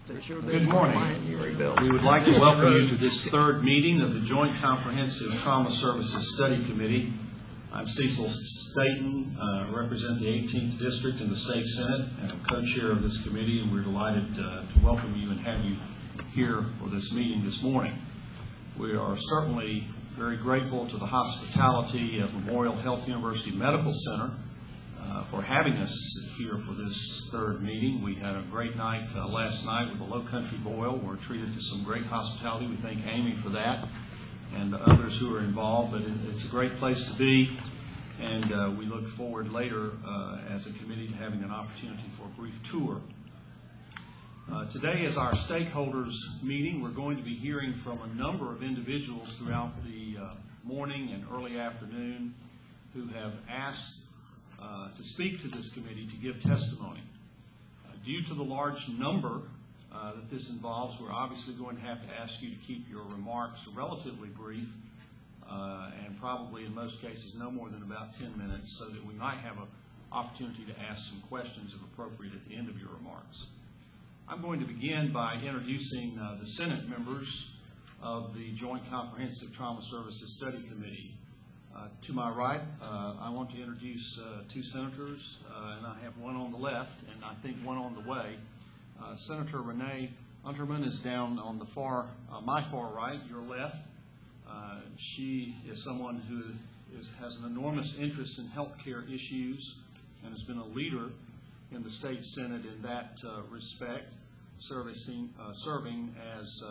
Good morning. We would like to welcome you to this third meeting of the Joint Comprehensive Trauma Services Study Committee. I'm Cecil Staten, represent the 18th District in the State Senate, and I'm co-chair of this committee, and we're delighted to welcome you and have you here for this meeting this morning. We are certainly very grateful to the hospitality of Memorial Health University Medical Center for having us here for this third meeting. We had a great night last night with a Low Country Boil. We're treated to some great hospitality. We thank Amy for that and others who are involved, but it's a great place to be, and we look forward later as a committee to having an opportunity for a brief tour. Today is our stakeholders meeting. We're going to be hearing from a number of individuals throughout the morning and early afternoon who have asked to speak to this committee to give testimony. Due to the large number that this involves, we're obviously going to have to ask you to keep your remarks relatively brief and probably in most cases no more than about 10 minutes so that we might have an opportunity to ask some questions if appropriate at the end of your remarks. I'm going to begin by introducing the Senate members of the Joint Comprehensive Trauma Services Study Committee. To my right, I want to introduce two senators, and I have one on the left and I think one on the way. Senator Renee Unterman is down on the my far right, your left. She is someone who has an enormous interest in health care issues and has been a leader in the state Senate in that respect, serving as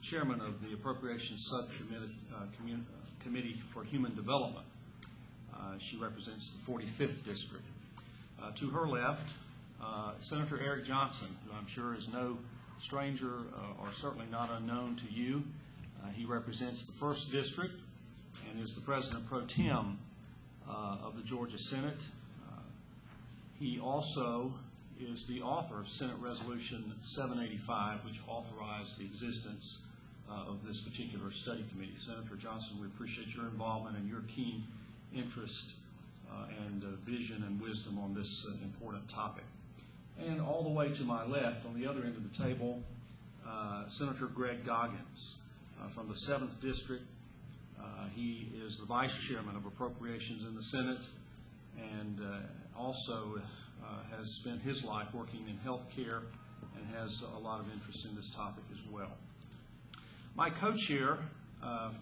chairman of the Appropriations Subcommittee Committee for Human Development. She represents the 45th District. To her left, Senator Eric Johnson, who I'm sure is no stranger or certainly not unknown to you. He represents the 1st District and is the President Pro Tem of the Georgia Senate. He also is the author of Senate Resolution 785, which authorized the existence of this particular study committee. Senator Johnson, we appreciate your involvement and your keen interest and vision and wisdom on this important topic. And all the way to my left, on the other end of the table, Senator Greg Goggins from the 7th District. He is the Vice Chairman of Appropriations in the Senate and also has spent his life working in health care and has a lot of interest in this topic as well. My co-chair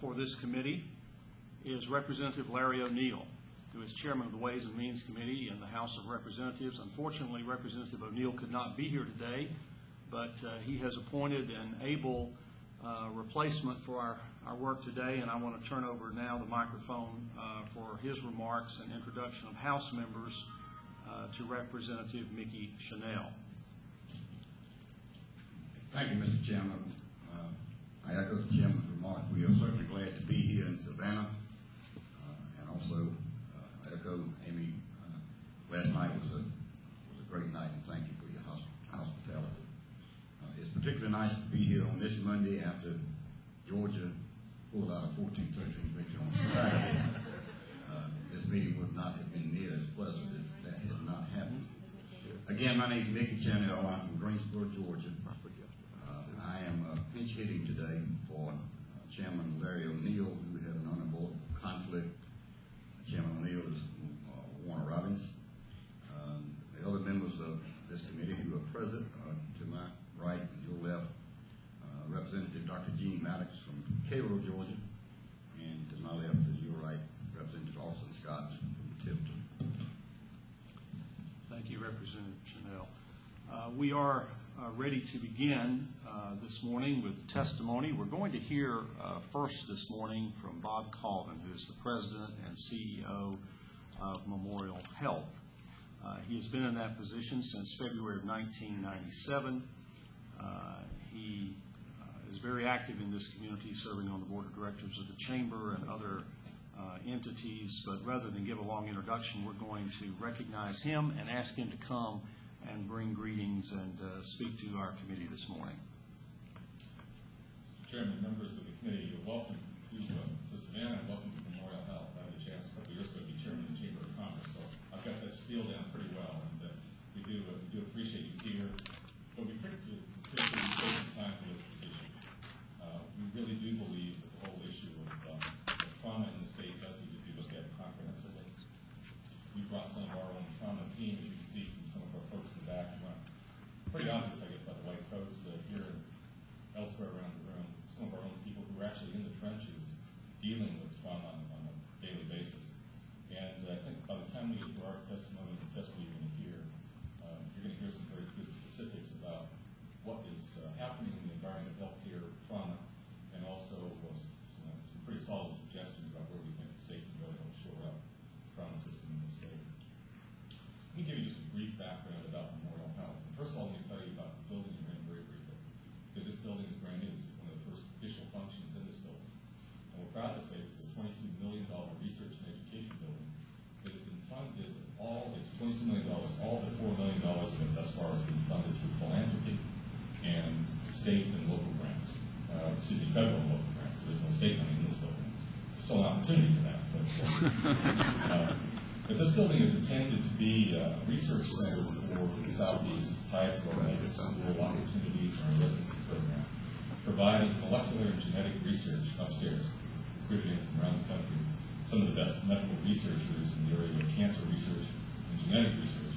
for this committee is Representative Larry O'Neill, who is chairman of the Ways and Means Committee in the House of Representatives. Unfortunately, Representative O'Neill could not be here today, but he has appointed an able replacement for our work today, and I want to turn over now the microphone for his remarks and introduction of House members to Representative Mickey Chanel. Thank you, Mr. Chairman. I echo the Chairman's remarks. We are certainly glad to be here in Savannah. And also echo Amy, last night was a great night, and thank you for your hospitality. It's particularly nice to be here on this Monday after Georgia pulled out a 14-13 victory on Saturday. This meeting would not have been near as pleasant if that had not happened. Again, my name is Mickey Chanel. I'm from Greensboro, Georgia. I am pinch hitting today for Chairman Larry O'Neill, who had an unavoidable conflict. Chairman O'Neill is Warner Robbins. The other members of this committee who are present to my right and your left, Representative Dr. Gene Maddox from Cairo, Georgia, and to my left is your right, Representative Austin Scott from Tifton. Thank you, Representative Chanel. We are ready to begin this morning with testimony. We're going to hear first this morning from Bob Colvin, who is the President and CEO of Memorial Health. He has been in that position since February of 1997. He is very active in this community, serving on the board of directors of the Chamber and other entities, but rather than give a long introduction, we're going to recognize him and ask him to come and bring greetings and speak to our committee this morning. Mr. Chairman, members of the committee, you're welcome to Savannah and welcome to Memorial Health. I had a chance a couple years ago to be chairman of the Chamber of Commerce, so I've got that spiel down pretty well, and we do appreciate you here. But we picked appreciate you taking the time for this decision. We really do believe that the whole issue of trauma in the state does need to be looked at comprehensively. We brought some of our own trauma team, as you can see from some of our folks in the back. Pretty obvious, I guess, by the white coats here and elsewhere around the room. Some of our own people who are actually in the trenches dealing with trauma on a daily basis. And I think by the time we get to our testimony and the testimony you're going to hear some very good specifics about what is happening in the environment of healthcare trauma, and also some pretty solid suggestions about where we think the state can really help shore up the trauma system in the state. Let me give you just a brief background about Memorial Health. And first of all, let me tell you about the building you're in very briefly, because this building is brand new. It's one of the first official functions in this building. And we're proud to say it's a $22 million research and education building that has been funded. It's $22 million. All but $4 million of it thus far has been funded through philanthropy and state and local grants. Federal and local grants. There's no state money in this building. There's still an opportunity for that. But this building is intended to be a research center for the Southeast, tied to our medical school opportunities and our residency program, providing molecular and genetic research upstairs, recruited in from around the country. Some of the best medical researchers in the area of cancer research and genetic research,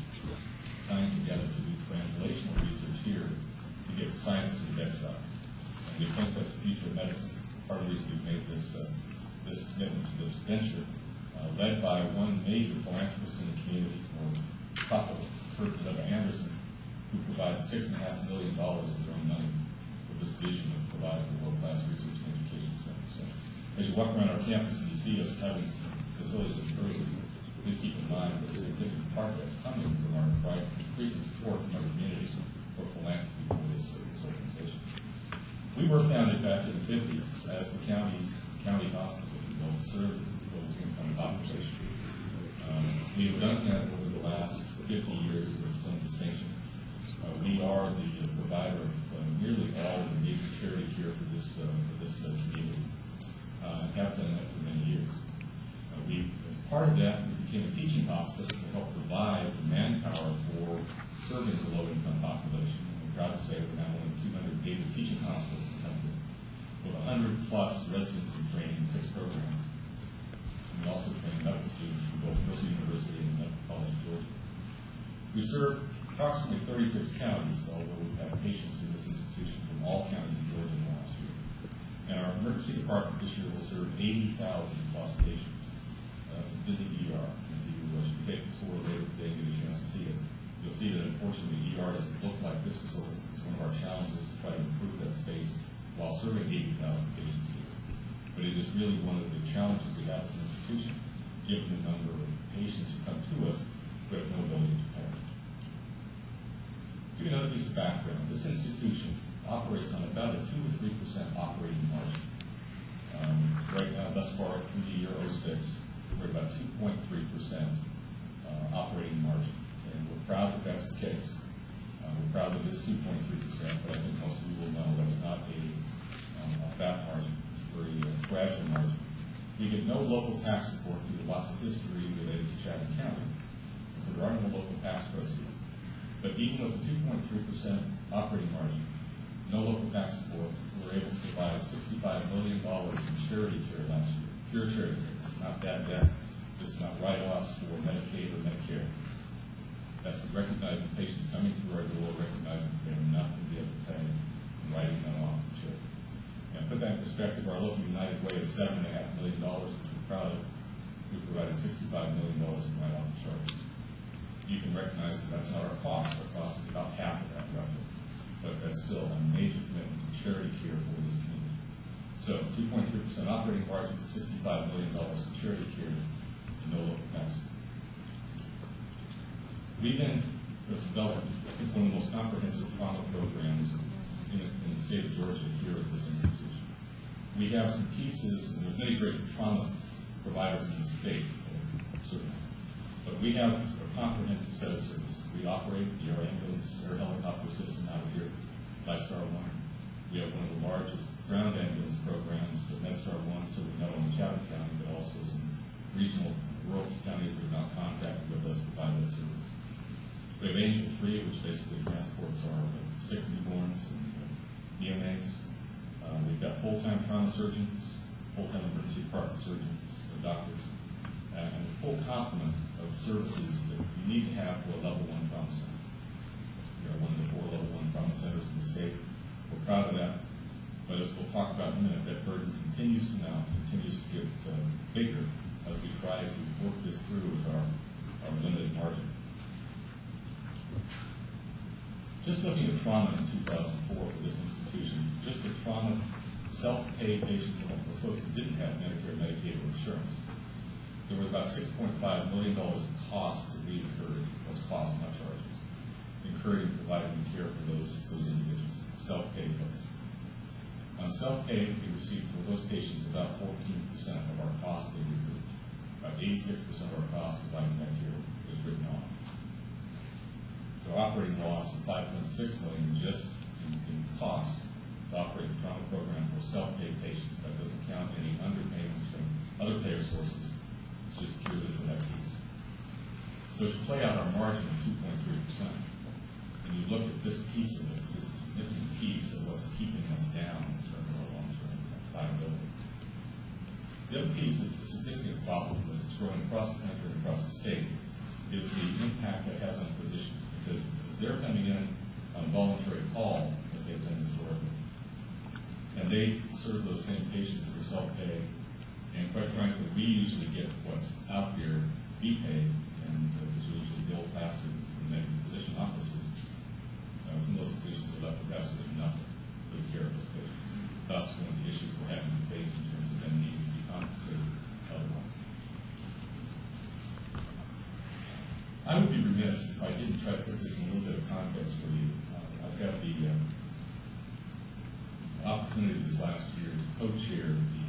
tying together to do translational research here to get science to the bedside. And we think that's the future of medicine. Part of the reason we've made this commitment to this venture, led by one major philanthropist in the community, Papa Anderson, who provided $6.5 million of their own money for this vision of providing a world-class research and education center. So, as you walk around our campus and you see us having some facilities improved, please keep in mind that a significant part that's coming from our increasing support from our community for philanthropy for this organization. We were founded back in the 50s as the county hospital to serve the low-income population. We've done that over the last 50 years with some distinction. We are the provider of nearly all of the major charity care for this community. Have done that for many years. As part of that, we became a teaching hospital to help provide the manpower for serving the low-income population. We're proud to say we're now one of 280 teaching hospitals in the country, with 100-plus residents in training in 6 programs. And we also train medical students from both Mercer University and the Medical College of Georgia. We serve approximately 36 counties, although we've had patients in this institution from all counties in Georgia in the last year. And our emergency department this year will serve 80,000-plus patients. That's a busy ER. If you take the tour later today and get a chance to see it, you'll see that unfortunately the ER doesn't look like this facility. It's one of our challenges to try to improve that space while serving 80,000 patients a year. But it is really one of the challenges we have as an institution, given the number of patients who come to us who have no ability to pay. Give you another piece of background. This institution operates on about a 2 to 3% operating margin. Right now, thus far, through the year 06, we're at about 2.3% operating margin. And we're proud that that's the case. We're proud that it is 2.3%, but I think most of you will know that's not a fat margin. It's a very fragile margin. We get no local tax support due to lots of history related to Chatham County. So there are no local tax proceeds. But even with a 2.3% operating margin, no local tax support, we were able to provide $65 million in charity care last year. Pure charity care. This is not bad debt. This is not write-offs for Medicaid or Medicare. That's recognizing patients coming through our door, recognizing that they have enough to be able to pay, and writing them off the check. And put that in perspective, our local United Way is $7.5 million, which we're proud of. We provided $65 million in write-off charges. You can recognize that that's not our cost. Our cost is about half of that, roughly. But that's still a major commitment to charity care for this community. So 2.3% operating margin, $65 million in charity care, and no local tax. We then developed, I think, one of the most comprehensive trauma programs in the state of Georgia here at this institution. We have some pieces, and there's many great trauma providers in the state, certainly. But we have a comprehensive set of services. We operate the air ambulance, air helicopter system out of here, MedStar One. We have one of the largest ground ambulance programs at MedStar One, so we not only Chatham County, but also some regional rural counties that are not contracted with us to provide that service. We have Angel 3, which basically transports our sick newborns and neonates. We've got full-time trauma surgeons, full-time emergency department surgeons, doctors, and a full complement of services that you need to have for a level 1 trauma center. We are one of the 4 level 1 trauma centers in the state. We're proud of that. But as we'll talk about in a minute, that burden continues to mount, continues to get bigger as we try to work this through with our limited margin. Just looking at trauma in 2004 for this institution, just the trauma self-pay patients, those folks who didn't have Medicare, Medicaid, or insurance, there were about $6.5 million in costs that we incurred, that's costs, not charges, incurred in providing care for those individuals, self-pay folks. On self-pay, we received for those patients about 14% of our costs being recouped. About 86% of our costs providing Medicare was written off. So operating loss of $5.6 million just in cost to operate the trauma program for self-pay patients. That doesn't count any underpayments from other payer sources. It's just purely for that piece. So to play out our margin of 2.3%, and you look at this piece of it, this is a significant piece of what's keeping us down in terms of our long-term viability. The other piece that's a significant problem as it's growing across the country and across the state is the impact that has on physicians, because as they're coming in on voluntary call, as they've done historically, and they serve those same patients that are self-pay, and quite frankly, we usually get what's out there be paid, and it's usually billed faster than many physician offices. Some of those physicians are left with absolutely nothing for the care of those patients. Thus, one of the issues we're having to face in terms of them needing to be compensated otherwise. I would be remiss if I didn't try to put this in a little bit of context for you. I've got the opportunity this last year to co-chair the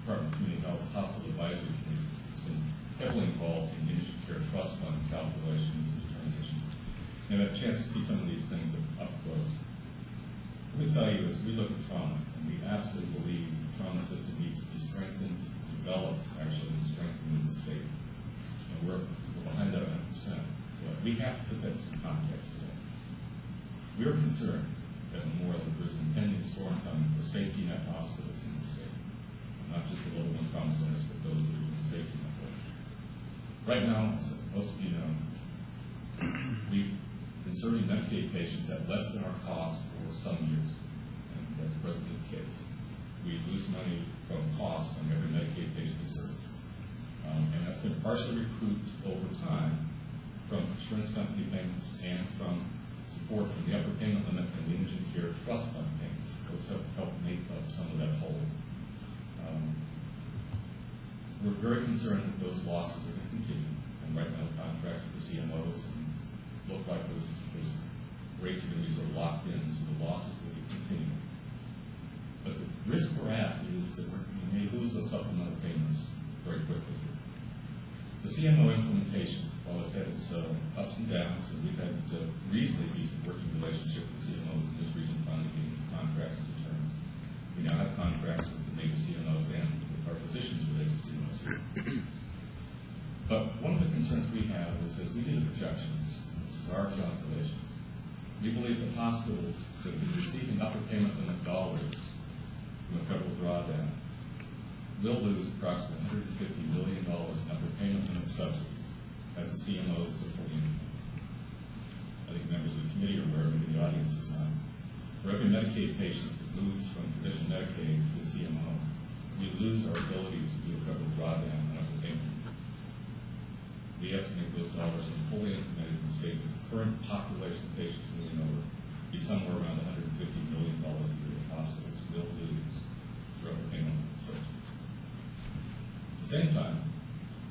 Department of Community Health's Hospital Advisory Committee. It's been heavily involved in indigent care trust fund calculations and determinations. And I've had a chance to see some of these things up close. Let me tell you, as we look at trauma, and we absolutely believe the trauma system needs to be strengthened, developed, actually, and strengthened in the state. And we're behind that 100%. But we have to put that in some context today. We are concerned that Memorial, there's an impending storm coming for safety net hospitals in the state. Not just the level 1 trauma centers, but those that are doing safety net work. Right now, as most of you know, we've been serving Medicaid patients at less than our cost for some years, and that's presently the case. We lose money from cost on every Medicaid patient we serve. And that's been partially recouped over time from insurance company payments and from support from the upper payment limit and the indigent care trust fund payments. Those have helped make up some of that hole. We're very concerned that those losses are going to continue. And right now, the contracts with the CMOs look like those rates are going to be sort of locked in, so the losses will be continuing. But the risk we're at is that we may lose those supplemental payments very quickly. The CMO implementation, while it's had its ups and downs, and we've had a reasonably decent working relationship with CMOs in this region, finally getting contracts into terms. We now have contracts with the major CMOs and with our physicians related to CMOs here. But one of the concerns we have is, as we do the projections, this is our calculations, we believe that hospitals that have been receiving upper payment limit dollars from a federal drawdown will lose approximately $150 million in upper payment limit subsidies as the CMOs are fully implemented. I think members of the committee are aware, maybe the audience is not. For every Medicaid patient that moves from traditional Medicaid to the CMO, we lose our ability to do a federal drawdown on upper payment. We estimate those dollars are fully implemented in the state with the current population of patients moving over be somewhere around $150 million a year that hospitals will lose for upper payment limit subsidies. At the same time,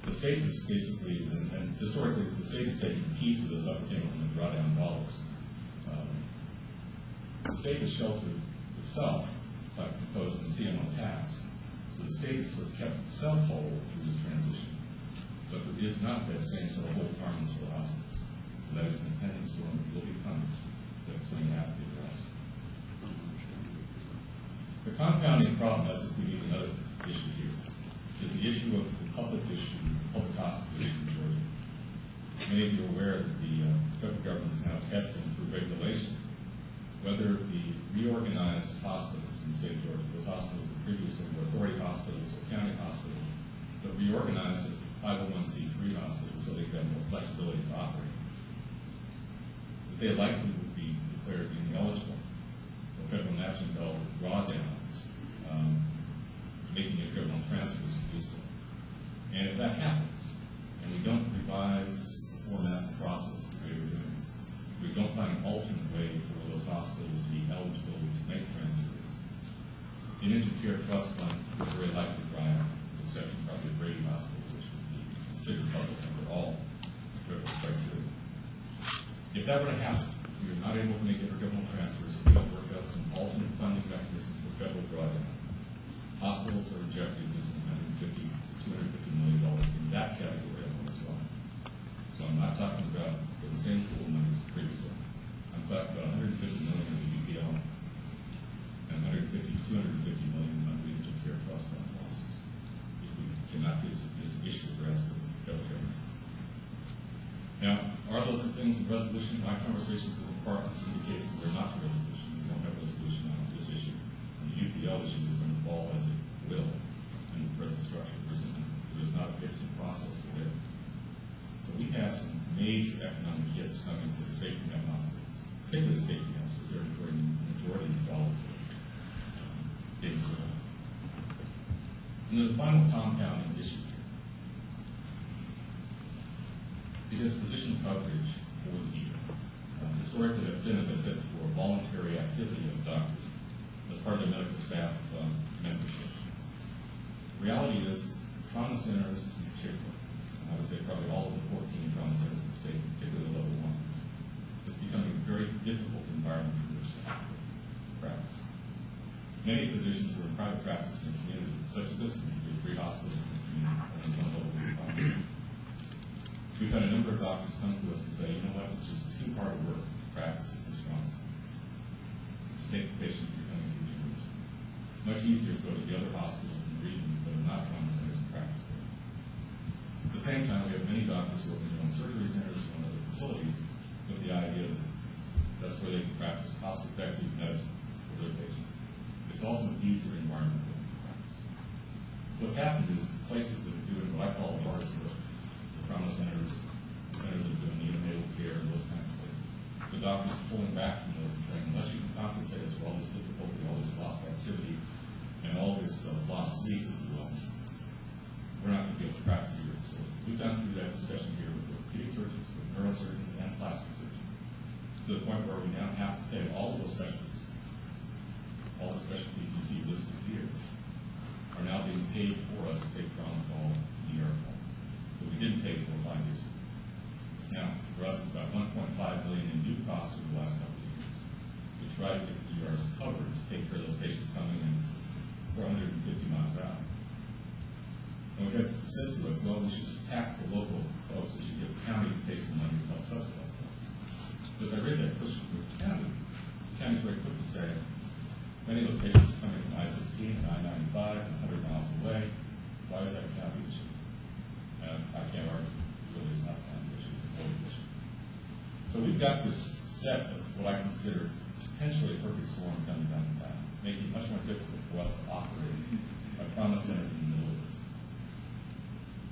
the state is basically, and historically, the state is taking a piece of those upper payment limit drawdown dollars. The state has sheltered itself by proposing the CMO tax. So the state has sort of kept itself whole through this transition. But there is not that same sort of hold harmless for the hospitals. So that is an impending storm that will be coming that's going to have to be addressed. The compounding problem, as if we need another issue here, is the issue of the public issue, the public hospital issue in Georgia. Many of you are aware that the federal government is now testing through regulation whether the reorganized hospitals in the state of Georgia, those hospitals that previously were authority hospitals or county hospitals, but reorganized as 501c3 hospitals so they could have more flexibility to operate, that they likely would be declared ineligible for federal matching dollar drawdowns, making it criminal transfers to do so. And if that happens, and we don't revise the format and process the way we're doing this, we don't find an alternate way for those hospitals to be eligible to make transfers, the Indigent Care Trust Fund would very likely dry up, with the exception probably of Brady Hospital, which would be considered public under all federal criteria. If that were to happen, we are not able to make intergovernmental transfers, we don't work out some alternate funding mechanism for federal drawdown. Hospitals are rejected using $150 to $250 million in that category alone as well. So I'm not talking about for the same pool of money as previously. I'm talking about $150 million in the UPL and $150 to $250 million in the Indigent Care Trust Fund losses if we cannot get this issue addressed with the federal government. Now, are those the things in resolution? My conversations with the department indicates that they're not the resolution. We don't have a resolution on this issue. And the UPL issue is going to fall as it will in the present structure. There is not a fixing process for it. So we have some major economic hits coming to the safety net hospitals, particularly the safety nets, because they're incurring the majority of these dollars being served. And there's a final compounding issue here. It has position coverage for the year. Historically, that's been, as I said before, a voluntary activity of doctors as part of their medical staff membership. The reality is, trauma centers in particular, and I would say probably all of the 14 trauma centers in the state, particularly the level ones, is becoming a very difficult environment for which to operate, practice. Many physicians who are in private practice in the community, such as this community, 3 hospitals in this community, and one level of we've had a number of doctors come to us and say, you know what, it's just too hard work to practice at this trauma center. To take the patients that are coming through the rooms. It's much easier to go to the other hospitals in the region that are not trauma centers and practice there. At the same time, we have many doctors working in their own surgery centers and other facilities with the idea that that's where they can practice cost-effective medicine for their patients. It's also an easier environment for them to practice. So what's happened is the places that are doing what I call the hardest work, trauma centers, centers that are doing neonatal care, and those kinds of places. The doctors are pulling back from those and saying, unless you can compensate us for all this difficulty, all this lost activity, and all this lost sleep, if you will, we're not going to be able to practice here. So we've gone through that discussion here with orthopedic surgeons, with neurosurgeons, and plastic surgeons, to the point where we now have to pay all of those specialties. All the specialties you see listed here are now being paid for us to take trauma call, ER call. That we didn't pay for 5 years ago. It's now, for us, it's about $1.5 billion in new costs over the last couple of years. We try to get the ERs covered to take care of those patients coming in 450 miles out. And what gets said to us, well, we should just tax the local folks, we should give the county to pay some money to help subsidize them. Because I raise that question with the county's very quick to say, many of those patients are coming from I-16 and I-95 and 100 miles away. Why is that a county issue? I can't argue. Really, it's not a county issue, it's a local issue. So we've got this set of what I consider potentially a perfect storm coming down the path, making it much more difficult for us to operate a trauma center in the middle of this.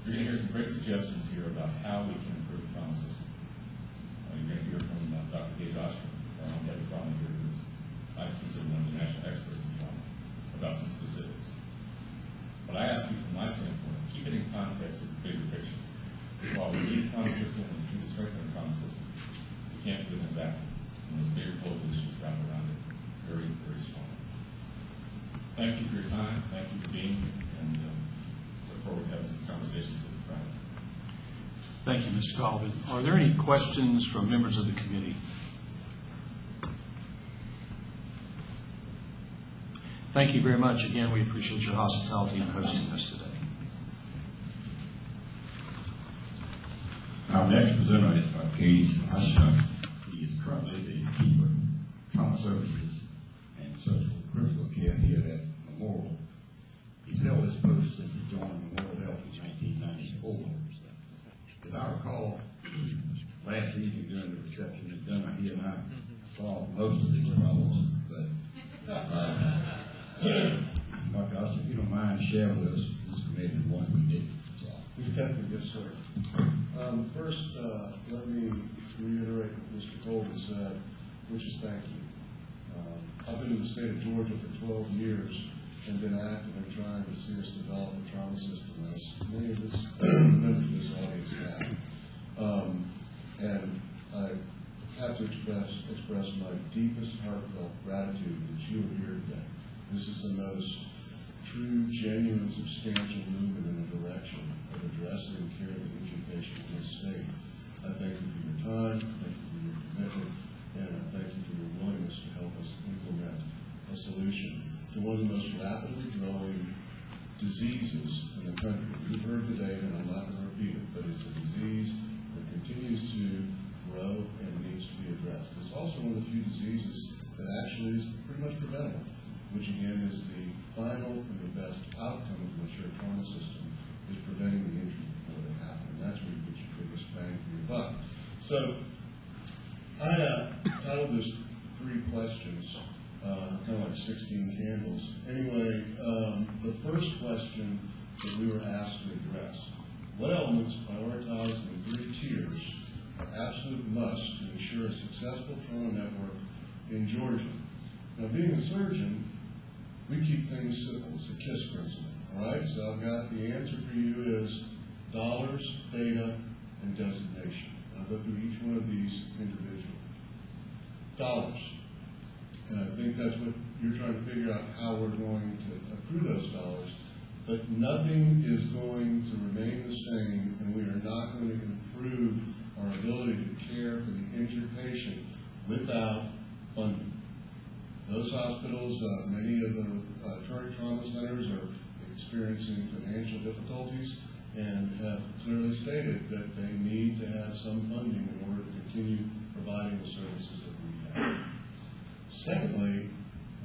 You're going to hear some great suggestions here about how we can improve the trauma system. You're going to hear from Dr. Gage Oshman, our own head of trauma here, who's I consider one of the national experts in trauma, about some specifics. But I ask you from my standpoint, keep it in context of the bigger picture. While we need a trauma system, we need to strengthen a trauma system. We can't do it in a vacuum. And those bigger global issues wrap around it very, very strongly. Thank you for your time. Thank you for being here. And look forward to having some conversations with you Friday. Thank you, Mr. Colvin. Are there any questions from members of the committee? Thank you very much. Again, we appreciate your hospitality in hosting us today. Our next presenter is Gage Oshman. He is currently the Chief of Trauma Services and Social Critical Care here at Memorial. He's held this post since he joined Memorial Health in 1994. As I recall, last evening during the reception at dinner, he and I solved most of these problems, but Dr. Austin, if you don't mind, share with us this committee and what we did solve. Yes, sir. First, let me reiterate what Mr. Colvin said, which is thank you. I've been in the state of Georgia for 12 years and been active in trying to see us develop a trauma system, as many of this members of this audience have. And I have to express my deepest heartfelt gratitude that you are here today. This is the most true, genuine, substantial movement in a direction of addressing and caring for injured patients in this state. I thank you for your time, I thank you for your commitment, and I thank you for your willingness to help us implement a solution to one of the most rapidly growing diseases in the country. You've heard the data, and I'm not going to repeat it, but it's a disease that continues to grow and needs to be addressed. It's also one of the few diseases that actually is pretty much preventable, which again is the final and the best outcome of a mature trauma system, is preventing the injury before they happen. And that's where you get your biggest bang for your buck. So I titled this 3 questions, kind of like 16 candles. Anyway, the first question that we were asked to address: what elements prioritized in 3 tiers are absolute must to ensure a successful trauma network in Georgia? Now, being a surgeon, we keep things simple. It's the KISS principle. All right, so I've got the answer for you is dollars, data, and designation. I'll go through each one of these individually. Dollars. And I think that's what you're trying to figure out, how we're going to accrue those dollars. But nothing is going to remain the same, and we are not going to improve our ability to care for the injured patient without funding. Those hospitals, many of the current trauma centers are experiencing financial difficulties and have clearly stated that they need to have some funding in order to continue providing the services that we have. Secondly,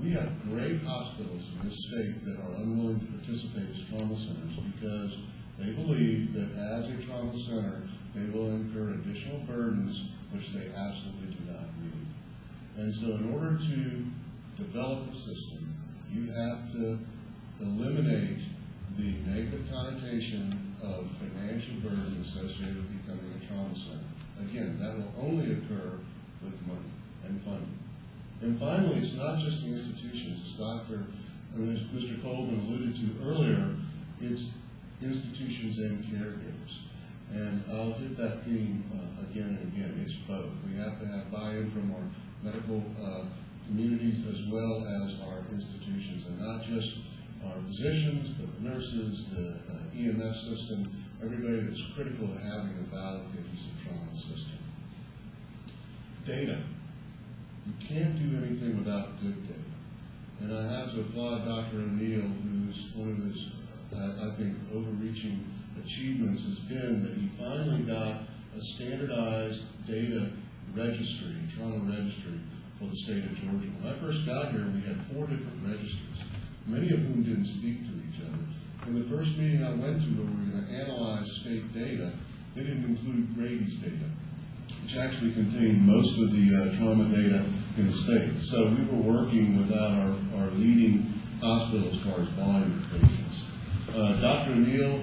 we have great hospitals in this state that are unwilling to participate as trauma centers because they believe that as a trauma center, they will incur additional burdens which they absolutely do not need. And so in order to develop the system, you have to eliminate the negative connotation of financial burden associated with becoming a trauma center. Again, that will only occur with money and funding. And finally, it's not just the institutions. It's as Mr. Colvin alluded to earlier, it's institutions and caregivers. And I'll hit that theme again and again. It's both. We have to have buy-in from our medical communities as well as our institutions, and not just our physicians, but the nurses, the EMS system, everybody that's critical to having a valid, cohesive trauma system. Data. You can't do anything without good data. And I have to applaud Dr. O'Neill, who's one of his, I think, overreaching achievements has been that he finally got a standardized data registry, trauma registry, for the state of Georgia. When I first got here, we had 4 different registries, many of whom didn't speak to each other. In the first meeting I went to where we were going to analyze state data, they didn't include Grady's data, which actually contained most of the trauma data in the state. So we were working without our leading hospital as far as volume of patients. Dr. O'Neill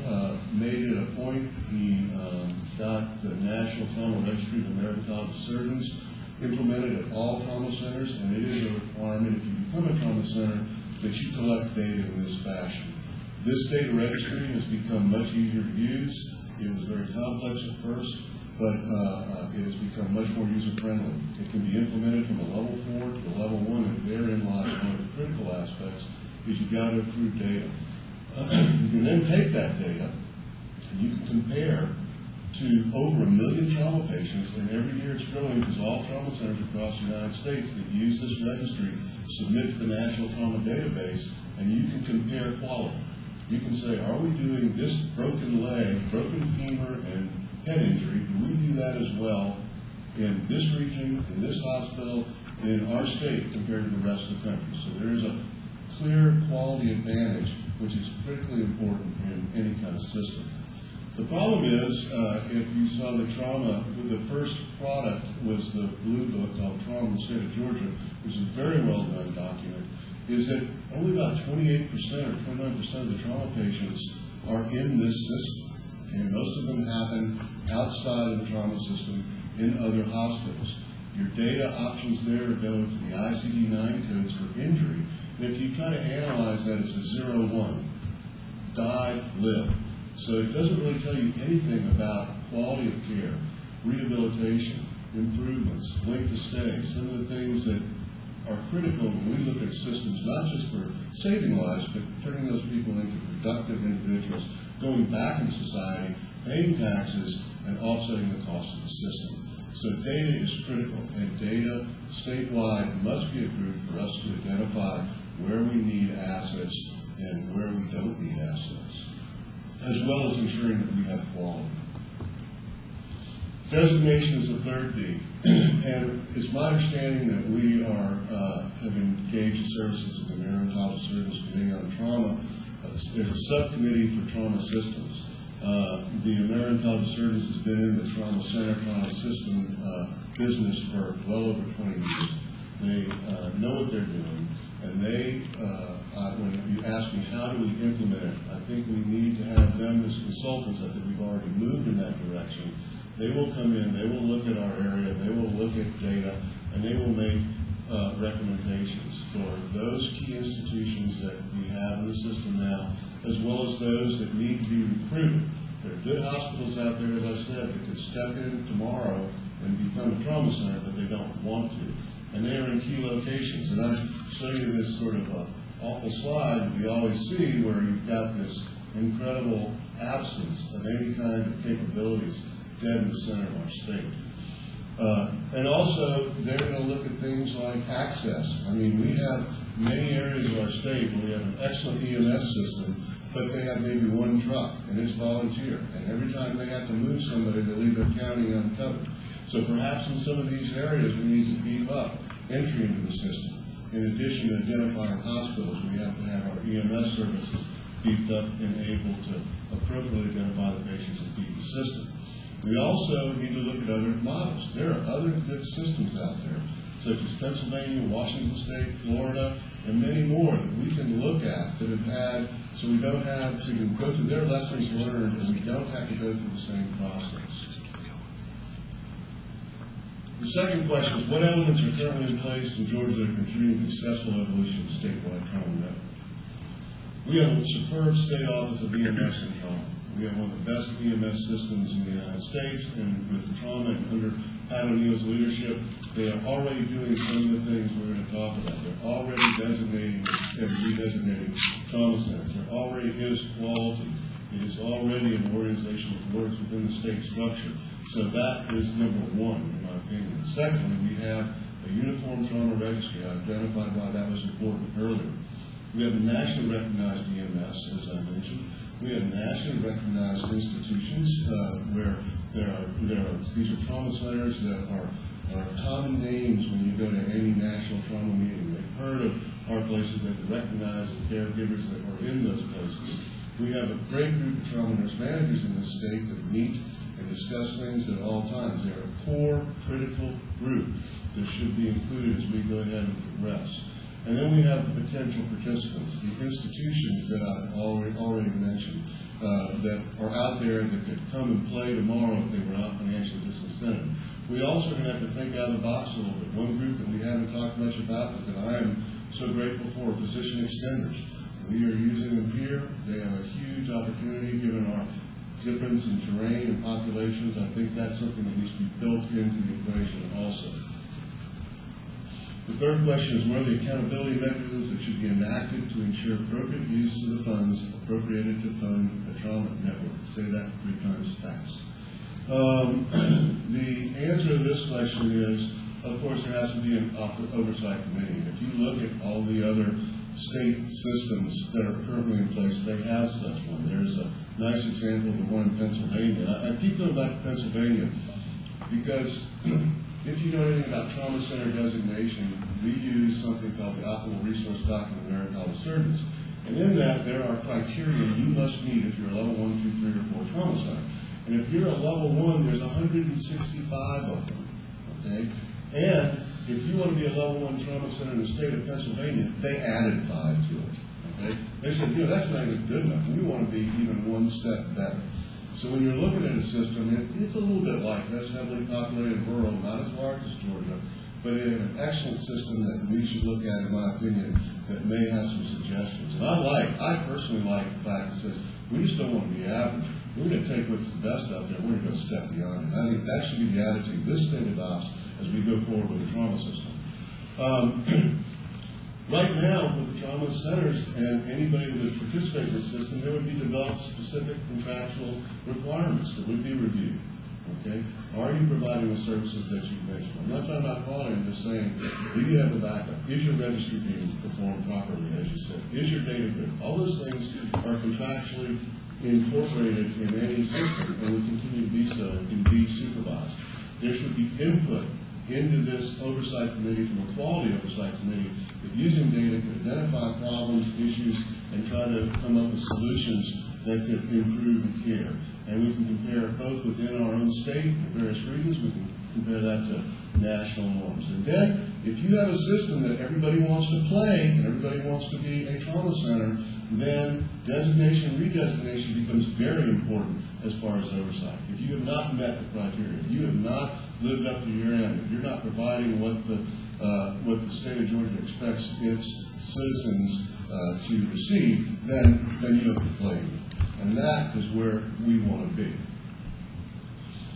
made it a point. He got the National Trauma Registry of the American College of Surgeons implemented at all trauma centers, and it is a requirement if you become a trauma center that you collect data in this fashion. This data registry has become much easier to use. It was very complex at first, but it has become much more user-friendly. It can be implemented from a level 4 to a level 1, and therein lies one of the critical aspects is you've got to accrue data. You can then take that data and you can compare to over 1 million trauma patients, and every year it's growing because all trauma centers across the United States that use this registry submit to the National Trauma Database, and you can compare quality. You can say, are we doing this broken leg, broken femur, and head injury? Do we do that as well in this region, in this hospital, in our state compared to the rest of the country? So there is a clear quality advantage, which is critically important in any kind of system. The problem is, if you saw the trauma, the first product was the blue book called Trauma in the State of Georgia, which is a very well done document, is that only about 28% or 29% of the trauma patients are in this system. And most of them happen outside of the trauma system in other hospitals. Your data options there go to the ICD-9 codes for injury. And if you try to analyze that, it's a 0-1, die, live. So it doesn't really tell you anything about quality of care, rehabilitation, improvements, length of stay, some of the things that are critical when we look at systems, not just for saving lives, but turning those people into productive individuals, going back in society, paying taxes, and offsetting the cost of the system. So data is critical, and data statewide must be approved for us to identify where we need assets and where we don't need assets, as well as ensuring that we have quality. Designation is the third D, and it's my understanding that we have engaged the services of the American Service Committee on Trauma. There's a subcommittee for trauma systems. The American Service has been in the trauma center, trauma system business for well over 20 years. They know what they're doing, and they, when you ask me how do we implement it, I think we need to have them as consultants. I think we've already moved in that direction. They will come in, they will look at our area, they will look at data, and they will make recommendations for those key institutions that we have in the system now, as well as those that need to be recruited. There are good hospitals out there, as I said, that could step in tomorrow and become a trauma center, but they don't want to. And they are in key locations. And I'm showing you this sort of awful slide that we always see where you've got this incredible absence of any kind of capabilities dead in the center of our state. And also, they're going to look at things like access. I mean, we have many areas of our state where we have an excellent EMS system, but they have maybe one truck, and it's volunteer. And every time they have to move somebody, they leave their county uncovered. So perhaps in some of these areas, we need to beef up entry into the system. In addition to identifying hospitals, we have to have our EMS services beefed up and able to appropriately identify the patients and beat the system. We also need to look at other models. There are other good systems out there, such as Pennsylvania, Washington State, Florida, and many more that we can look at that have had, so we don't have to go through their lessons learned and we don't have to go through the same process. The second question is, what elements are currently in place in Georgia that are contributing to the successful evolution of statewide trauma network? We have a superb state office of EMS and trauma. We have one of the best EMS systems in the United States, and with the trauma and under Pat O'Neill's leadership, they are already doing some of the things we're going to talk about. They're already designating and redesignating trauma centers. There already is quality. It is already an organization that works within the state structure. So that is number one, in my opinion. Secondly, we have a uniform trauma registry. I identified why that was important earlier. We have a nationally recognized EMS, as I mentioned. We have nationally recognized institutions where these are trauma centers that are common names when you go to any national trauma meeting. They've heard of our places, they've recognized the caregivers that are in those places. We have a great group of trauma nurse managers in this state that meet and discuss things at all times. They're a core, critical group that should be included as we go ahead and progress. And then we have the potential participants, the institutions that I've already mentioned, that are out there that could come and play tomorrow if they were not financially disincented. We also are going to have to think out of the box a little bit. One group that we haven't talked much about, but that I am so grateful for, are physician extenders. We are using them here. They have a huge opportunity given our difference in terrain and populations. I think that's something that needs to be built into the equation also. The third question is, what are the accountability mechanisms that should be enacted to ensure appropriate use of the funds appropriated to fund a trauma network? Say that 3 times fast. The answer to this question is, of course, there has to be an oversight committee. If you look at all the other state systems that are currently in place, they have such one. There's a nice example of the one in Pennsylvania. I keep going back to Pennsylvania because if you know anything about trauma center designation, we use something called the Optimal Resource Document of American College of Surgeons. And in that, there are criteria you must meet if you're a level 1, 2, 3, or 4 trauma center. And if you're a level 1, there's 165 of them, okay? And if you want to be a level 1 trauma center in the state of Pennsylvania, they added 5 to it, okay? They said, that's not even good enough. We want to be even one step better. So when you're looking at a system, it's a little bit like this, heavily populated rural, not as large as Georgia, but an excellent system that we should look at, in my opinion, that may have some suggestions. And I personally like the fact that says, we just don't want to be average. We're going to take what's the best out there, we're going to go a step beyond it. I think that should be the attitude this state adopts as we go forward with the trauma system. Right now, with the trauma centers and anybody that would participate in the system, there would be developed specific contractual requirements that would be reviewed. Okay? Are you providing the services that you mentioned? I'm not talking about quality, I'm just saying, do you have the backup? Is your registry being performed properly, as you said? Is your data good? All those things are contractually incorporated in any system, and will continue to be so and can be supervised. There should be input into this oversight committee from a quality oversight committee that using data can identify problems, issues, and try to come up with solutions that could improve the care. And we can compare both within our own state and various regions. We can compare that to national norms. And then, if you have a system that everybody wants to play and everybody wants to be a trauma center, then designation and redesignation becomes very important as far as oversight. If you have not met the criteria, if you have not lived up to your end, if you're not providing what the state of Georgia expects its citizens to receive, then you don't get played. And that is where we want to be.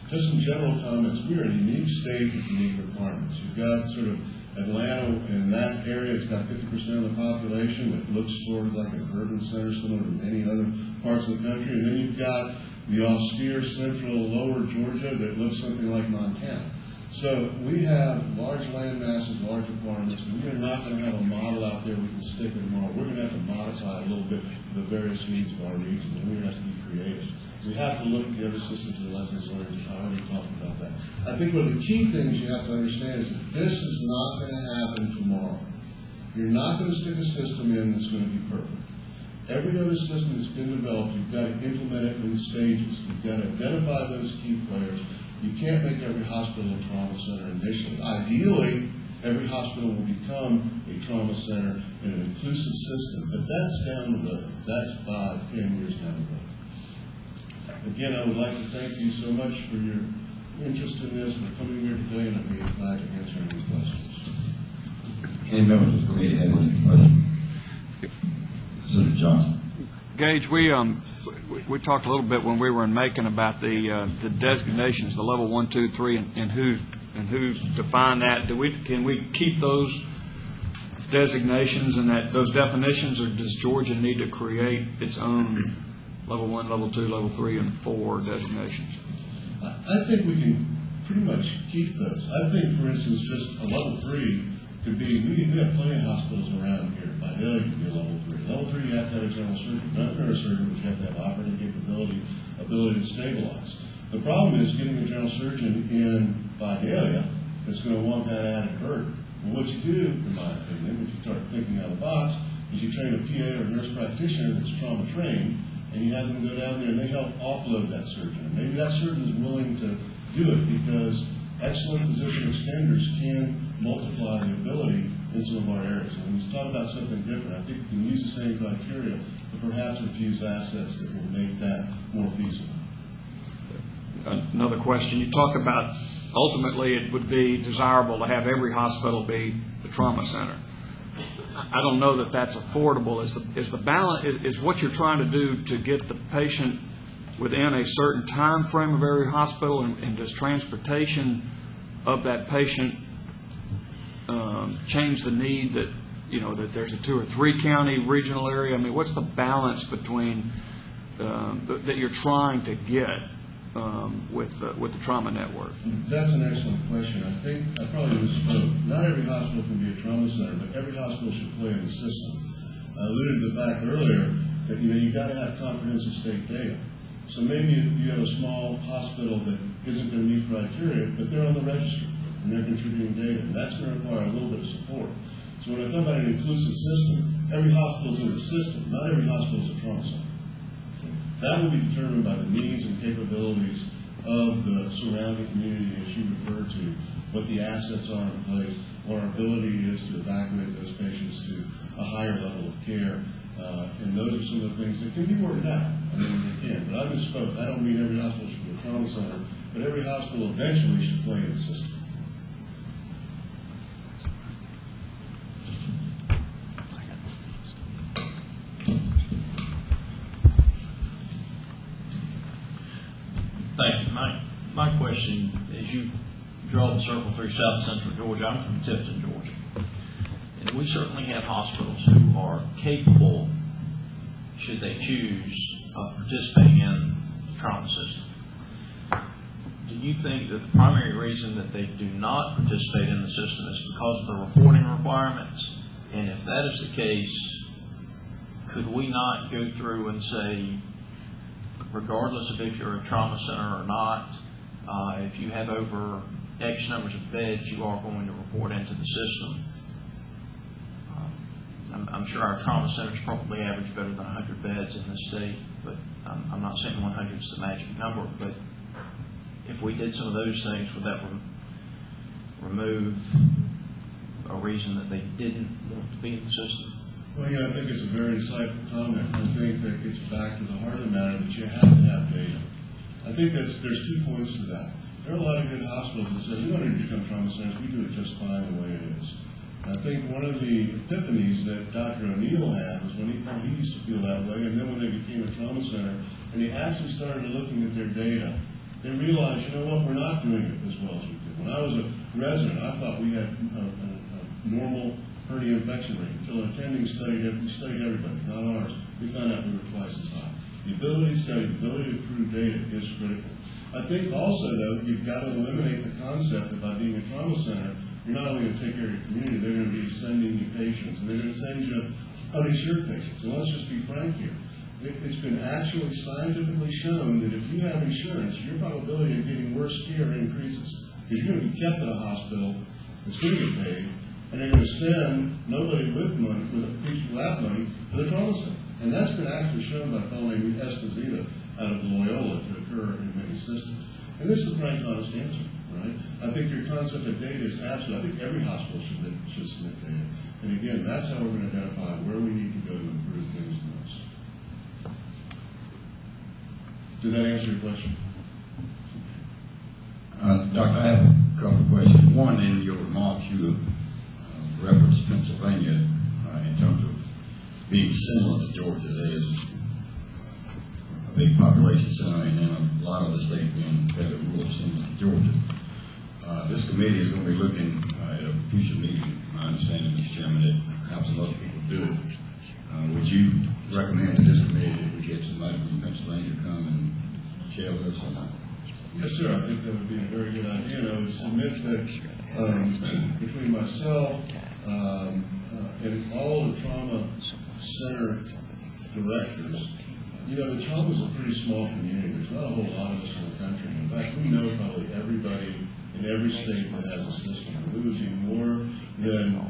Just some general comments. We're in a unique state with unique requirements. You've got sort of Atlanta, in that area, it's got 50% of the population. It looks sort of like an urban center, similar to many other parts of the country. And then you've got the austere central lower Georgia that looks something like Montana. So we have large land masses, large requirements, and we're not going to have a model out there we can stick in tomorrow. We're going to have to modify a little bit the various needs of our region, and we're going to have to be creative. We have to look at the other systems and lessons learned. I already talked about that. I think one of the key things you have to understand is that this is not going to happen tomorrow. You're not going to stick a system in that's going to be perfect. Every other system that's been developed, you've got to implement it in stages. You've got to identify those key players. You can't make every hospital a trauma center initially. Ideally, every hospital will become a trauma center in an inclusive system, but that's down the road. That's 5, 10 years down the road. Again, I would like to thank you so much for your interest in this, for coming here today, and I'd be glad to answer any questions. Any members of the committee have any questions? Senator Johnson. Gage, we talked a little bit when we were in Macon about the designations, the level 1, 2, 3, and who define that. Can we keep those designations and those definitions, or does Georgia need to create its own level 1, level 2, level 3, and 4 designations? I think we can pretty much keep those. I think, for instance, just a level 3 could be, we have plenty of hospitals around here. Vidalia could be a level 3. Level 3, you have to have a general surgeon, not a neurosurgeon, but you have to have operating capability, ability to stabilize. The problem is getting a general surgeon in Vidalia that's going to want that added burden. Well, what you do, in my opinion, if you start thinking out of the box, is you train a PA or a nurse practitioner that's trauma trained, and you have them go down there and they help offload that surgeon. And maybe that surgeon is willing to do it because excellent physician extenders can multiply the ability in some of our areas. And when we talk about something different, I think we can use the same criteria, but perhaps infuse assets that will make that more feasible. Another question. You talk about ultimately it would be desirable to have every hospital be the trauma center. I don't know that that's affordable. Is the balance, is what you're trying to do to get the patient within a certain time frame of every hospital, and does transportation of that patient change the need that, that there's a 2 or 3 county regional area? I mean, what's the balance between that you're trying to get with the trauma network? That's an excellent question. I think I probably misspoke. Not every hospital can be a trauma center, but every hospital should play in the system. I alluded to the fact earlier that you've got to have comprehensive state data. So maybe you have a small hospital that isn't going to meet criteria, but they're on the registry and they're contributing data, and that's going to require a little bit of support. So when I talk about an inclusive system, every hospital is in the system. Not every hospital is a trauma center. That will be determined by the needs and capabilities of the surrounding community, as you referred to, what the assets are in place, what our ability is to evacuate those patients to a higher level of care. And those are some of the things that can be worked out. I mean, they can. But I misspoke. I don't mean every hospital should be a trauma center, but every hospital eventually should play in the system. Thank you. My question, as you draw the circle through South Central Georgia, I'm from Tifton, Georgia. And we certainly have hospitals who are capable, should they choose, of participating in the trauma system. Do you think that the primary reason that they do not participate in the system is because of the reporting requirements? And if that is the case, could we not go through and say, regardless of if you're a trauma center or not, if you have over X numbers of beds, you are going to report into the system? I'm sure our trauma centers probably average better than 100 beds in this state, but I'm not saying 100 is the magic number. But if we did some of those things, would that remove a reason that they didn't want to be in the system? Well, yeah, I think it's a very insightful comment. I think that gets back to the heart of the matter that you have to have data. I think there's 2 points to that. There are a lot of good hospitals that say, we don't need to become trauma centers, we do it just fine the way it is. And I think one of the epiphanies that Dr. O'Neill had was when he used to feel that way, and then when they became a trauma center, and they actually started looking at their data, they realized, you know what, we're not doing it as well as we did. When I was a resident, I thought we had a normal hernia infection rate until an attending studied everybody, not ours. We found out we were twice as high. The ability to study, the ability to prove data is critical. I think also, though, you've got to eliminate the concept that by being a trauma center, you're not only going to take care of your community, they're going to be sending you patients, and they're going to send you uninsured patients. And let's just be frank here. It's been actually scientifically shown that if you have insurance, your probability of getting worse care increases. Because you're going to be kept at a hospital that's going to get paid, and they're going to send nobody with money, with people without money, to the trauma center. And that's been actually shown by a fellow named Esposito out of Loyola to occur in many systems. And this is the frank, honest answer, right? I think your concept of data is absolute. I think every hospital should submit data. And again, that's how we're going to identify where we need to go to improve things most. Did that answer your question? Doctor, I have a couple of questions. One, in your remarks, you referenced Pennsylvania in terms of being similar to Georgia. There's a big population center and then a lot of the state being fairly rural, similar to Georgia. This committee is going to be looking at a future meeting, my understanding, Mr. Chairman, that have some other people do it. Would you recommend to this committee that we get somebody from Pennsylvania to come and share with us on that? Yes, sir. I think that would be a very good idea. And I would submit that between myself and all the trauma center directors, you know, the trauma is a pretty small community. There's not a whole lot of us in the country. In fact, we know probably everybody in every state that has a system. We would be more than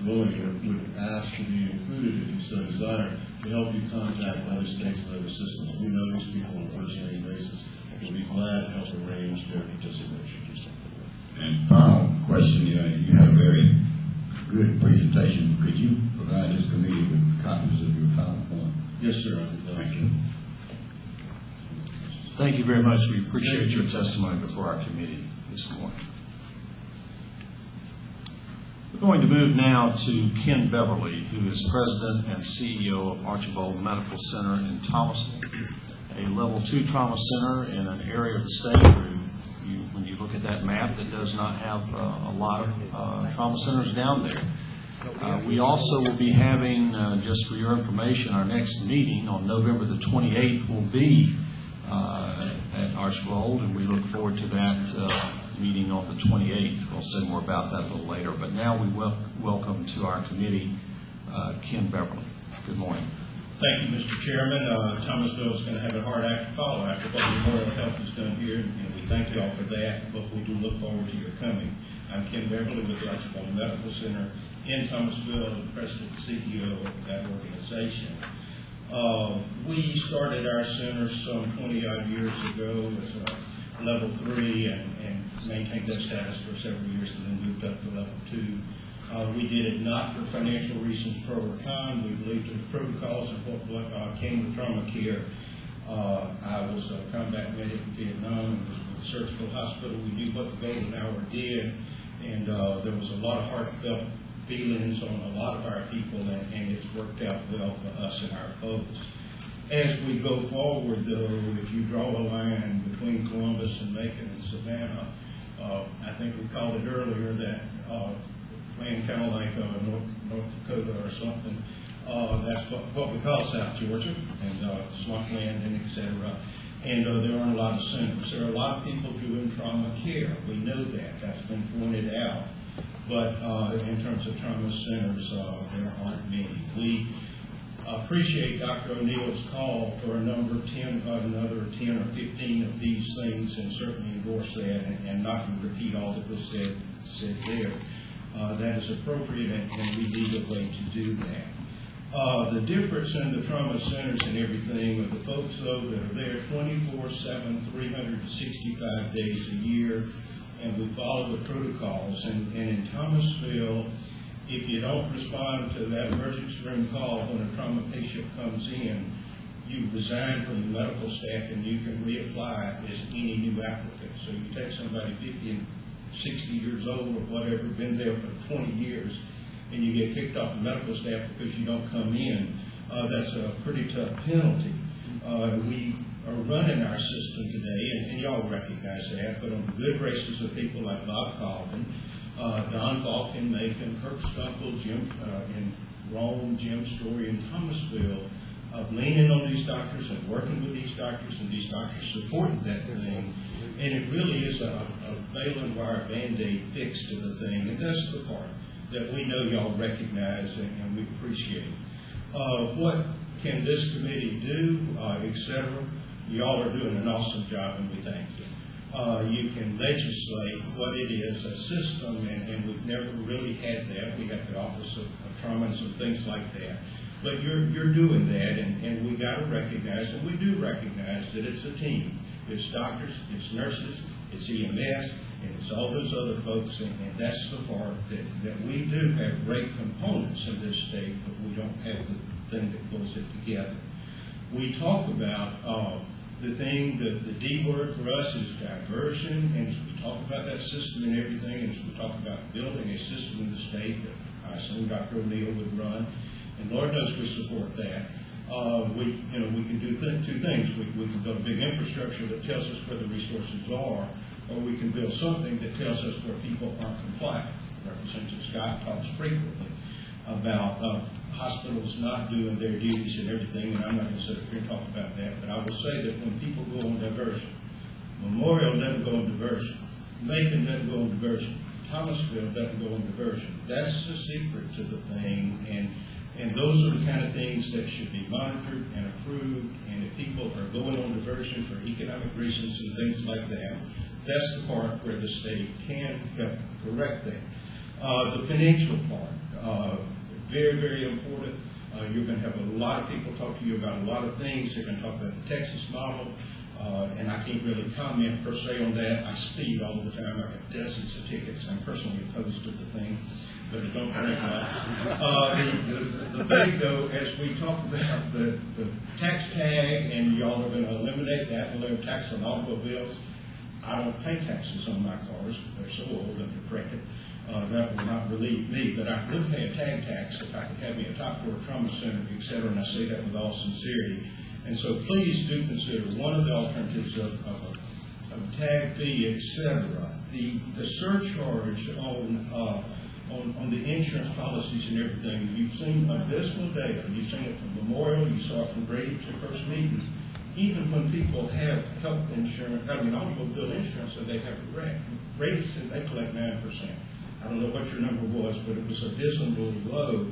willing or would ask to be included, if you so desire, to help you contact other states and other systems. We know these people on a first-name basis. We'll be glad to help arrange their participation. And final question, you had a very good presentation. Could you provide this committee with copies of your PowerPoint? Yes, sir. I think Thank you. Thank you very much. We appreciate your testimony before our committee this morning. We're going to move now to Ken Beverly, who is President and CEO of Archibald Medical Center in Thomasville, a Level 2 trauma center in an area of the state where when you look at that map, that does not have a lot of trauma centers down there. We also will be having, just for your information, our next meeting on November the 28th will be at Archibald, and we look forward to that meeting on the 28th. We'll say more about that a little later. But now we welcome to our committee Ken Beverly. Good morning. Thank you, Mr. Chairman. Thomasville is going to have a hard act to follow after what Memorial Health has done here, and we thank you all for that, but we do look forward to your coming. I'm Ken Beverly with the Archibald Medical Center in Thomasville, the president and CEO of that organization. We started our center some 20-odd years ago as a level 3 and maintained that status for several years and then moved up to level 2. We did it not for financial reasons pro or con. We believed in the protocols and what came with trauma care. I was a combat medic in Vietnam and was with the surgical hospital. We knew what the Golden Hour did, and there was a lot of heartfelt feelings on a lot of our people, and it's worked out well for us and our folks. As we go forward, though, if you draw a line between Columbus and Macon and Savannah, I think we called it earlier that land kind of like North Dakota or something. That's what we call South Georgia, and swampland and et cetera. And there aren't a lot of centers. There are a lot of people doing trauma care. We know that. That's been pointed out. But in terms of trauma centers, there aren't many. We appreciate Dr. O'Neill's call for another 10 or 15 of these things, and certainly endorse that, and not to repeat all that was said there. That is appropriate, and we need a way to do that. The difference in the trauma centers and everything are the folks, though, that are there 24/7, 365 days a year, and we follow the protocols. And in Thomasville, if you don't respond to that emergency room call when a trauma patient comes in, you resign from the medical staff and you can reapply as any new applicant. So you take somebody 50 and 60 years old or whatever, been there for 20 years, and you get kicked off the medical staff because you don't come in, that's a pretty tough penalty. We are running our system today, and y'all recognize that, but on the good graces of people like Bob Colvin, Don Falk in Macon, Kirk Stumple, Jim in Rome, Jim Story in Thomasville, leaning on these doctors and working with these doctors, and these doctors supporting that thing. And it really is a baling wire Band-Aid fix to the thing, and that's the part that we know y'all recognize and we appreciate. What can this committee do, et cetera? Y'all are doing an awesome job, and we thank you. You can legislate what it is, a system, and we've never really had that. We got the Office of Trauma and some things like that. But you're doing that, and we got to recognize, and we do recognize that it's a team. It's doctors, it's nurses, it's EMS, and it's all those other folks, and that's the part that we do have great components in this state, but we don't have the thing that pulls it together. We talk about the thing, the D word for us is diversion, and as we talk about that system and everything, and as we talk about building a system in the state that I assume Dr. O'Neill would run, and Lord knows we support that. We can do two things. We can build a big infrastructure that tells us where the resources are, or we can build something that tells us where people aren't compliant. Representative Scott talks frequently about hospitals not doing their duties and everything, and I'm not going to sit up here and talk about that, but I will say that when people go on diversion, Memorial doesn't go on diversion, Macon doesn't go on diversion, Thomasville doesn't go on diversion. That's the secret to the thing, and those are the kind of things that should be monitored and approved, and if people are going on diversion for economic reasons and things like that, that's the part where the state can help correct that. The financial part, very, very important. You're going to have a lot of people talk to you about a lot of things. They're going to talk about the Texas model, and I can't really comment per se on that. I speed all the time. I have dozens of tickets. I'm personally opposed to the thing, but it don't drink much. The thing, though, as we talk about the tax tag, and y'all are going to eliminate that, we'll have tax on automobiles. I don't pay taxes on my cars. They're so old and decrepit. That will not relieve me, but I would pay a tag tax if I could have me a top-floor trauma center, et cetera, and I say that with all sincerity. And so please do consider one of the alternatives of a tag fee, et cetera. The surcharge on the insurance policies and everything, you've seen abysmal data. You've seen it from Memorial, you saw it from Brady's first meeting. Even when people have health insurance, automobile insurance, so they have a wreck, Brady said they collect 9%. I don't know what your number was, but it was abysmally low.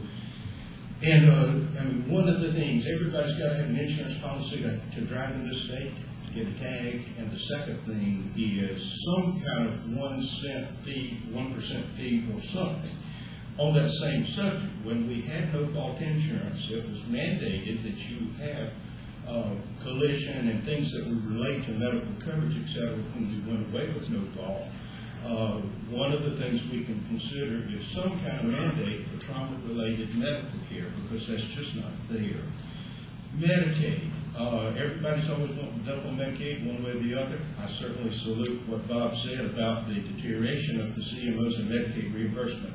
And one of the things, everybody's got to have an insurance policy to drive in this state. get a tag, and the second thing is some kind of 1 cent fee, 1% fee or something. On that same subject, when we had no fault insurance, it was mandated that you have collision and things that would relate to medical coverage, et cetera, when we went away with no fault. One of the things we can consider is some kind of mandate for trauma-related medical care, because that's just not there. Medicaid. Everybody's always wanting double Medicaid one way or the other. I certainly salute what Bob said about the deterioration of the CMOs and Medicaid reimbursement.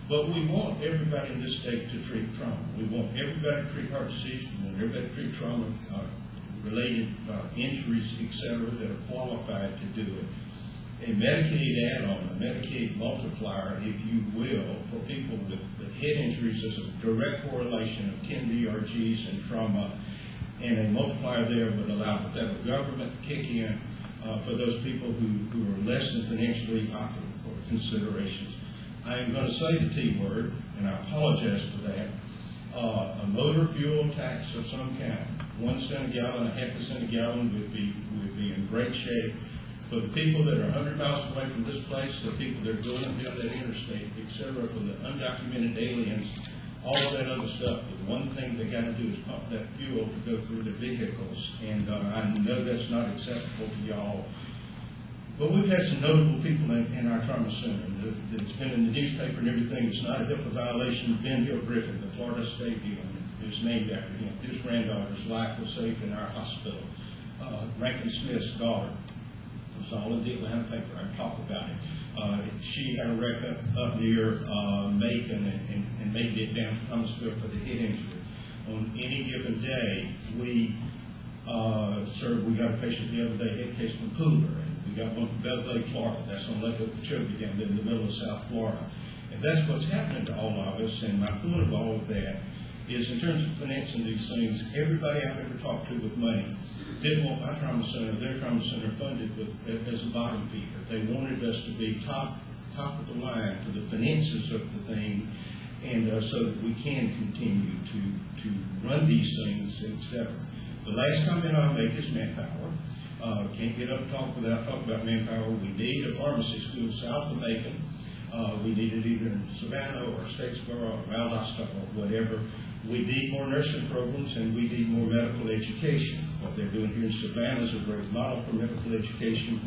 But we want everybody in this state to treat trauma. We want everybody to treat heart disease. We want everybody to treat trauma-related injuries, et cetera, that are qualified to do it. A Medicaid add-on, a Medicaid multiplier, if you will, for people with head injuries, there's a direct correlation of 10 DRGs and trauma, and a multiplier there would allow the federal government to kick in for those people who are less than financially optimal for considerations. I am going to say the T word, and I apologize for that. A motor fuel tax of some kind, 1 cent a gallon, a half a cent a gallon would be in great shape. For the people that are 100 miles away from this place, the people that are going down that interstate, et cetera, for the undocumented aliens, all of that other stuff, the one thing they got to do is pump that fuel to go through their vehicles. And I know that's not acceptable to y'all. But we've had some notable people in our trauma center that's been in the newspaper and everything. It's not a HIPAA violation. Ben Hill Griffin, the Florida State Dean, is named after him. His granddaughter's life was saved in our hospital. Rankin Smith's daughter, it's all in the Atlanta paper. I can talk about it. She had a wreck up near Macon and made it down to Thomasville for the head injury. On any given day, we got a patient the other day, head case from Pooler. We got one from Belle Lake, Florida. That's on Lake Okeechobee down there in the middle of South Florida. And that's what's happening to all of us. And my point of all of that is, in terms of financing these things, everybody I've ever talked to with money didn't want my trauma center, their trauma center, funded as a bottom feeder. They wanted us to be top of the line for the finances of the thing, and so that we can continue to run these things, etc. The last comment I'll make is manpower. Can't get up and talk without talking about manpower. We need a pharmacy school south of Macon. We need it either in Savannah or Statesboro or Valdosta or whatever. We need more nursing programs, and we need more medical education. What they're doing here in Savannah is a great model for medical education.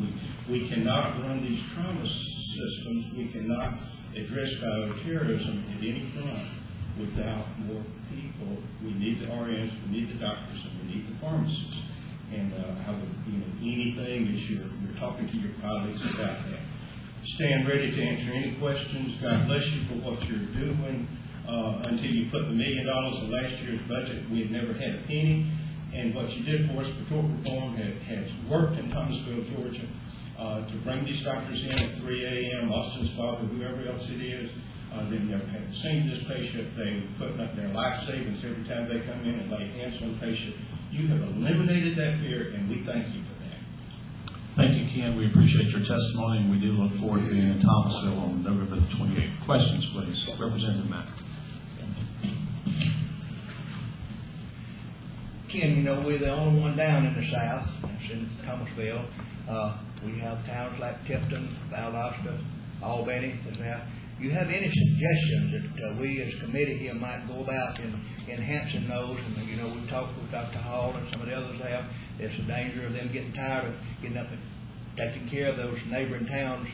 We cannot run these trauma systems. We cannot address bioterrorism at any front without more people. We need the RNs, we need the doctors, and we need the pharmacists. And I would, anything as you're talking to your colleagues about that. Stand ready to answer any questions. God bless you for what you're doing. Until you put the $1 million in last year's budget, we had never had a penny. And what you did for us for tort reform has worked in Thomasville, Georgia, to bring these doctors in at 3 a.m., Austin's father, whoever else it is. They've never had seen this patient. They're putting up their life savings every time they come in and lay hands on the patient. You have eliminated that fear, and we thank you for that. Thank you, Ken. We appreciate your testimony, and we do look forward to being in Thomasville on November the 28th. Questions, please. Representative Mack. Ken, we're the only one down in the south. It's in Thomasville. We have towns like Tifton, Valdosta, Albany. You have any suggestions that we as a committee here might go about in enhancing those? And we've talked with Dr. Hall and some of the others have. There's a danger of them getting tired of getting up and taking care of those neighboring towns'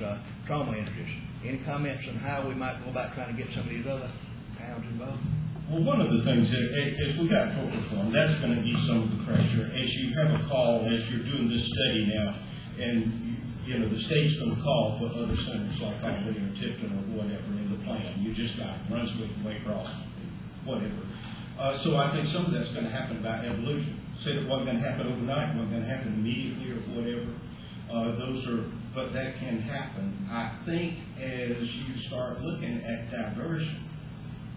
trauma injuries. Any comments on how we might go about trying to get some of these other towns involved? Well, one of the things is we got tort reform. That's going to ease some of the pressure. As you have a call, as you're doing this study now, and the state's going to call for other centers like Albany or Tifton or whatever in the plan. You just got Brunswick, Waycross, whatever. So I think some of that's going to happen by evolution. Said it wasn't going to happen overnight, wasn't going to happen immediately or whatever. But that can happen. I think as you start looking at diversion,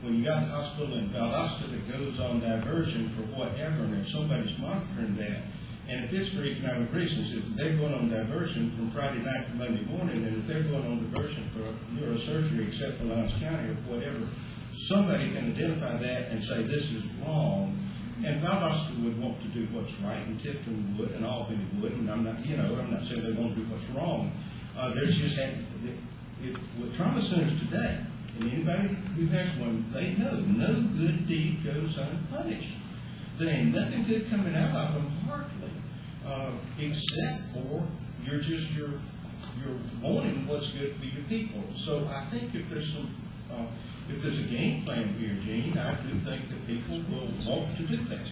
when you got the hospital in Valdosta that goes on diversion for whatever, and if somebody's monitoring that, and if it's for economic reasons, if they're going on diversion from Friday night to Monday morning, and if they're going on diversion for neurosurgery except for Lyons County or whatever, somebody can identify that and say this is wrong, And Valdosta would want to do what's right, and Tifton would, and Albany would, and I'm not saying they won't do what's wrong. There's just, with trauma centers today, and anybody who has one, they know no good deed goes unpunished. There ain't nothing good coming out of them, hardly, except for you're wanting what's good for your people. So I think if there's a game plan here, Gene, I do think that people will want to do that.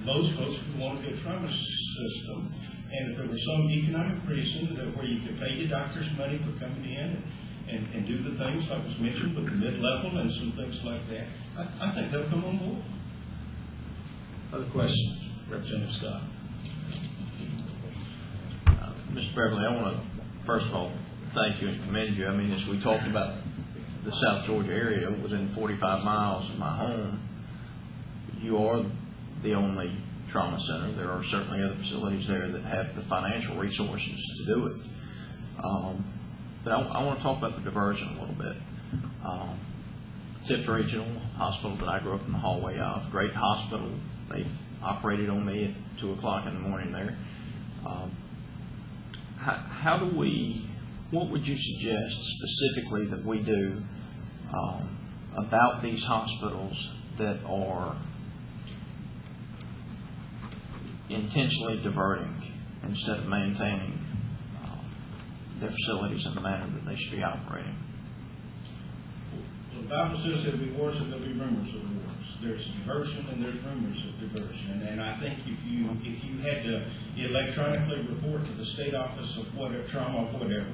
Those folks who want a good trauma system, and if there was some economic reason that where you could pay your doctors money for coming in and do the things like was mentioned with the mid-level and some things like that, I think they'll come on board. Other questions? Representative Scott. Mr. Beverly, I want to, first of all, thank you and commend you. I mean, as we talked about the South Georgia area, within 45 miles of my home, you are the only trauma center. There are certainly other facilities there that have the financial resources to do it. But I want to talk about the diversion a little bit. Tift Regional Hospital that I grew up in the hallway of, great hospital. They've operated on me at 2 o'clock in the morning there. What would you suggest specifically that we do about these hospitals that are intentionally diverting instead of maintaining their facilities in the manner that they should be operating? The Bible says there'll be wars and there'll be rumors of wars. There's diversion and there's rumors of diversion. And I think if you had to electronically report to the state office of whatever, trauma or whatever,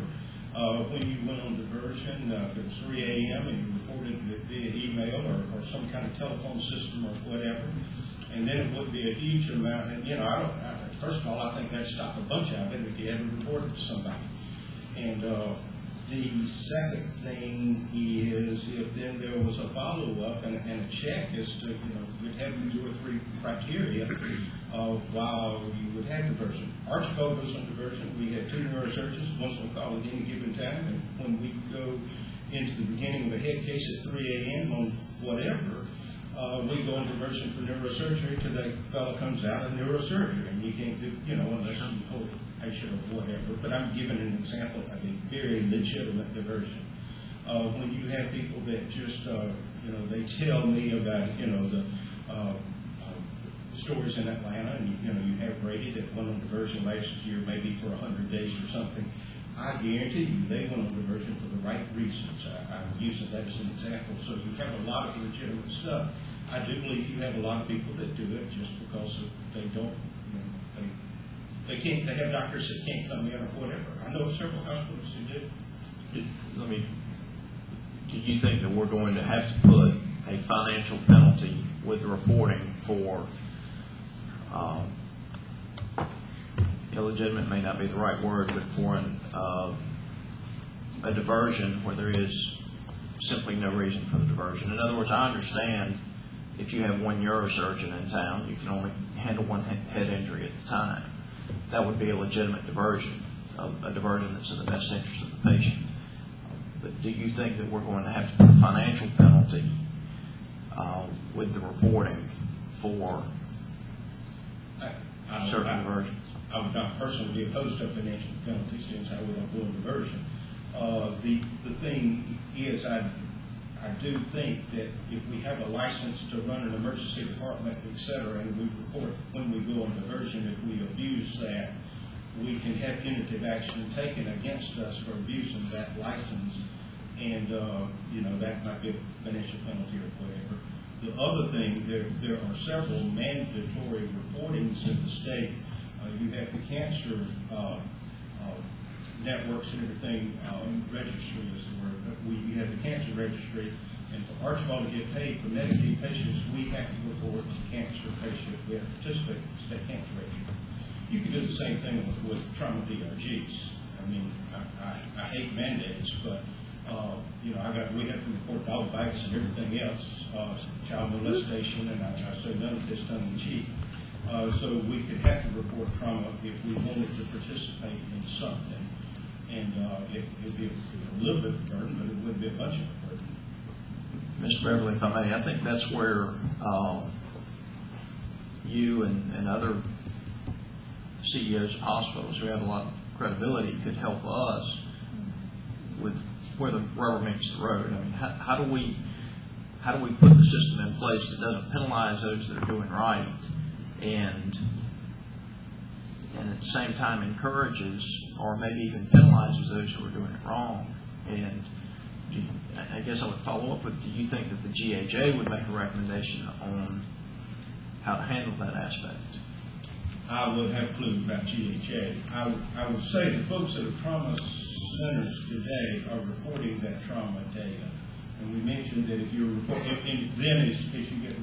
when you went on diversion, if it was 3 a.m. and you reported it via email or some kind of telephone system or whatever, and then it would be a huge amount. And, first of all, I think that'd stop a bunch of it if you had to report it to somebody. And the second thing is if then there was a follow-up and a check as to, you'd have 2 or 3 criteria while you would have diversion. Archibald goes on diversion. We had 2 neurosurgeons, one's on call at any given time, and when we go into the beginning of a head case at 3 a.m. on whatever, we go on diversion for neurosurgery till that fellow comes out of neurosurgery, and you can't do, unless you hold the patient or whatever. But I'm giving an example of a very legitimate diversion. When you have people that just, they tell me about, the stories in Atlanta, and you have Brady that went on diversion last year, maybe for 100 days or something. I guarantee you they went on diversion for the right reasons. I'm using that as an example. So you have a lot of legitimate stuff. I do believe you have a lot of people that do it just because they don't, they can't, they have doctors that can't come in or whatever. I know several hospitals who do. Do you think that we're going to have to put a financial penalty with the reporting for illegitimate may not be the right word, but for a diversion where there is simply no reason for the diversion? In other words, I understand if you have 1 neurosurgeon in town, you can only handle 1 head injury at the time. That would be a legitimate diversion, a diversion that's in the best interest of the patient. But do you think that we're going to have to put a financial penalty with the reporting for certain diversions? I would not personally be opposed to a financial penalty since I would have a diversion. The thing is, I do think that if we have a license to run an emergency department, et cetera, and we report when we go on diversion, if we abuse that, we can have punitive action taken against us for abusing that license, and that might be a financial penalty or whatever. The other thing, there are several mandatory reportings in the state. You have the cancer networks and everything, registry is the word, but you have the cancer registry, and for Archibald to get paid for Medicaid patients, we have to report to cancer patients. We have to participate in the state cancer registry. You can do the same thing with trauma DRGs. I mean, I hate mandates, but we have to report dog bites and everything else, child molestation, and I say none of this tongue in cheek. So we could have to report trauma if we wanted to participate in something. And it would be a little bit of a burden, but it wouldn't be a bunch of a burden. Mr. Beverly, if I may, I think that's where you and other CEOs of hospitals who have a lot of credibility could help us with where the rubber meets the road. I mean, how do we put the system in place that doesn't penalize those that are doing right and at the same time encourages or maybe even penalizes those who are doing it wrong? And I guess I would follow up with, do you think that the GHA would make a recommendation on how to handle that aspect? I would have a clue about GHA. I would say the folks at the trauma centers today are reporting that trauma data. And we mentioned that if you're reporting, and then as you get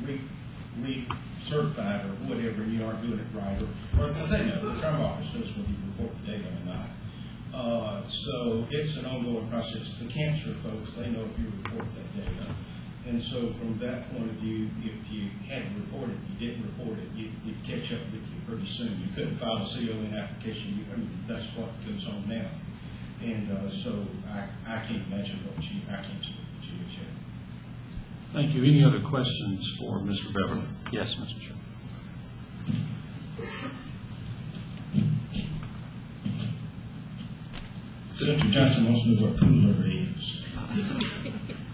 recertified or whatever, and you aren't doing it right, or they know, the trauma office knows whether you report the data or not. So it's an ongoing process. The cancer folks, they know if you report that data. And so from that point of view, if you hadn't reported, you didn't report it, you'd catch up with you pretty soon. You couldn't file a CON application. I mean, that's what goes on now. And so I can't imagine what I can't speak to GHA. Thank you. Any other questions for Mr. Beverly? Yes, Mr. Chair. Senator Johnson wants to know what Pooler is.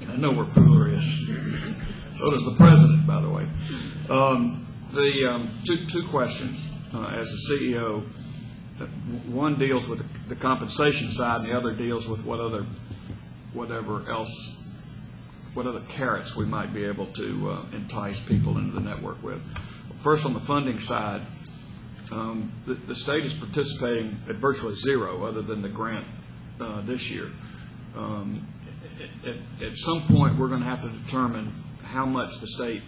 I know where Pooler is. So does the president, by the way. Two questions as a CEO. One deals with the compensation side, and the other deals with what other carrots we might be able to entice people into the network with. First, on the funding side, the state is participating at virtually zero, other than the grant this year. At some point, we're going to have to determine how much the state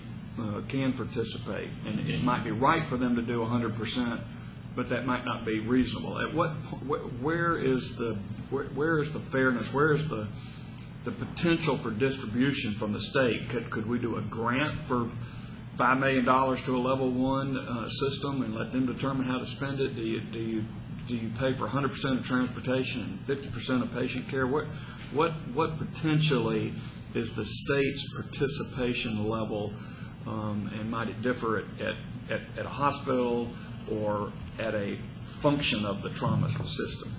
can participate, and it might be right for them to do 100%, but that might not be reasonable. At where is the fairness? Where is the potential for distribution from the state? Could we do a grant for $5 million to a level 1 system and let them determine how to spend it? Do you pay for 100% of transportation and 50% of patient care? What potentially is the state's participation level, and might it differ at a hospital or at a function of the trauma system?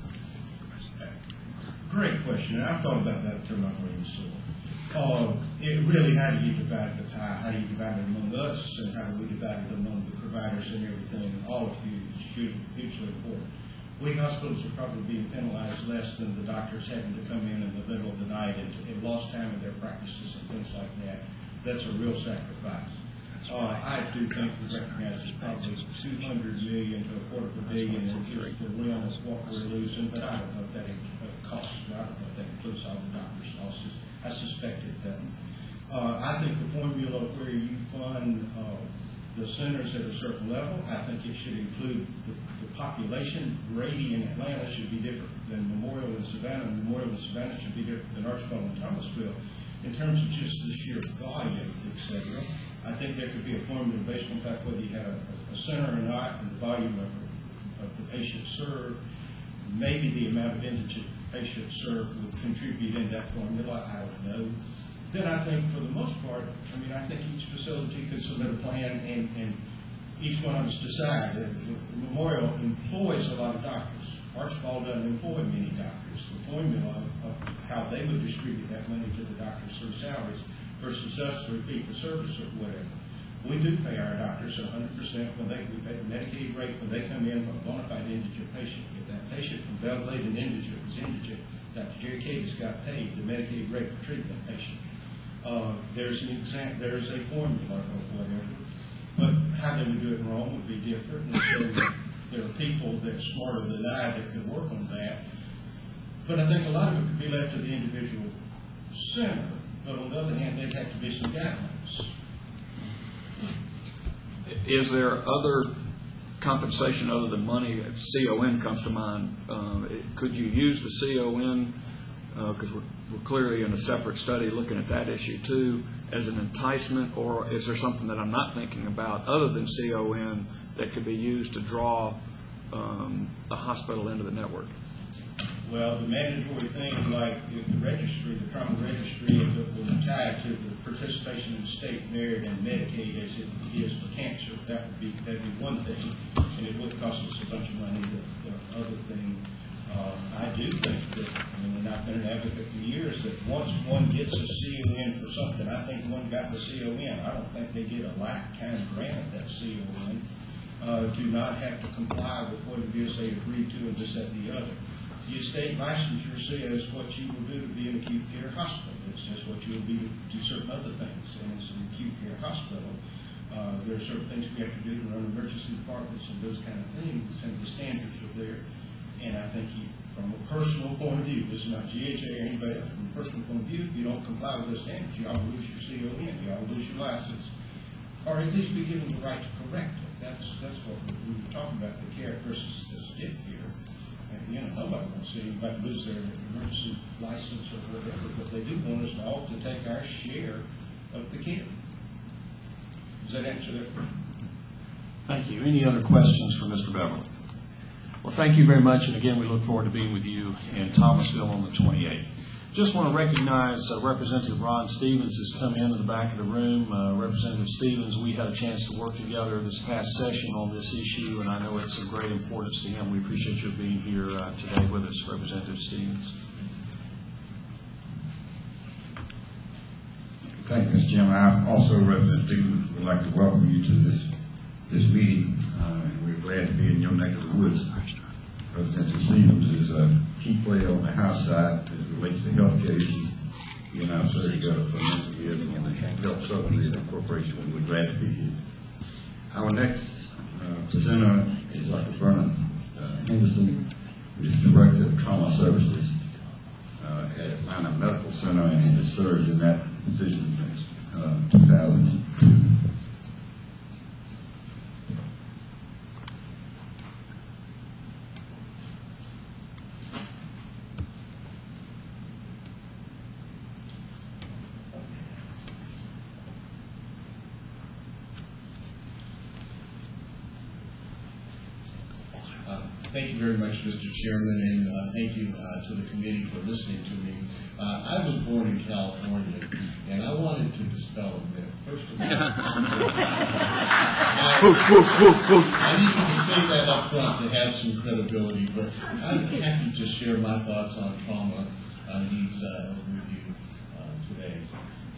Great question. I've thought about that until my brain's sore. It really, how do you divide the pie? How do you divide it among us, and how do we divide it among the providers and everything? All of you should be hugely important. We hospitals are probably being penalized less than the doctors having to come in the middle of the night and lost time in their practices and things like that. That's a real sacrifice. I do think we recognize it's probably $200 million to $250 million is the realm of what we're losing, but I don't know if that costs. I don't know if that includes all the doctors' losses. I suspect it doesn't. I think the formula where you fund the centers at a certain level, I think it should include the population. Grady in Atlanta should be different than Memorial in Savannah. Memorial in Savannah should be different than Archibald and Thomasville in terms of just the sheer volume, etc. I think there could be a formula based on the fact whether you had a center or not, and the volume of the patients served. Maybe the amount of indigent patients served would contribute in that formula. I don't know. Then I think for the most part, I think each facility could submit a plan and each one of us decide. Memorial employs a lot of doctors. Archibald doesn't employ many doctors. The formula of how they would distribute that money to the doctors through salaries versus us through fee-for-service or whatever. We do pay our doctors 100% we pay the Medicaid rate when they come in for a bona fide indigent patient. If that patient from Bellevue and indigent was indigent, Dr. Jerry Cadiz got paid the Medicaid rate to treat that patient. There's a formula or whatever. But how they would do it wrong would be different. And so there are people that are smarter than I that could work on that. But I think a lot of it could be left to the individual center. But on the other hand, there'd have to be some guidelines. Is there other compensation other than money? If CON comes to mind, could you use the CON, because we're clearly in a separate study looking at that issue too, as an enticement, or is there something that I'm not thinking about other than CON that could be used to draw the hospital into the network? Well, the mandatory thing, like if the registry, the trauma registry, was tied to the participation in state Merit and Medicaid as it is for cancer. That'd be one thing, and it would cost us a bunch of money. The other thing, I do think that, and I've been an advocate for years, that once one gets a CON for something, I think one got the CON. I don't think they get a lifetime grant of that CON. Do not have to comply with what it is they agreed to and this, that, and the other. Your state licensure says what you will do to be an acute care hospital. It says what you will be to do certain other things. And it's an acute care hospital. There are certain things we have to do to run emergency departments and those kind of things, and the standards are there. And I think from a personal point of view, this is not GHA or anybody else, from a personal point of view, if you don't comply with those standards, you ought to lose your CON, you ought to lose your license, or at least be given the right to correct it. That's what we were talking about, the characteristics of this gift here. And nobody wants to see anybody lose their emergency license or whatever, but they do want us all to take our share of the care. Does that answer that? Thank you. Any other questions for Mr. Beverly? Well, thank you very much, and again, we look forward to being with you in Thomasville on the 28th. Just want to recognize Representative Ron Stevens has come in the back of the room. Representative Stevens, we had a chance to work together this past session on this issue, and I know it's of great importance to him. We appreciate your being here today with us, Representative Stevens. Thank you, Mr. Chairman. I also, Representative Stevens, would like to welcome you to this meeting. And we're glad to be in your neck of the woods. Representative Stevens is a key player on the House side as it relates to health care issues. He and I have served together for many years in the Health Subsidies Corporation, and we're glad to be here. Our next presenter is Dr. Vernon Henderson, who is Director of Trauma Services at Atlanta Medical Center, and has served in that position since 2002. Thank you very much, Mr. Chairman, and thank you to the committee for listening to me. I was born in California, and I wanted to dispel a myth. First of all, I needed to say that up front to have some credibility, but I'm happy to share my thoughts on trauma needs with you today.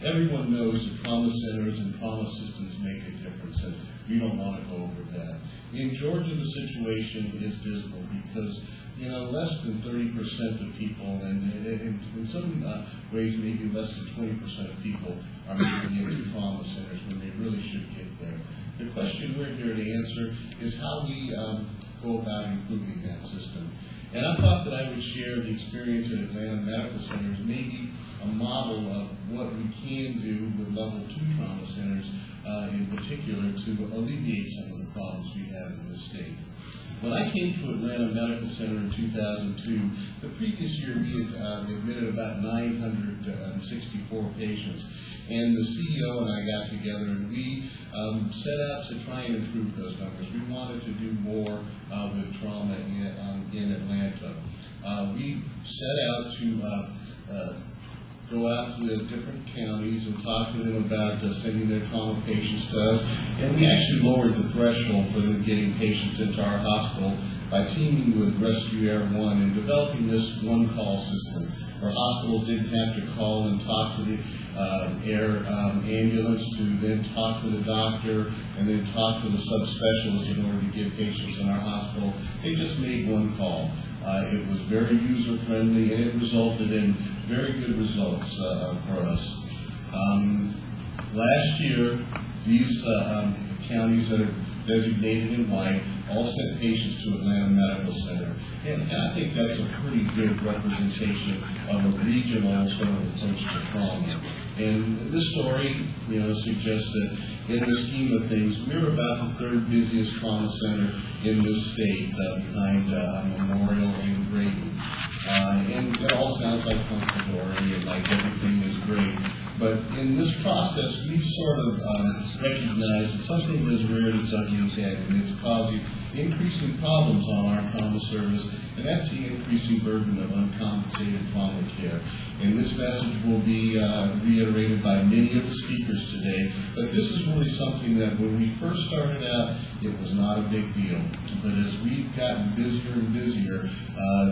Everyone knows that trauma centers and trauma systems make a difference, and we don't want to go over that. In Georgia, the situation is dismal because, less than 30% of people, and in some ways maybe less than 20% of people are moving into trauma centers when they really should get there. The question we're here to answer is how we go about improving that system. And I thought that I would share the experience at Atlanta Medical Centers, maybe a model of what we can do with level 2 trauma centers in particular to alleviate some of the problems we have in this state. When I came to Atlanta Medical Center in 2002, the previous year we had admitted about 964 patients. And the CEO and I got together and we set out to try and improve those numbers. We wanted to do more with trauma in Atlanta. We set out to go out to the different counties and talk to them about sending their trauma patients to us. And we actually lowered the threshold for them getting patients into our hospital by teaming with Rescue Air One and developing this one-call system where hospitals didn't have to call and talk to the air ambulance to then talk to the doctor and then talk to the subspecialist in order to get patients in our hospital. They just made one call. It was very user-friendly and it resulted in very good results for us. Last year, these counties that are designated in white all sent patients to Atlanta Medical Center. And I think that's a pretty good representation of a regional sort of approach to trauma. And this story, suggests that in the scheme of things, we're about the third busiest trauma center in this state behind Memorial and Grady. And it all sounds like hunky-dory and like everything is great. But in this process, we've sort of recognized that something has reared its ugly head, and it's causing increasing problems on our trauma service and that's the increasing burden of uncompensated trauma care. And this message will be reiterated by many of the speakers today, but this is really something that when we first started out, it was not a big deal. But as we've gotten busier and busier,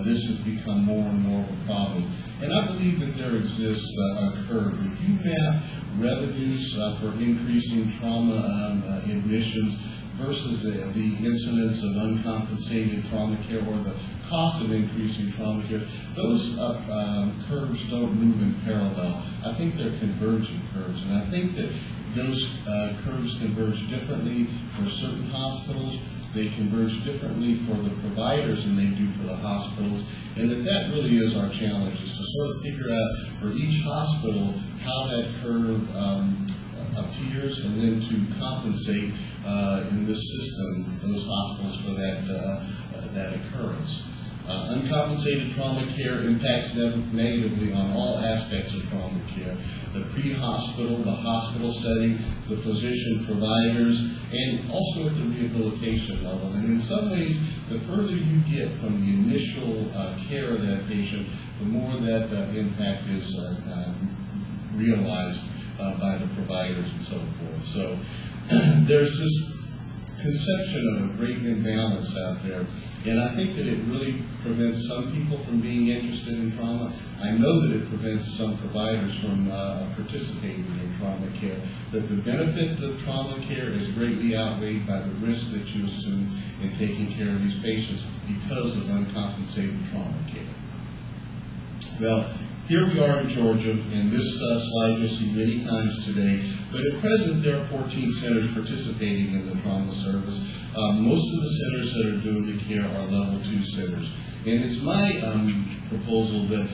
this has become more and more of a problem. And I believe that there exists a curve. If you map revenues for increasing trauma admissions versus the incidence of uncompensated trauma care or the cost of increasing trauma care, those curves don't move in parallel. I think they're convergent curves, and I think that those curves converge differently for certain hospitals. They converge differently for the providers than they do for the hospitals, and that really is our challenge, is to sort of figure out for each hospital how that curve appears, and then to compensate in this system those hospitals for that occurrence. Uncompensated trauma care impacts negatively on all aspects of trauma care: the pre-hospital, the hospital setting, the physician providers, and also at the rehabilitation level. And in some ways, the further you get from the initial care of that patient, the more that impact is realized by the providers and so forth. So there's this conception of a great imbalance out there, and I think that it really prevents some people from being interested in trauma. I know that it prevents some providers from participating in trauma care, that the benefit of trauma care is greatly outweighed by the risk that you assume in taking care of these patients because of uncompensated trauma care. Well, here we are in Georgia, and this slide you'll see many times today, but at present there are 14 centers participating in the trauma service. Most of the centers that are doing the care are level 2 centers. And it's my proposal that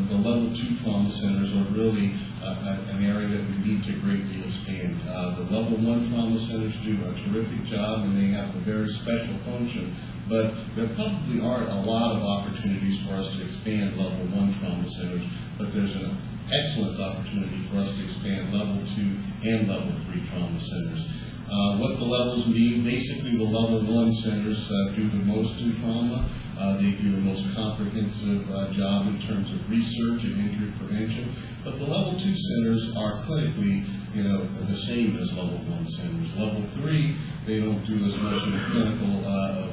the level 2 trauma centers are really an area that we need to greatly expand. The level 1 trauma centers do a terrific job, and they have a very special function, but there probably aren't a lot of opportunities for us to expand level 1 trauma centers, but there's an excellent opportunity for us to expand level 2 and level 3 trauma centers. What the levels mean: basically the level 1 centers do the most in trauma. They do the most comprehensive job in terms of research and injury prevention. But the level 2 centers are clinically, the same as level 1 centers. Level 3, they don't do as much in a clinical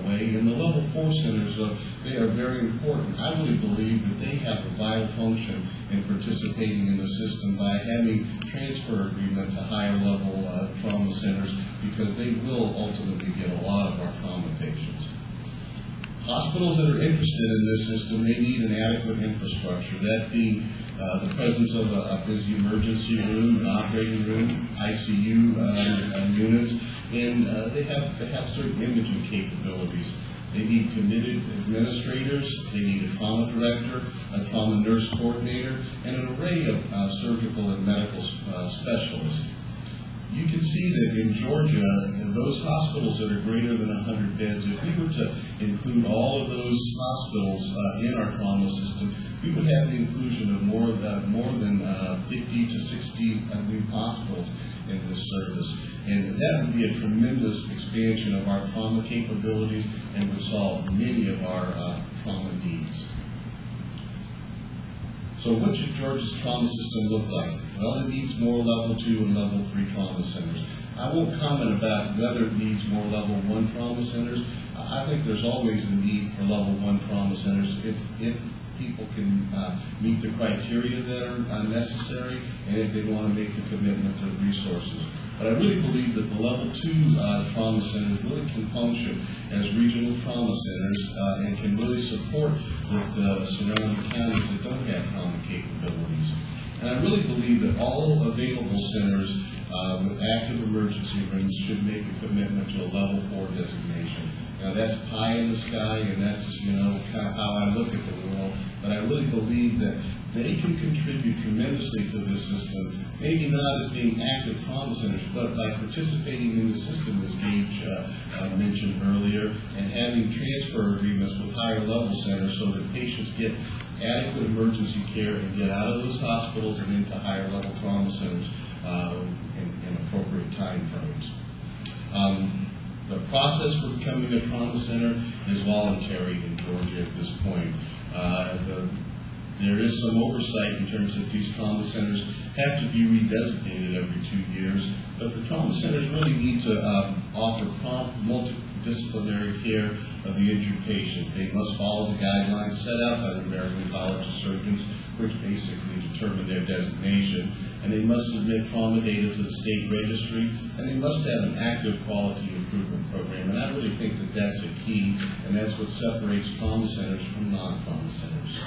way. And the level 4 centers, they are very important. I really believe that they have a vital function in participating in the system by having transfer agreement to higher level trauma centers, because they will ultimately get a lot of our trauma patients. Hospitals that are interested in this system, they need an adequate infrastructure, that being the presence of a busy emergency room, an operating room, ICU units, and they have certain imaging capabilities. They need committed administrators, they need a trauma director, a trauma nurse coordinator, and an array of surgical and medical specialists. You can see that in Georgia, those hospitals that are greater than 100 beds, if we were to include all of those hospitals in our trauma system, we would have the inclusion of more than 50 to 60 new hospitals in this service. And that would be a tremendous expansion of our trauma capabilities and would solve many of our trauma needs. So what should Georgia's trauma system look like? Well, it needs more level 2 and level 3 trauma centers. I won't comment about whether it needs more level 1 trauma centers. I think there's always a need for level 1 trauma centers if people can meet the criteria that are necessary, and if they want to make the commitment to resources. But I really believe that the level 2 trauma centers really can function as regional trauma centers and can really support the surrounding counties that don't have trauma capabilities. And I really believe that all available centers with active emergency rooms should make a commitment to a level 4 designation. Now that's pie in the sky, and that's kind of how I look at the world. But I really believe that they can contribute tremendously to this system. Maybe not as being active trauma centers, but by participating in the system, as Gage mentioned earlier, and having transfer agreements with higher level centers so that patients get adequate emergency care and get out of those hospitals and into higher level trauma centers in appropriate time frames. The process for becoming a trauma center is voluntary in Georgia at this point. There is some oversight in terms that these trauma centers have to be redesignated every 2 years, but the trauma centers really need to offer prompt, multidisciplinary care of the injured patient. They must follow the guidelines set out by the American College of Surgeons, which basically determine their designation, and they must submit trauma data to the state registry, and they must have an active quality improvement program. And I really think that that's a key, and that's what separates trauma centers from non-trauma centers.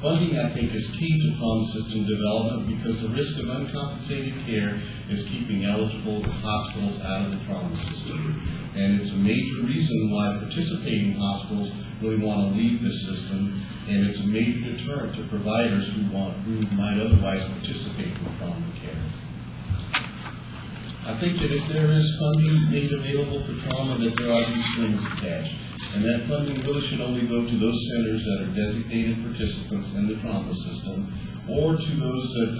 Funding, I think, is key to trauma system development because the risk of uncompensated care is keeping eligible hospitals out of the trauma system. And it's a major reason why participating hospitals really want to leave this system, and it's a major deterrent to providers who might otherwise participate in trauma care. I think that if there is funding made available for trauma, that there ought to be strings attached. And that funding really should only go to those centers that are designated participants in the trauma system, or to those that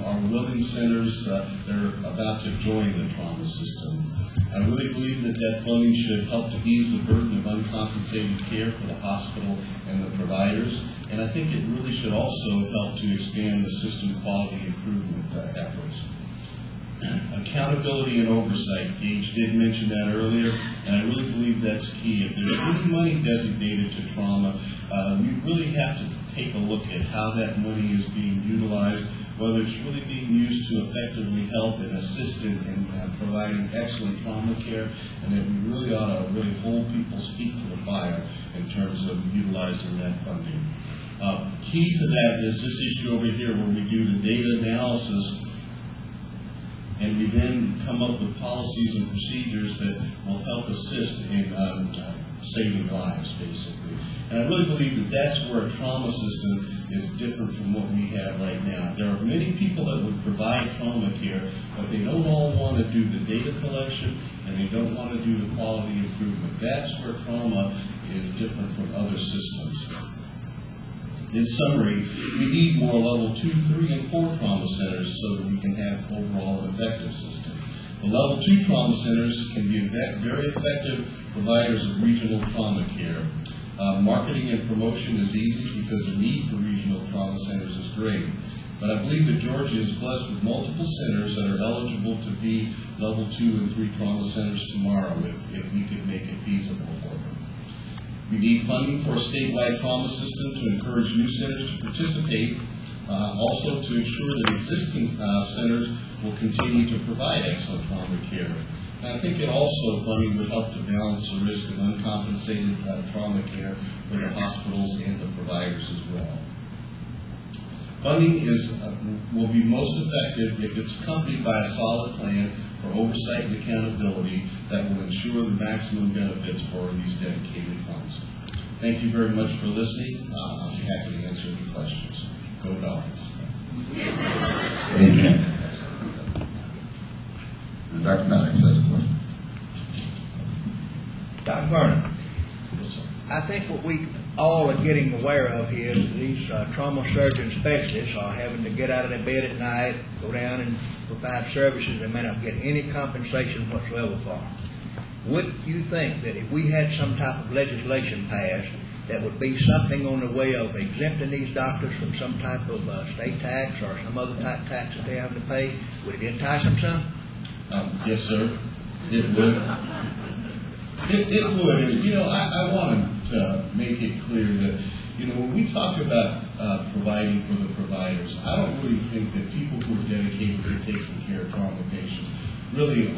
are willing centers that are about to join the trauma system. I really believe that that funding should help to ease the burden of uncompensated care for the hospital and the providers. And I think it really should also help to expand the system quality improvement efforts. Accountability and oversight. Gage did mention that earlier, and I really believe that's key. If there's any money designated to trauma, we really have to take a look at how that money is being utilized, whether it's really being used to effectively help and assist in providing excellent trauma care, and that we really ought to really hold people's feet to the fire in terms of utilizing that funding. Key to that is this issue over here where we do the data analysis and we then come up with policies and procedures that will help assist in saving lives, basically. And I really believe that that's where a trauma system is different from what we have right now. There are many people that would provide trauma care, but they don't all want to do the data collection and they don't want to do the quality improvement. That's where trauma is different from other systems. In summary, we need more level 2, 3, and 4 trauma centers so that we can have overall an effective system. The level 2 trauma centers can be very effective providers of regional trauma care. Marketing and promotion is easy because the need for regional trauma centers is great. But I believe that Georgia is blessed with multiple centers that are eligible to be level 2 and 3 trauma centers tomorrow if we could make it feasible for them. We need funding for a statewide trauma system to encourage new centers to participate, also to ensure that existing centers will continue to provide excellent trauma care. And I think funding would help to balance the risk of uncompensated trauma care for the hospitals and the providers as well. Funding will be most effective if it's accompanied by a solid plan for oversight and accountability that will ensure the maximum benefits for these dedicated funds. Thank you very much for listening. I'll be happy to answer any questions. Go Dogs. Amen. Dr. Maddox has a question. Dr. Vernon, I think what we all are getting aware of here is these trauma surgeon specialists are having to get out of their bed at night, go down and provide services they may not get any compensation whatsoever for. Would you think that if we had some type of legislation passed that would be something on the way of exempting these doctors from some type of state tax or some other type of tax that they have to pay, would it entice them some? Yes, sir. It would. It would. And, I want to make it clear that, when we talk about providing for the providers, I don't really think that people who are dedicated to taking care of trauma patients really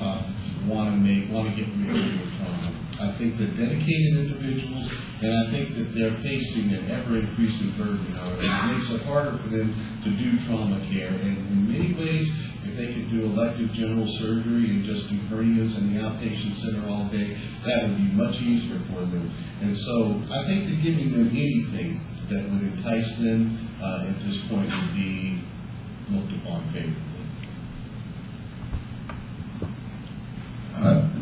want to get rid of trauma. I think they're dedicated individuals, and I think that they're facing an ever-increasing burden now. It makes it harder for them to do trauma care. And in many ways, if they could do elective general surgery and just do hernias in the outpatient center all day, that would be much easier for them. And so I think that giving them anything that would entice them at this point would be looked upon favorably.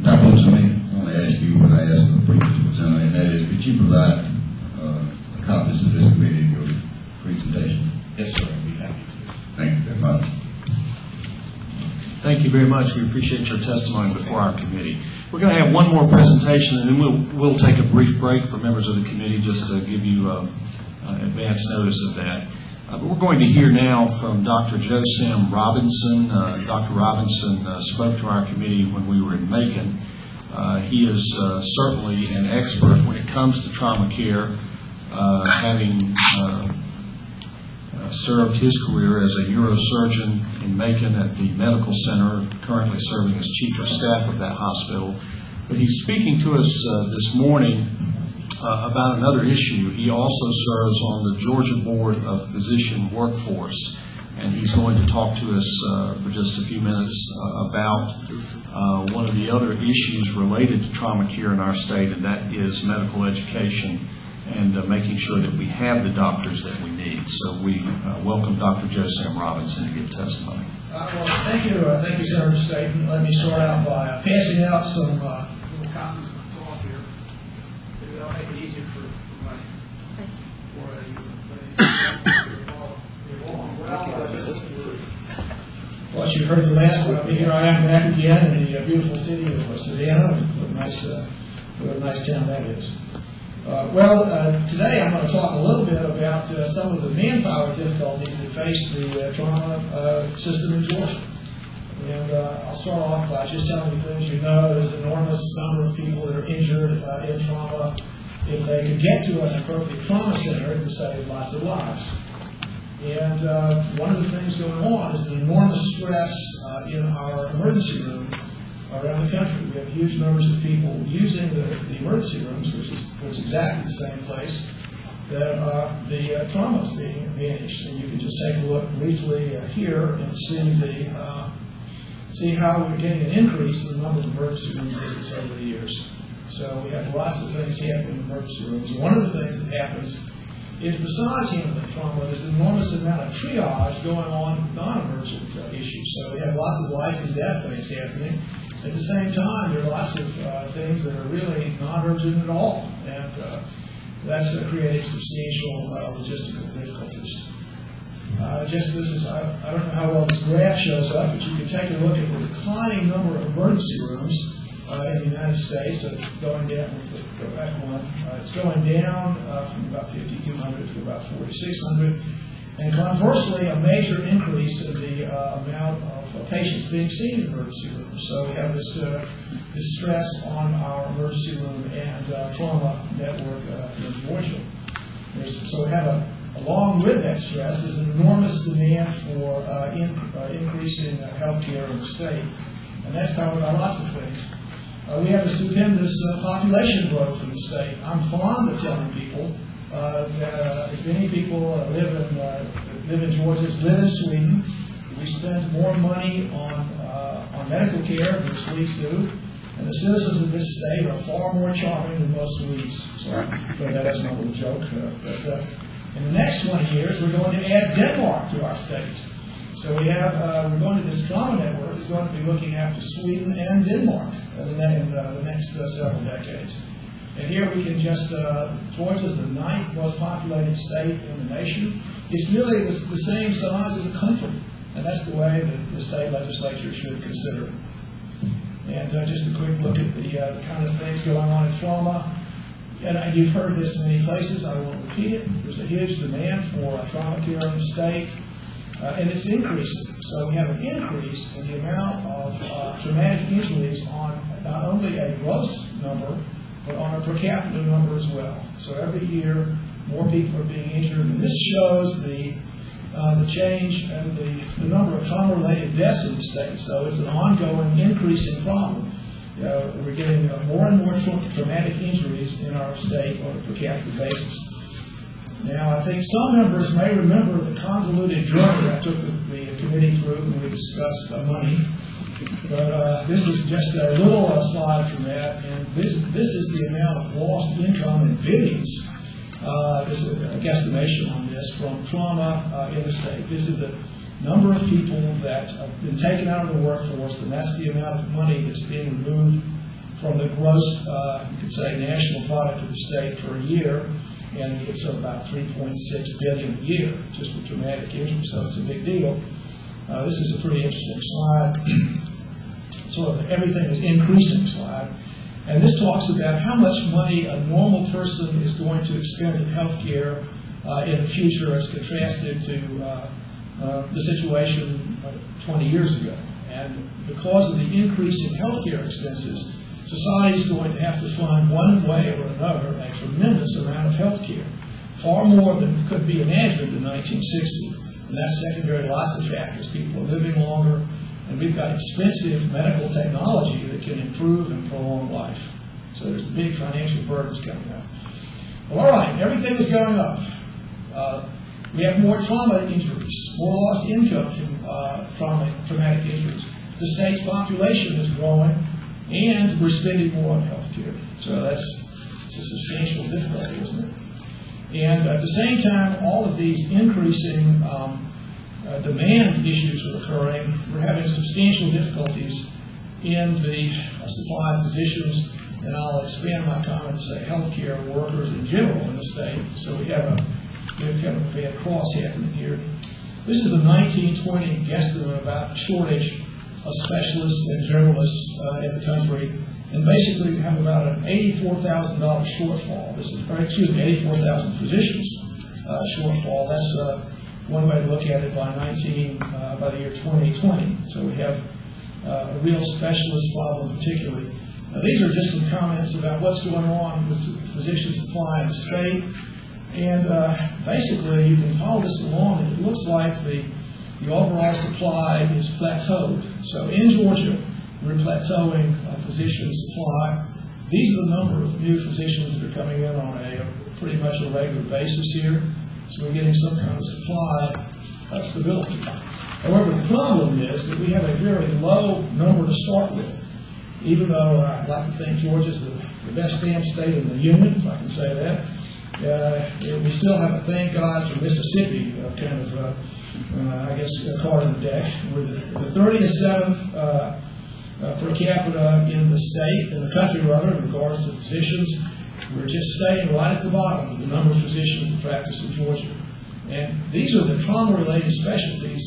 Dr. Lusamy, I want to ask you what I asked the previous presenter, and that is, could you provide copies of this committee in your presentation? Yes, sir. I'd be happy to. Thank you very much. Thank you very much. We appreciate your testimony before our committee. We're going to have one more presentation, and then we'll take a brief break for members of the committee just to give you advance notice of that. But we're going to hear now from Dr. Joe Sam Robinson. Dr. Robinson spoke to our committee when we were in Macon. He is certainly an expert when it comes to trauma care, having served his career as a neurosurgeon in Macon at the medical center, currently serving as chief of staff of that hospital. But he's speaking to us this morning about another issue. He also serves on the Georgia Board of Physician Workforce, and he's going to talk to us for just a few minutes about one of the other issues related to trauma care in our state, and that is medical education and making sure that we have the doctors that we need. So we welcome Dr. Joe Sam Robinson to give testimony. Well, thank you, Senator Staten. Let me start out by passing out some little copies of my thought here. Maybe that'll make it easier Well, you heard the last one. Here I am back again in the beautiful city of Savannah. What a nice town that is. Today I'm going to talk a little bit about some of the manpower difficulties that face the trauma system in Georgia. And I'll start off by just telling you things you know. There's an enormous number of people that are injured in trauma. If they could get to an appropriate trauma center, it would save lots of lives. And one of the things going on is an enormous stress in our emergency room around the country. We have huge numbers of people using the emergency rooms, which is exactly the same place that the trauma is being managed. And you can just take a look briefly here and see how we're getting an increase in the number of emergency room visits over the years. So we have lots of things happening in emergency rooms. One of the things that happens is, besides hemolytic trauma, there's an enormous amount of triage going on with non-emergent issues. So we have lots of life and death things happening. At the same time, there are lots of things that are really non-urgent at all, and that's creating substantial logistical difficulties. I don't know how well this graph shows up, but you can take a look at the declining number of emergency rooms in the United States. So it's going down. Go back one. It's going down from about 5,200 to about 4,600. And conversely, a major increase in the amount of patients being seen in emergency rooms. So we have this stress on our emergency room and trauma network in Georgia. So we have along with that stress, there's an enormous demand for increasing health care in the state. And that's powered by lots of things. We have a stupendous population growth in the state. I'm fond of telling people that as many people live in Georgia as live in Sweden. We spend more money on medical care than the Swedes do, and the citizens of this state are far more charming than most Swedes. So that's not a little joke. But in the next 20 years, we're going to add Denmark to our state. So we're going to this trauma network is going to be looking after Sweden and Denmark in the next several decades. And here we can just, Georgia is the 9th most populated state in the nation. It's really the same size as a country, and that's the way that the state legislature should consider it. And just a quick look at the kind of things going on in trauma. And you've heard this in many places, I won't repeat it. There's a huge demand for trauma care in the state, and it's increasing. So we have an increase in the amount of traumatic injuries on not only a gross number, but on a per capita number as well. So every year, more people are being injured, and this shows the change and the number of trauma-related deaths in the state. So it's an ongoing, increasing problem. We're getting more and more traumatic injuries in our state on a per capita basis. Now, I think some members may remember the convoluted journey I took the committee through when we discussed money. But this is just a little slide from that, and this is the amount of lost income in billions. This is a guesstimation on this from trauma in the state. This is the number of people that have been taken out of the workforce, and that's the amount of money that's being removed from the gross, you could say, national product of the state for a year, and it's about $3.6 billion a year, just with traumatic injury, so it's a big deal. This is a pretty interesting slide. sort of everything is increasing slide. And this talks about how much money a normal person is going to expend in health care in the future as contrasted to the situation 20 years ago. And because of the increase in health care expenses, society is going to have to fund one way or another a tremendous amount of health care, far more than could be imagined in 1960. And that's secondary to lots of factors. People are living longer, and we've got expensive medical technology that can improve and prolong life. So there's big financial burdens coming up. Well, all right, everything is going up. We have more trauma injuries, more lost income from traumatic injuries. The state's population is growing, and we're spending more on health care. So it's a substantial difficulty, isn't it? And at the same time, all of these increasing demand issues are occurring. We're having substantial difficulties in the supply of physicians, and I'll expand my comment to say healthcare workers in general in the state. So we have kind of a bad cross happening here. This is a 1920 guesstimate about the shortage of specialists and generalists in the country. And basically, we have about an $84,000 shortfall. Excuse me, 84,000 physicians shortfall. That's one way to look at it by the year 2020. So we have a real specialist problem, particularly. Now, these are just some comments about what's going on with physician supply in the state. And basically, you can follow this along, and it looks like the overall supply is plateaued. So in Georgia, we're plateauing physician supply. These are the number of new physicians that are coming in on a pretty much a regular basis here. So we're getting some kind of supply stability. However, the problem is that we have a very low number to start with. Even though I'd like to think Georgia's the best damn state in the union, if I can say that, we still have to thank God for Mississippi, I guess, card in the deck. We're the 37th per capita in the state, in the country rather, in regards to physicians. We're just staying right at the bottom of the number of physicians that practice in Georgia. And these are the trauma-related specialties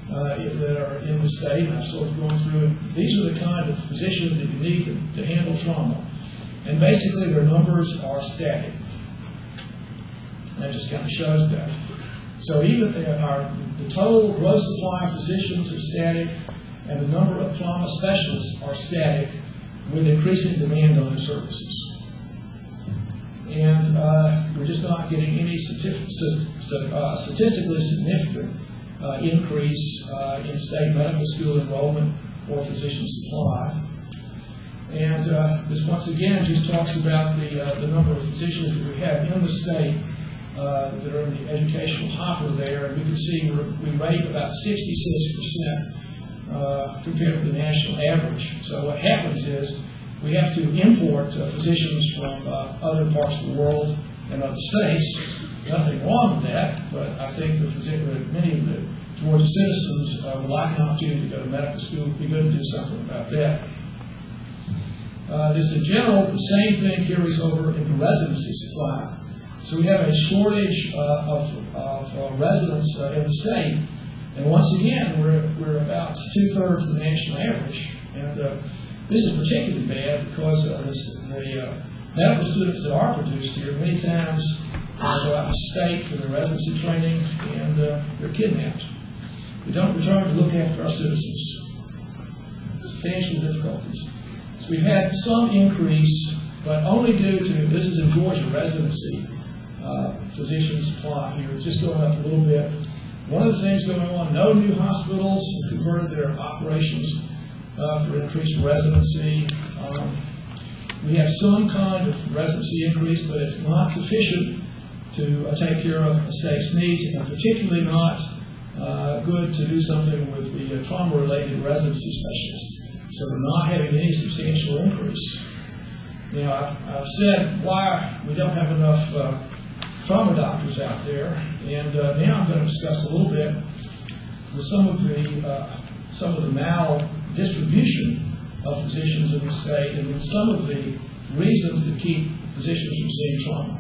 that are in the state, and I've sort of gone through it. These are the kind of physicians that you need to handle trauma. And basically their numbers are static. That just kind of shows that. So even the total gross supply of physicians are static, and the number of trauma specialists are static, with increasing demand on their services. And we're just not getting any statistically significant increase in state medical school enrollment or physician supply. And this once again just talks about the number of physicians that we have in the state that are in the educational hopper there, and we can see we rate about 66% compared to the national average. So what happens is we have to import physicians from other parts of the world and other states. Nothing wrong with that, but I think that many of the Georgia citizens would like an opportunity to go to medical school. It would be good to do something about that. This in general, the same thing carries over into residency supply. So we have a shortage of residents in the state, and once again, we're about 2/3 of the national average. And this is particularly bad because the medical students that are produced here many times go out of state for their residency training, and they're kidnapped. We don't return to look after our citizens. Substantial difficulties. So we've had some increase, but only due to, this is in Georgia residency, physician supply here. It's just going up a little bit. One of the things going on, no new hospitals have converted their operations for increased residency. We have some kind of residency increase, but it's not sufficient to take care of the state's needs, and particularly not good to do something with the trauma-related residency specialists. So we're not having any substantial increase. You know, I've said why we don't have enough trauma doctors out there, and now I'm going to discuss a little bit with some of the maldistribution of physicians in the state, and some of the reasons that keep physicians from seeing trauma.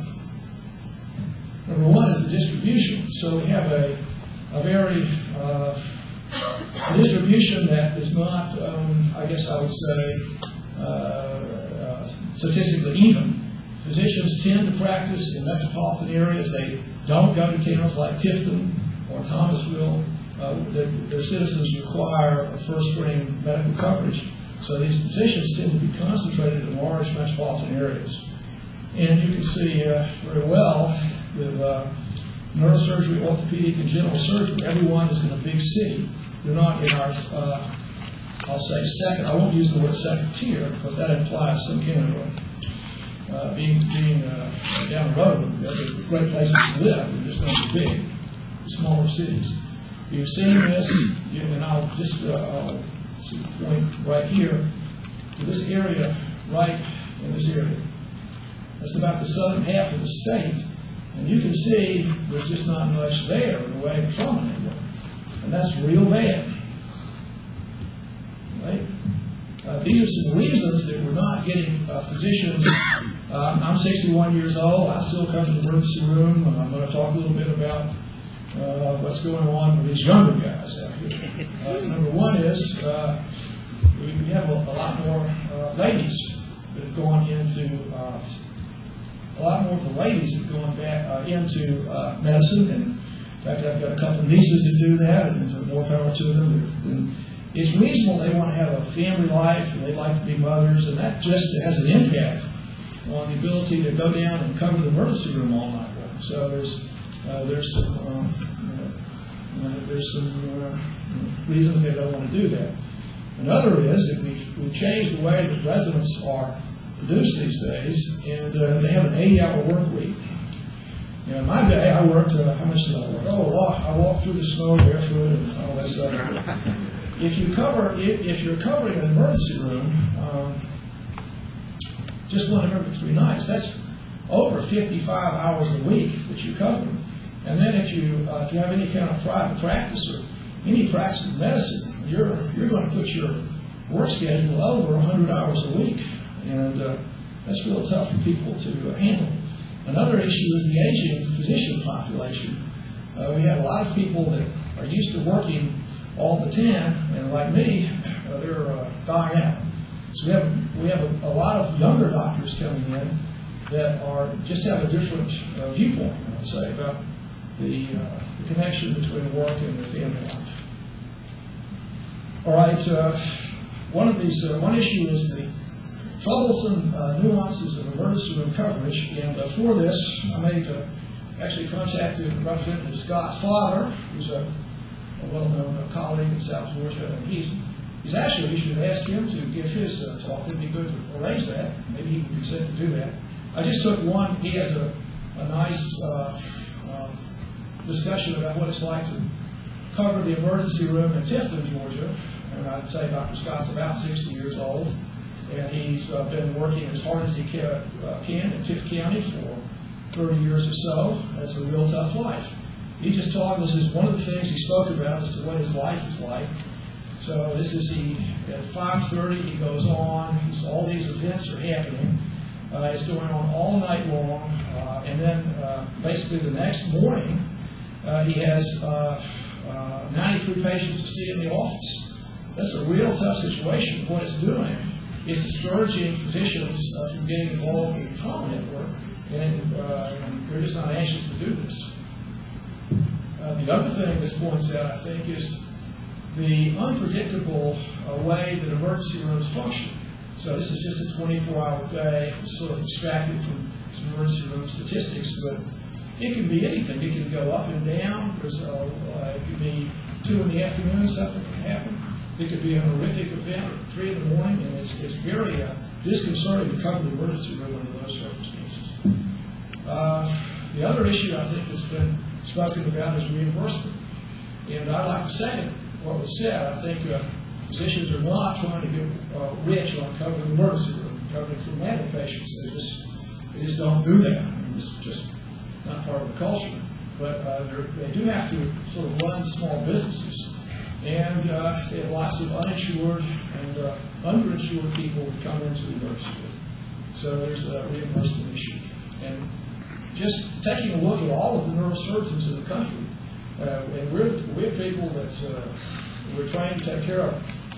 Number one is the distribution. So we have a very a distribution that is not, I guess I would say, statistically even. Physicians tend to practice in metropolitan areas. They don't go to towns like Tifton or Thomasville. Their citizens require first-ring medical coverage. So these physicians tend to be concentrated in large metropolitan areas. And you can see very well with neurosurgery, orthopedic, and general surgery, everyone is in a big city. They're not in our, I'll say second, I won't use the word second tier, because that implies some kind of being down the road. They're great places to live, they're just not big, smaller cities. You've seen this, and I'll just point right here to this area, right in this area. That's about the southern half of the state, and you can see there's just not much there in the way of trauma network, and that's real bad. Right? These are some reasons that we're not getting physicians. I'm 61 years old. I still come to the emergency room. I'm going to talk a little bit about what's going on with these younger guys out here. Number one is we have a lot more ladies that have gone into a lot more of the ladies have gone back into medicine. And in fact, I've got a couple of nieces that do that, and more power to them. And it's reasonable they want to have a family life, and they like to be mothers, and that just has an impact on the ability to go down and cover the emergency room all night long. So there's some reasons they don't want to do that. Another is that we've changed the way that residents are produced these days, and they have an 80-hour work week. You know, in my day, I worked, how much did I work? Oh, a lot. I walked through the snow barefoot and all that stuff. If you're covering an emergency room, just one every 3 nights, that's over 55 hours a week that you cover. And then if you have any kind of private practice or any practice of medicine, you're going to put your work schedule over 100 hours a week, and that's real tough for people to handle. Another issue is the aging physician population. We have a lot of people that are used to working all the time, and like me, they're dying out. So we have a lot of younger doctors coming in that just have a different viewpoint, I would say, about the connection between work and the family life. All right, one issue is the troublesome nuances of emergency room coverage, and for this, I actually contacted Representative Scott's father, who's a well-known colleague in South Georgia, and you should ask him to give his talk. It'd be good to arrange that. Maybe he can consent to do that. I just took one. He has a nice discussion about what it's like to cover the emergency room in Tifton, Georgia. And I'd say Dr. Scott's about 60 years old, and he's been working as hard as he can in Tift County for 30 years or so. That's a real tough life. He just told us, this is one of the things he spoke about as to what his life is like. So this is at 5:30 he goes on. All these events are happening. It's going on all night long, and then basically the next morning he has 93 patients to see in the office. That's a real tough situation. What it's doing is discouraging physicians from getting involved in the trauma network, and they're just not anxious to do this. The other thing this points out, I think, is the unpredictable way that emergency rooms function. So this is just a 24-hour day. It's sort of distracted from some emergency room statistics, but it can be anything. It can go up and down. It could be 2 in the afternoon, something can happen. It could be a horrific event at 3 in the morning, and it's very disconcerting to cover the emergency room under those circumstances. The other issue I think that's been spoken about is reimbursement. And I'd like to second what was said. I think physicians are not trying to get rich on covering the emergency room, covering traumatic patients. They just don't do that. I mean, it's just not part of the culture. But they do have to sort of run small businesses. And they have lots of uninsured and underinsured people who come into the emergency room. So there's a reimbursement issue. And just taking a look at all of the neurosurgeons in the country, and we're people that We're trained to take care of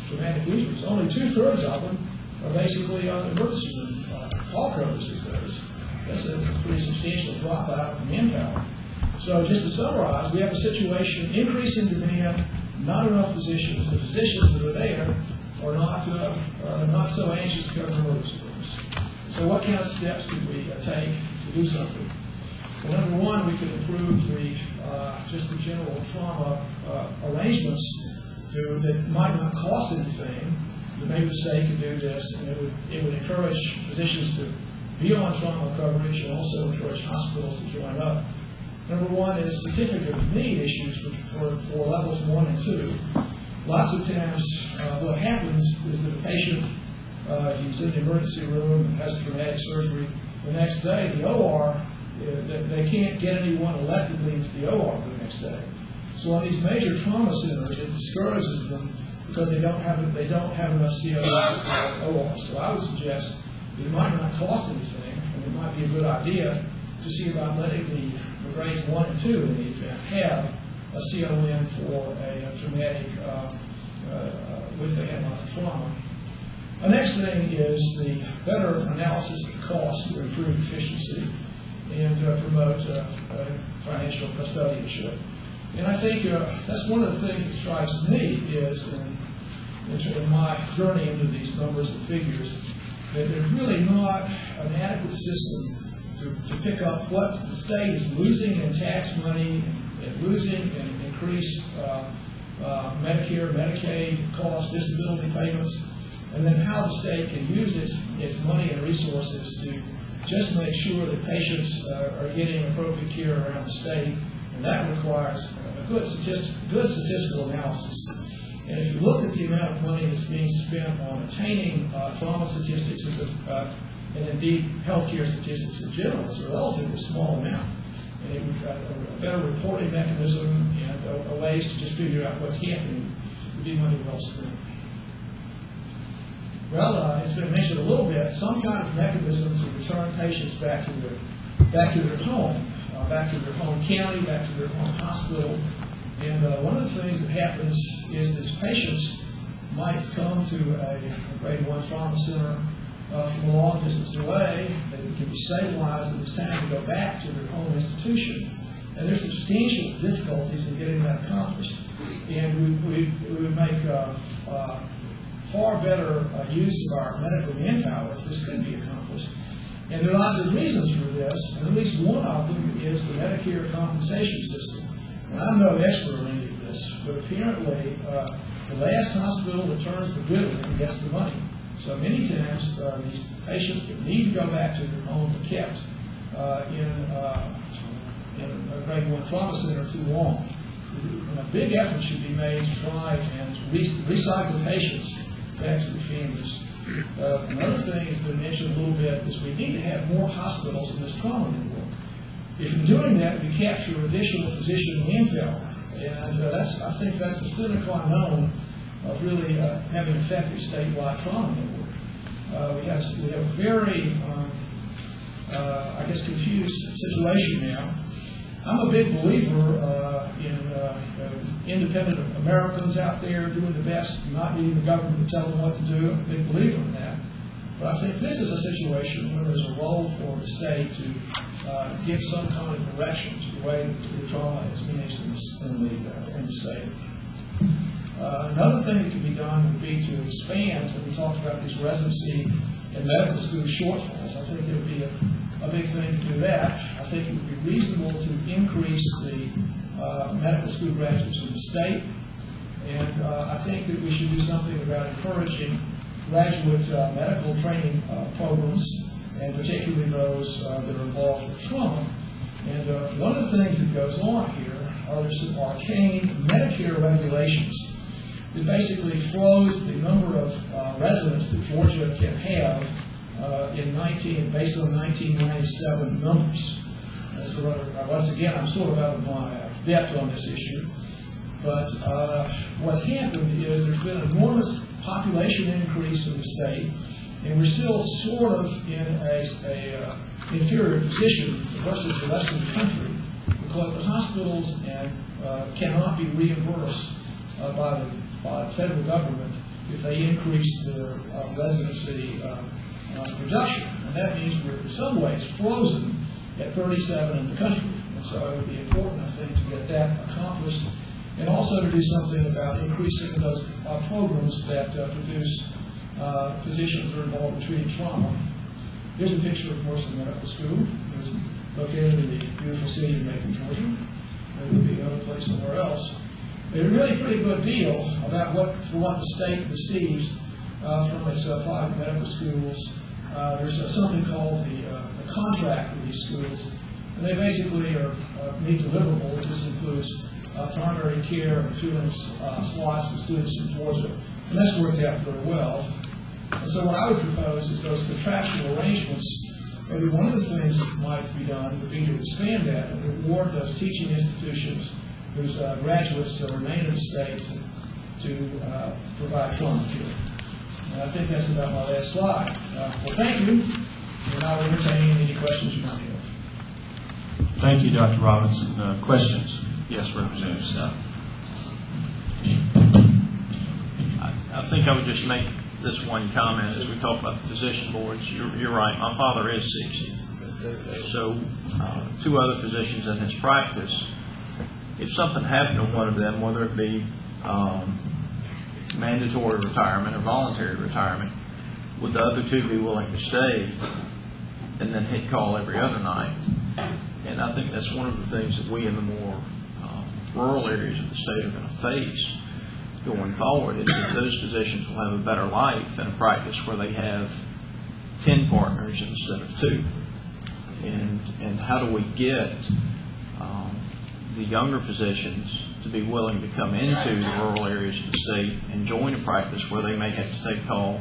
traumatic injuries. Only 2/3 of them are basically on the emergency room call coverage these days. That's a pretty substantial drop out of manpower. So just to summarize, we have a situation, increase in demand, not enough physicians. The physicians that are there are not so anxious to cover emergency rooms. So what kind of steps could we take to do something? Well, number one, we could improve just the general trauma arrangements that might not cost anything. Maybe the state could do this, and it would encourage physicians to be on trauma coverage and also encourage hospitals to join up. Number one is certificate of need issues for levels 1 and 2. Lots of times what happens is that the patient he's in the emergency room and has traumatic surgery. The next day, the OR, they can't get anyone electively into the OR the next day. So on these major trauma centers, it discourages them because they don't have enough COE OR. So I would suggest that it might not cost anything, and it might be a good idea to see about letting the grades 1 and 2 in the event have a CON for a traumatic, if they have a lot of trauma. The next thing is the better analysis of the cost to improve efficiency and promote financial custodianship. And I think that's one of the things that strikes me is in my journey into these numbers and figures, that there's really not an adequate system to pick up what the state is losing in tax money and losing in increased Medicare, Medicaid costs, disability payments, and then how the state can use its money and resources to just make sure that patients are getting appropriate care around the state, and that requires a good statistical analysis. And if you look at the amount of money that's being spent on attaining trauma statistics and indeed healthcare statistics in general, it's a relatively small amount. And a better reporting mechanism and ways to just figure out what's happening would be money well spent. Well, it's been mentioned a little bit, some kind of mechanism to return patients back to their home, back to their home county, back to their home hospital. And one of the things that happens is that patients might come to a grade 1 trauma center from a long distance away. They can be stabilized, and it's time to go back to their home institution. And there's substantial difficulties in getting that accomplished. And we would make far better use of our medical manpower if this could be accomplished. And there are lots of reasons for this, and at least one of them is the Medicare compensation system. And I'm no expert on any of this, but apparently the last hospital that turns the ribbon gets the money. So many times these patients that need to go back to their home are kept in a grade 1 trauma center too long. And a big effort should be made to try and recycle patients back to the families. Another thing that's been mentioned a little bit is we need to have more hospitals in this trauma network. If in doing that, we capture additional physician manpower. And I think that's the sine qua non of really having an effective statewide trauma network. We have a very, I guess, confused situation now. I'm a big believer in independent Americans out there doing the best, not needing the government to tell them what to do. I'm a big believer in that. But I think this is a situation where there's a role for the state to give some kind of direction to the way that the trauma is managed in the state. Another thing that can be done would be to expand, when we talked about these residency and medical school shortfalls. I think it would be a big thing to do that. I think it would be reasonable to increase the medical school graduates in the state. And I think that we should do something about encouraging graduate medical training programs, and particularly those that are involved with trauma. And one of the things that goes on here are there's some arcane Medicare regulations that basically froze the number of residents that Georgia can have based on 1997 numbers. So once again, I'm sort of out of my depth on this issue. But what's happened is there's been an enormous population increase in the state, and we're still sort of in a inferior position versus the rest of the country because the hospitals cannot be reimbursed by the federal government if they increase their residency production. And that means we're in some ways frozen at 37 in the country. And so it would be important, I think, to get that accomplished, and also to do something about increasing those programs that produce physicians who are involved in treating trauma. Here's a picture, of course, of the medical school. It's located in the beautiful city of Macon, Georgia. There would be another place somewhere else. They're really a pretty good deal about what the state receives from its private medical schools. There's something called the contract with these schools, and they basically meet deliverables. This includes primary care and filling slots for students in Georgia, and that's worked out very well. And so what I would propose is those contractual arrangements. Maybe one of the things that might be done would be to expand that and reward those teaching institutions whose graduates remain in the States to provide trauma care. And I think that's about my last slide. Well, thank you, and I will entertain any questions you might have. Thank you, Dr. Robinson. Questions? Yes, Representative Scott. I think I would just make this one comment as we talk about the physician boards. You're right. My father is 60. So two other physicians in his practice, if something happened to one of them, whether it be mandatory retirement or voluntary retirement, would the other two be willing to stay and then hit call every other night? And I think that's one of the things that we in the more rural areas of the state are going to face going forward, is that those physicians will have a better life in a practice where they have 10 partners instead of 2. And how do we get the younger physicians to be willing to come into the rural areas of the state and join a practice where they may have to take call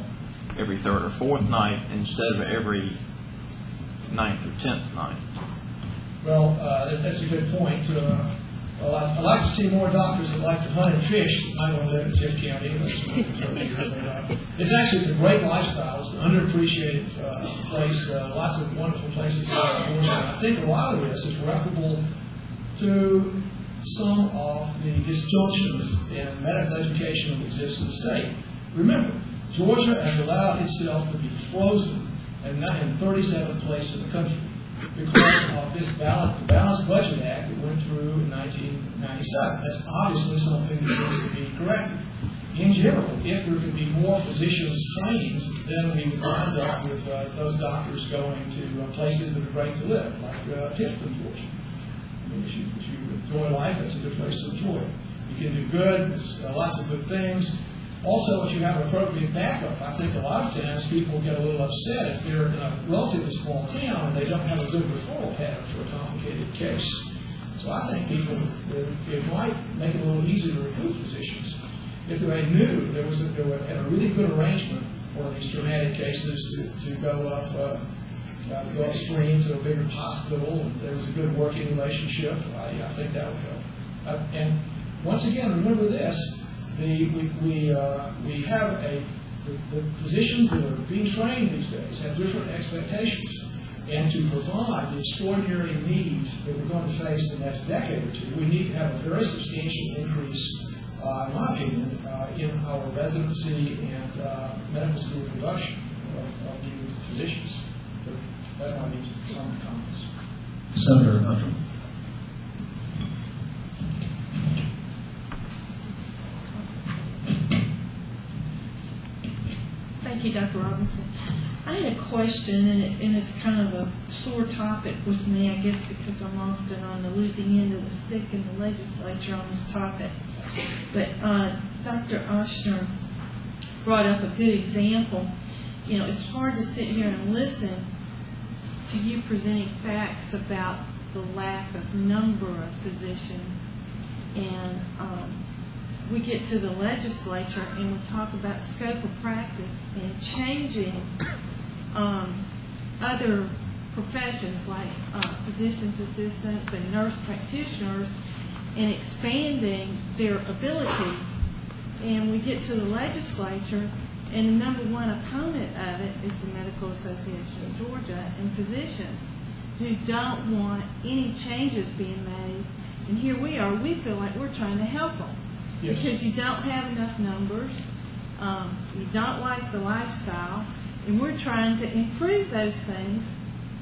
every 3rd or 4th night instead of every 9th or 10th night? Well, that's a good point. I'd like to see more doctors that like to hunt and fish that might want to live in Tift County. It's actually a great lifestyle. It's an underappreciated place. Lots of wonderful places. And I think a lot of this is referable to some of the disjunctions in medical education that exists in the state. Remember, Georgia has allowed itself to be frozen in 37th place in the country because of this Balanced Budget Act that went through in 1997. That's obviously something that needs to be corrected. In general, if there could be more physicians' trainings, then we would wind up with those doctors going to places that are great to live, like Tifton, Georgia. I mean, if you enjoy life, that's a good place to enjoy it. You can do good, there's lots of good things. Also, if you have appropriate backup, I think a lot of times people get a little upset if they're in a relatively small town and they don't have a good referral pattern for a complicated case. So I think it might make it a little easier to recruit physicians. If they knew there had a really good arrangement for these traumatic cases to go upstream to a bigger hospital, and there was a good working relationship, I think that would help. And once again, remember this. We have the physicians that are being trained these days have different expectations, and to provide the extraordinary need that we're going to face in the next decade or two, we need to have a very substantial increase, in my opinion, in our residency and medical school production of new physicians. But that might be some comments. Senator Hunter. Thank you, Dr. Robinson. I had a question, and it's kind of a sore topic with me, I guess, because I'm often on the losing end of the stick in the legislature on this topic. But Dr. Ochsner brought up a good example. You know, it's hard to sit here and listen to you presenting facts about the lack of number of physicians, and we get to the legislature and we talk about scope of practice and changing other professions like physician's assistants and nurse practitioners and expanding their abilities. And we get to the legislature, and the number one opponent of it is the Medical Association of Georgia and physicians who don't want any changes being made. And here we are, we feel like we're trying to help them. Yes. Because you don't have enough numbers, you don't like the lifestyle, and we're trying to improve those things.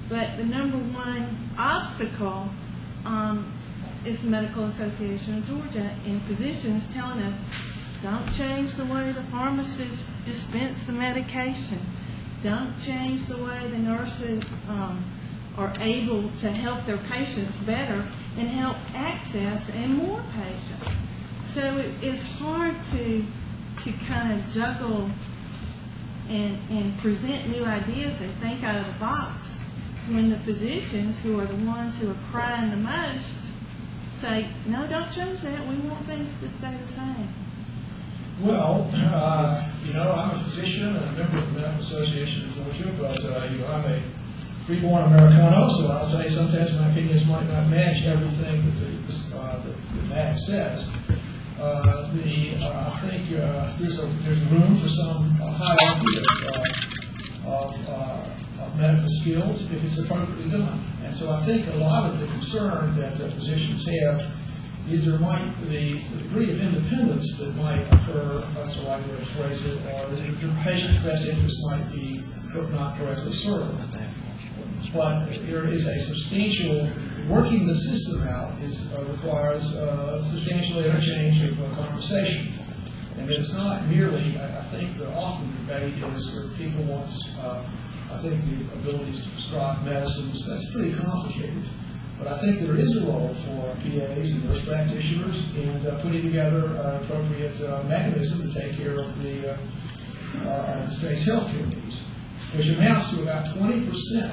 But the number one obstacle is the Medical Association of Georgia, and physicians telling us, don't change the way the pharmacists dispense the medication. Don't change the way the nurses are able to help their patients better and help access and more patients. So it's hard to kind of juggle and present new ideas and think out of the box when the physicians, who are the ones who are crying the most, say, no, don't change that. We want things to stay the same. Well, I'm a physician and a member of the Medical Association of Georgia, but, I'm a reborn Americano, so I'll say sometimes my opinions might not match everything that the MAC says. I think there's room for some hierarchy of medical skills if it's appropriately done. And so I think a lot of the concern that physicians have is there might be the degree of independence that might occur, if that's the right way to phrase it, or that your patient's best interest might be not correctly served. But there is a substantial, working the system out requires substantial interchange of conversation. And it's not merely, I think the often debate is where people want, I think the abilities to prescribe medicines, that's pretty complicated. But I think there is a role for PAs and nurse practitioners in putting together an appropriate mechanism to take care of the state's health care needs, which amounts to about 20%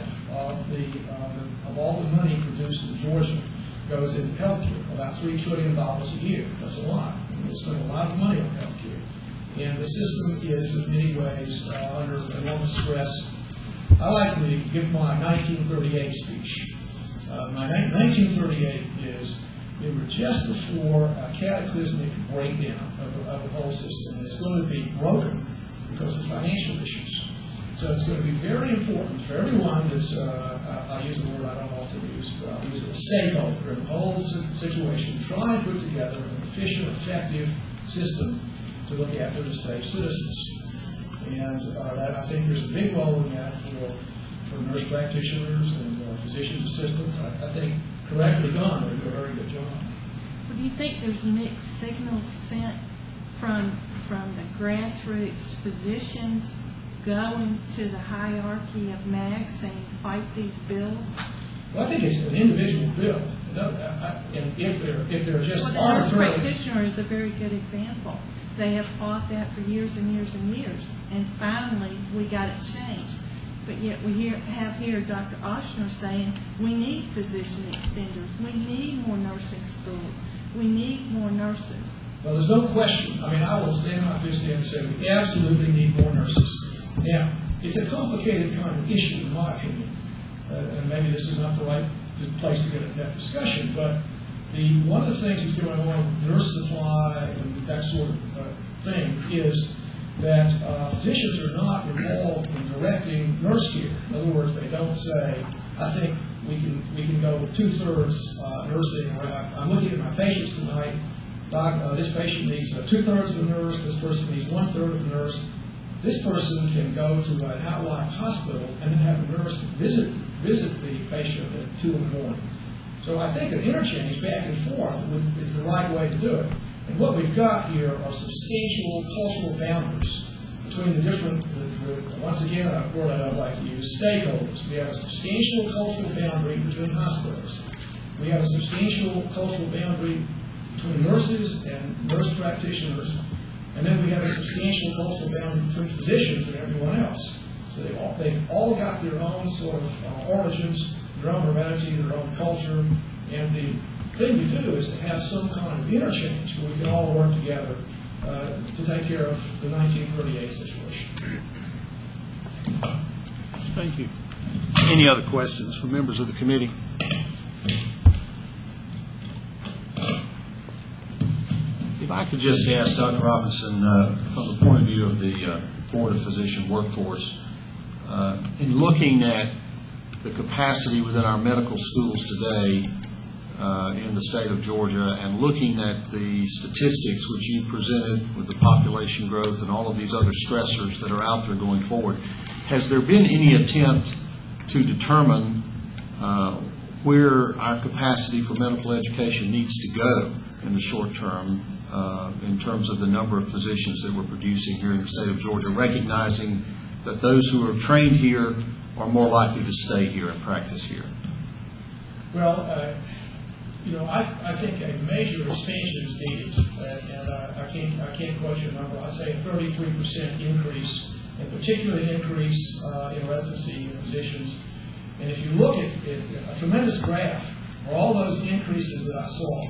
of all the money produced in Georgia goes into health care, about $3 trillion a year. That's a lot. We spend a lot of money on health care. And the system is, in many ways, under enormous stress. I like to give my 1938 speech. My 1938 is, we were just before a cataclysmic breakdown of the whole system, and it's going to be broken because of financial issues. So it's going to be very important for everyone that's, I use a word I don't often use, but I'll use it, a stakeholder in the whole situation, try and put together an efficient, effective system to look after the state's citizens. And I think there's a big role in that for nurse practitioners and physician's assistants. I think correctly done, they do a very good job. Well, do you think there's mixed signals sent from the grassroots physicians going to the hierarchy of MAG saying fight these bills? Well, I think it's an individual bill. And if they're just arbitrary. The nurse practitioner is a very good example. They have fought that for years and years and years, and finally we got it changed. But yet we have here Dr. Ochsner saying we need physician extenders, we need more nursing schools, we need more nurses. Well, there's no question. I mean, I will stand my fist here and say we absolutely need more nurses. Now, it's a complicated kind of issue, in my opinion, and maybe this is not the right place to get into that discussion, but one of the things that's going on with nurse supply and that sort of thing is that physicians are not involved in directing nurse care. In other words, they don't say, I think we can go with 2/3 nursing. Or I'm looking at my patients tonight. This patient needs 2/3 of the nurse. This person needs 1/3 of the nurse. This person can go to an outlying hospital and then have a nurse visit the patient at 2 in the morning. So I think an interchange back and forth is the right way to do it. And what we've got here are substantial cultural boundaries between the different, once again, a word I don't like to use, stakeholders. We have a substantial cultural boundary between hospitals. We have a substantial cultural boundary between nurses and nurse practitioners. And then we have a substantial cultural boundary between physicians and everyone else. So they've all got their own sort of origins, their own heredity, their own culture. And the thing to do is to have some kind of interchange where we can all work together to take care of the 1938 situation. Thank you. Any other questions from members of the committee? If I could just ask Dr. Robinson, from the point of view of the Board of Physician workforce, in looking at the capacity within our medical schools today, in the state of Georgia, and looking at the statistics which you presented with the population growth and all of these other stressors that are out there going forward, has there been any attempt to determine where our capacity for medical education needs to go in the short term in terms of the number of physicians that we're producing here in the state of Georgia, recognizing that those who are trained here are more likely to stay here and practice here? Well, I think a major expansion is needed, and I can't quote you a number. I'd say a 33% increase, and particularly an increase in residency positions. And if you look at a tremendous graph, where all those increases that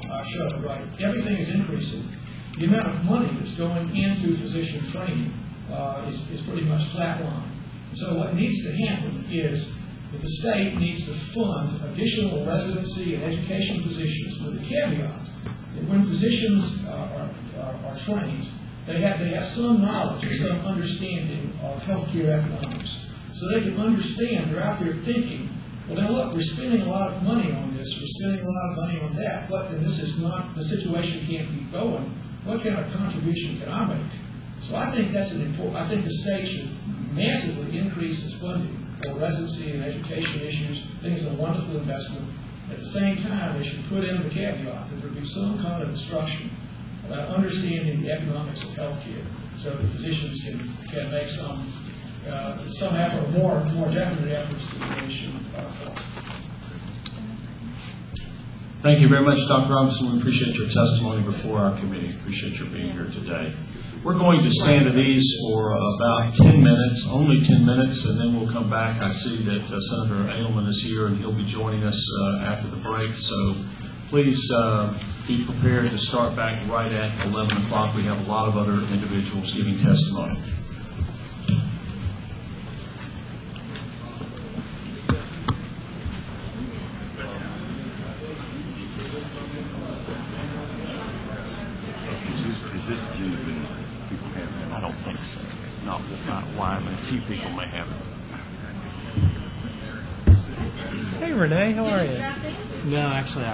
I showed, right, everything is increasing. The amount of money that's going into physician training is pretty much flatline. So what needs to happen is that the state needs to fund additional residency and education positions, with the caveat that when physicians are trained, they have some knowledge or some understanding of healthcare economics. So they can understand, they're out there thinking, well, now look, we're spending a lot of money on this, we're spending a lot of money on that, and this is not, the situation can't keep going. What kind of contribution can I make? So I think that's I think the state should massively increase its funding for residency and education issues. I think it's a wonderful investment. At the same time, they should put in the caveat that there be some kind of instruction about understanding the economics of healthcare, so that physicians can make some effort, more definite efforts to diminish costs. Thank you very much, Dr. Robinson. We appreciate your testimony before our committee. Appreciate your being here today. We're going to stand at ease for about 10 minutes, only 10 minutes, and then we'll come back. I see that Senator Adelman is here, and he'll be joining us after the break. So please be prepared to start back right at 11 o'clock. We have a lot of other individuals giving testimony. Is this agenda been, people have it? I don't think so. Not widely. A few people may have it. Hey, Renee, how are you? No, actually,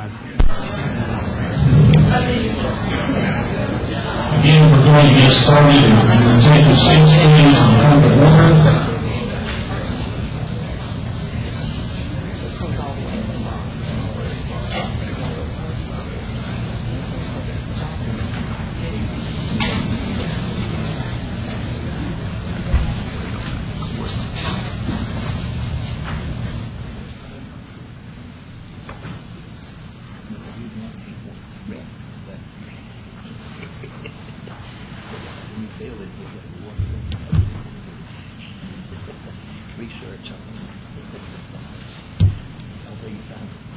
Again, we're going to get started, and we'll take your seats, please, and come to order.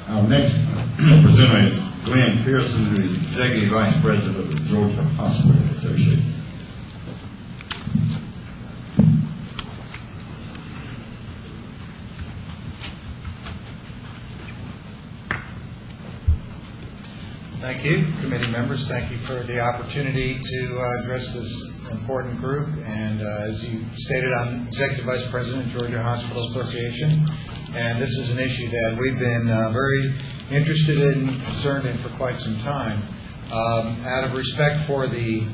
Our next presenter is Glenn Pearson, who is Executive Vice President of the Georgia Hospital Association. Thank you, committee members. Thank you for the opportunity to address this important group. And as you stated, I'm Executive Vice President of Georgia Hospital Association. And this is an issue that we've been very interested in, concerned in for quite some time. Out of respect for the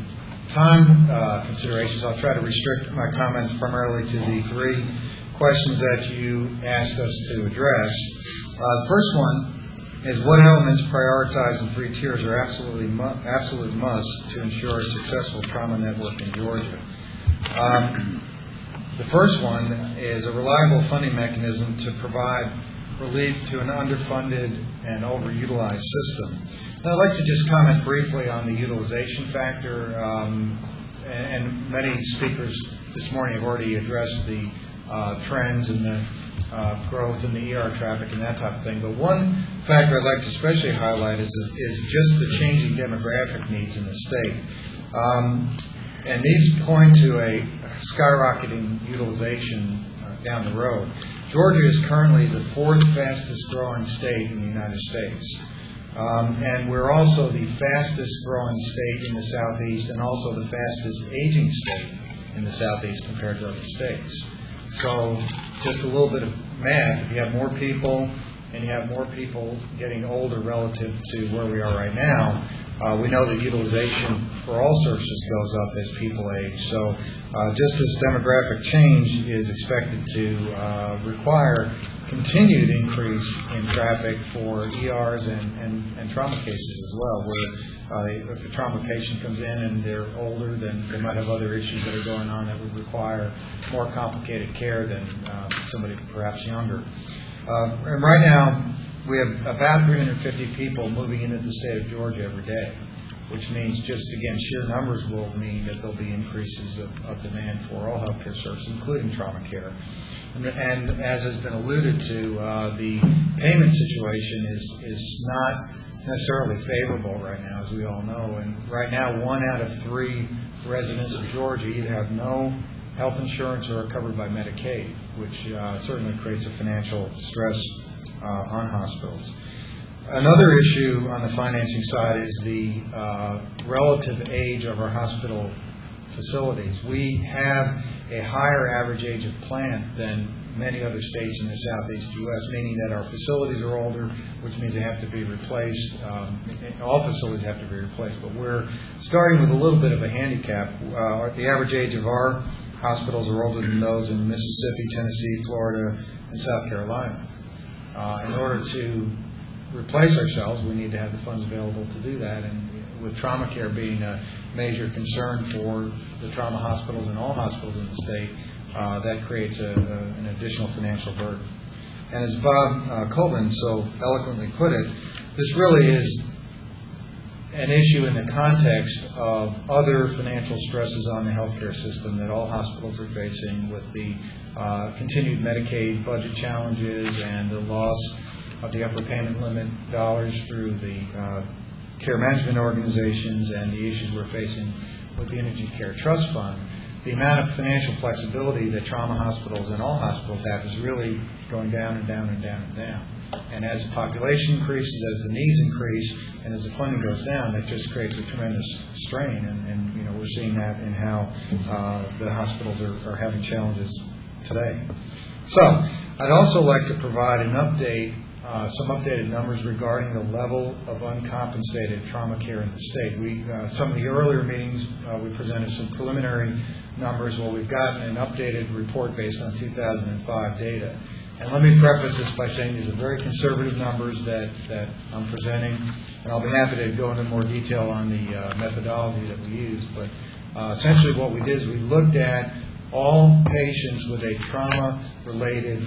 time considerations, I'll try to restrict my comments primarily to the three questions that you asked us to address. The first one is what elements prioritized in three tiers are absolute must to ensure a successful trauma network in Georgia. The first one is a reliable funding mechanism to provide relief to an underfunded and overutilized system. And I'd like to just comment briefly on the utilization factor, and many speakers this morning have already addressed the trends and the growth in the ER traffic and that type of thing. But one factor I'd like to especially highlight is just the changing demographic needs in the state. And these point to a skyrocketing utilization down the road. Georgia is currently the fourth fastest growing state in the United States. And we're also the fastest growing state in the Southeast and also the fastest aging state in the Southeast compared to other states. So just a little bit of math, if you have more people and you have more people getting older relative to where we are right now, we know that utilization for all services goes up as people age. So just this demographic change is expected to require continued increase in traffic for ERs and trauma cases as well, where if a trauma patient comes in and they're older, then they might have other issues that are going on that would require more complicated care than somebody perhaps younger. And right now, we have about 350 people moving into the state of Georgia every day, which means just, again, sheer numbers will mean that there'll be increases of demand for all healthcare services, including trauma care. And as has been alluded to, the payment situation is not necessarily favorable right now, as we all know. And right now, 1 out of 3 residents of Georgia either have no health insurance or are covered by Medicaid, which certainly creates a financial stress on hospitals. Another issue on the financing side is the relative age of our hospital facilities. We have a higher average age of plant than many other states in the southeast U.S., meaning that our facilities are older, which means they have to be replaced. All facilities have to be replaced, but we're starting with a little bit of a handicap. The average age of our hospitals are older than those in Mississippi, Tennessee, Florida, and South Carolina. In order to replace ourselves, we need to have the funds available to do that, and with trauma care being a major concern for the trauma hospitals and all hospitals in the state, that creates an additional financial burden. And as Bob Colvin so eloquently put it, this really is an issue in the context of other financial stresses on the healthcare system that all hospitals are facing, with the continued Medicaid budget challenges and the loss of the upper payment limit dollars through the care management organizations and the issues we're facing with the Indigent Care Trust Fund. The amount of financial flexibility that trauma hospitals and all hospitals have is really going down and down and down and down. And as the population increases, as the needs increase, and as the funding goes down, that just creates a tremendous strain. And you know, we're seeing that in how the hospitals are having challenges today. So I'd also like to provide an update, some updated numbers regarding the level of uncompensated trauma care in the state. Some of the earlier meetings, we presented some preliminary numbers. Well, we've gotten an updated report based on 2005 data. And let me preface this by saying these are very conservative numbers that I'm presenting, and I'll be happy to go into more detail on the methodology that we use. But essentially what we did is we looked at all patients with a trauma-related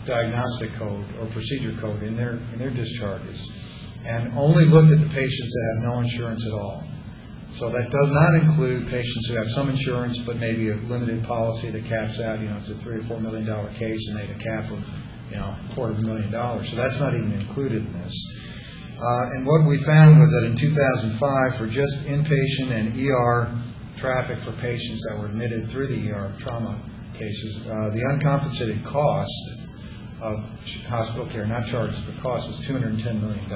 diagnostic code or procedure code in their discharges, and only looked at the patients that have no insurance at all. So that does not include patients who have some insurance but maybe a limited policy that caps out, it's a $3 or $4 million case and they have a cap of, $250,000. So that's not even included in this. And what we found was that in 2005, for just inpatient and ER traffic for patients that were admitted through the ER trauma cases, the uncompensated cost of hospital care, not charges but cost, was $210 million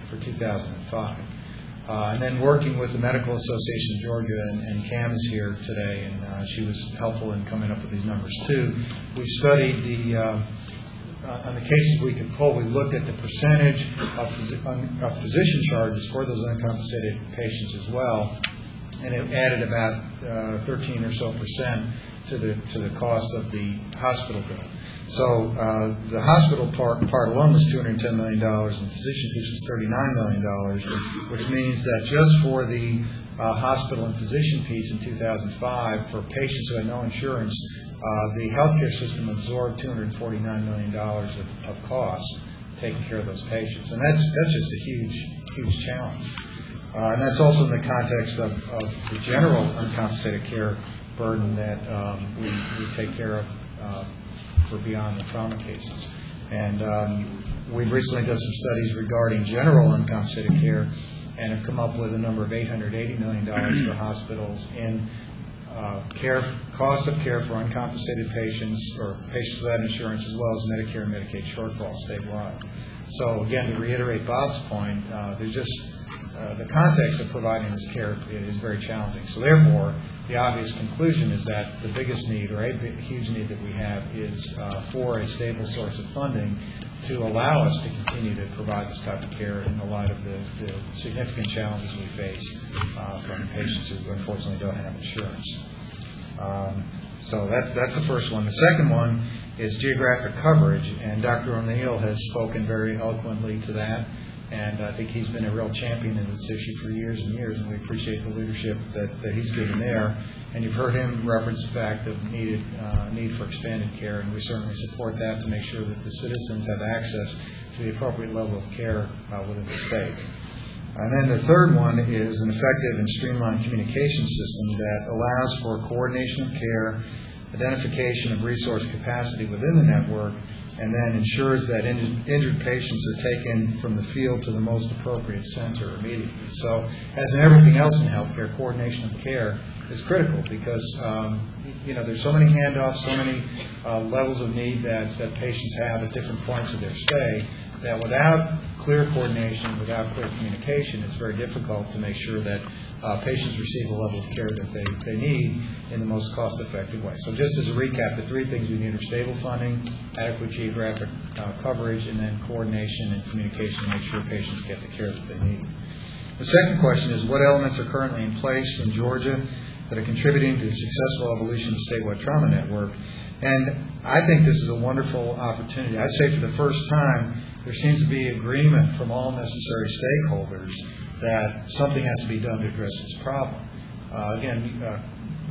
for 2005. And then working with the Medical Association of Georgia, and Cam is here today, and she was helpful in coming up with these numbers too. We studied on the cases we could pull, we looked at the percentage of physician charges for those uncompensated patients as well, and it added about 13 or so % to the cost of the hospital bill. So the hospital part alone was $210 million, and physician piece was $39 million, which means that just for the hospital and physician piece in 2005, for patients who had no insurance, the healthcare system absorbed $249 million of costs taking care of those patients, and that's just a huge challenge. And that's also in the context of the general uncompensated care burden that we take care of for beyond the trauma cases. And we've recently done some studies regarding general uncompensated care and have come up with a number of $880 million for hospitals in cost of care for uncompensated patients or patients without insurance, as well as Medicare and Medicaid shortfall statewide. So again, to reiterate Bob's point, there's just the context of providing this care is very challenging. So therefore, the obvious conclusion is that the biggest need, or a huge need that we have, is for a stable source of funding to allow us to continue to provide this type of care in the light of the significant challenges we face from patients who unfortunately don't have insurance. So that's the first one. The second one is geographic coverage, and Dr. O'Neill has spoken very eloquently to that, and I think he's been a real champion in this issue for years and years, and we appreciate the leadership that he's given there. And you've heard him reference the fact of need for expanded care, and we certainly support that to make sure that the citizens have access to the appropriate level of care within the state. And then the third one is an effective and streamlined communication system that allows for coordination of care, identification of resource capacity within the network, and then ensures that injured patients are taken from the field to the most appropriate center immediately. So, as in everything else in healthcare, coordination of care is critical because there's so many handoffs, so many levels of need that patients have at different points of their stay, that without clear coordination, without clear communication, it's very difficult to make sure that patients receive the level of care that they need in the most cost-effective way. So just as a recap, the three things we need are stable funding, adequate geographic coverage, and then coordination and communication to make sure patients get the care that they need. The second question is, what elements are currently in place in Georgia that are contributing to the successful evolution of the statewide trauma network? And I think this is a wonderful opportunity. I'd say for the first time, there seems to be agreement from all necessary stakeholders that something has to be done to address this problem. Again,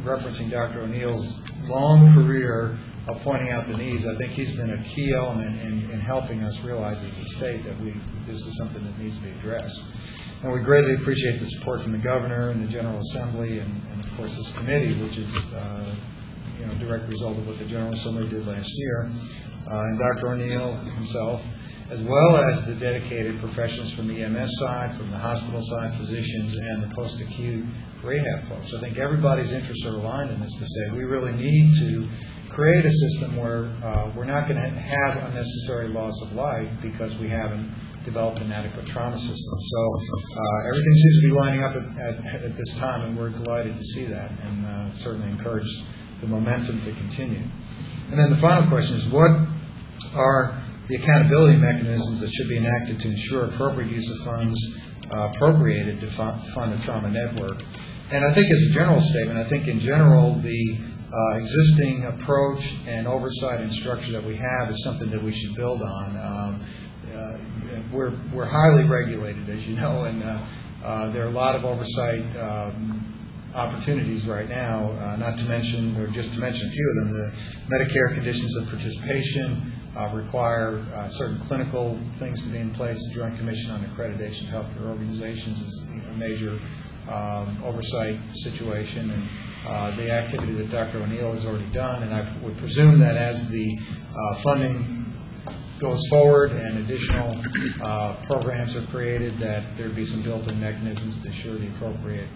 referencing Dr. O'Neill's long career of pointing out the needs, I think he's been a key element in helping us realize as a state that this is something that needs to be addressed. And we greatly appreciate the support from the governor and the General Assembly and of course, this committee, which is a direct result of what the General Assembly did last year, and Dr. O'Neill himself, as well as the dedicated professionals from the EMS side, from the hospital side, physicians, and the post-acute rehab folks. I think everybody's interests are aligned in this to say we really need to create a system where we're not going to have unnecessary loss of life because we haven't developed an adequate trauma system. So everything seems to be lining up at this time, and we're delighted to see that and certainly encourage the momentum to continue. And then the final question is, what are the accountability mechanisms that should be enacted to ensure appropriate use of funds appropriated to fund a trauma network? And I think as a general statement, I think in general the existing approach and oversight and structure that we have is something that we should build on. We're highly regulated, as you know, and there are a lot of oversight opportunities right now, not to mention, or just to mention a few of them, the Medicare conditions of participation require certain clinical things to be in place. The Joint Commission on Accreditation of Healthcare Organizations is a major oversight situation, and the activity that Dr. O'Neill has already done, and I would presume that as the funding goes forward and additional programs are created, that there'd be some built-in mechanisms to ensure the appropriate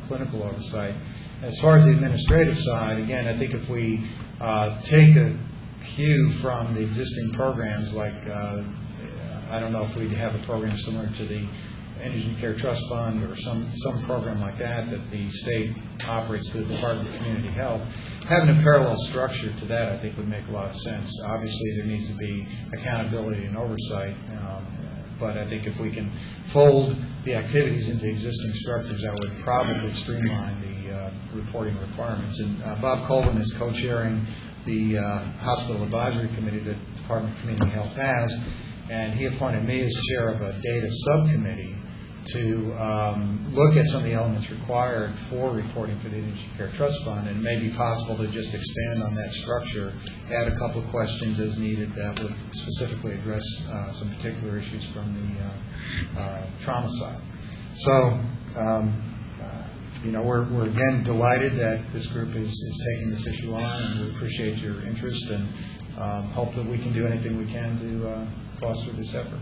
clinical oversight. As far as the administrative side, again, I think if we take a cue from the existing programs, like I don't know if we'd have a program similar to the Indigent Care Trust Fund or some program like that the state operates through the Department of Community Health. Having a parallel structure to that, I think, would make a lot of sense. Obviously, there needs to be accountability and oversight, but I think if we can fold the activities into existing structures, that would probably streamline the reporting requirements. And Bob Colvin is co-chairing the Hospital Advisory Committee that the Department of Community Health has, and he appointed me as chair of a data subcommittee to look at some of the elements required for reporting for the Indigent Care Trust Fund, and it may be possible to just expand on that structure, add a couple of questions as needed that would specifically address some particular issues from the trauma side. So, we're again delighted that this group is taking this issue on, and we appreciate your interest and hope that we can do anything we can to foster this effort.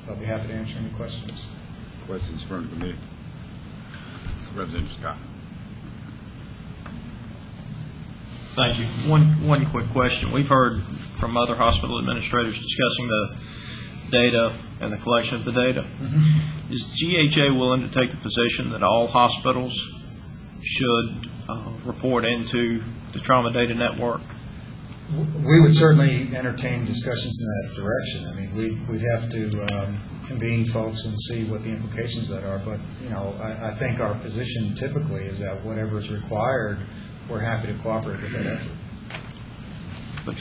So I'll be happy to answer any questions. Questions from the committee? Representative Scott. Thank you. One quick question. We've heard from other hospital administrators discussing the data and the collection of the data. Mm-hmm. Is GHA willing to take the position that all hospitals should report into the trauma data network? We would certainly entertain discussions in that direction. I mean, we'd have to convene folks and see what the implications of that are. But, you know, I think our position typically is that whatever is required, we're happy to cooperate with that effort.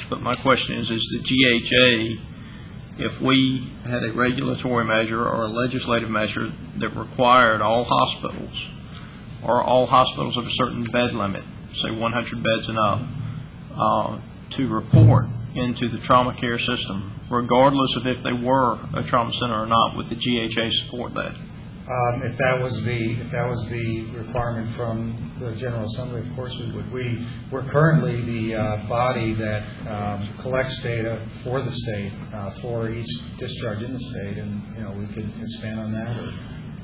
But my question is the GHA, if we had a regulatory measure or a legislative measure that required all hospitals or all hospitals of a certain bed limit, say 100 beds and up, to report into the trauma care system, regardless of if they were a trauma center or not, would the GHA support that? If that was the requirement from the General Assembly, of course we would. We're currently the body that collects data for the state for each discharge in the state, and you know we could expand on that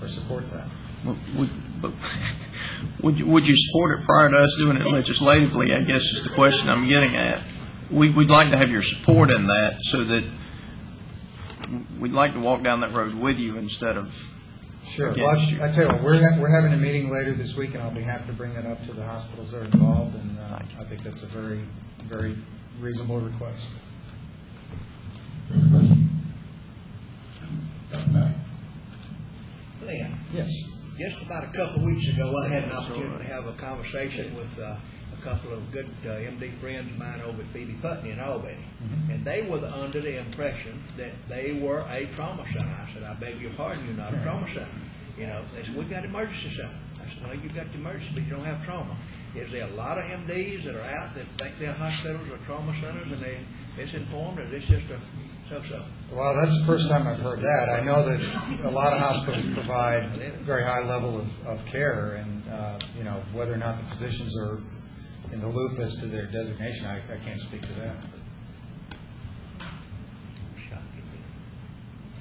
or support that. Would you support it prior to us doing it legislatively, I guess is the question I'm getting at. We'd like to have your support in that, so that we'd like to walk down that road with you instead of Sure. Well, I tell you what, we're having a meeting later this week, and I'll be happy to bring that up to the hospitals that are involved, and I think that's a very, very reasonable request. Lynn. Yes. Just about a couple of weeks ago, I had an opportunity to have a conversation with a couple of good MD friends of mine over at B.B. Putney in Albany. Mm-hmm. And they were under the impression that they were a trauma center. I said, I beg your pardon, you're not a trauma center. You know, they said, we've got emergency center. I said, well, you've got the emergency, but you don't have trauma. Is there a lot of MDs that are out that think their hospitals are trauma centers and they're misinformed, or is this just a so-so? Well, that's the first time I've heard that. I know that a lot of hospitals provide very high level of care, and you know, whether or not the physicians are in the loop as to their designation, I can't speak to that.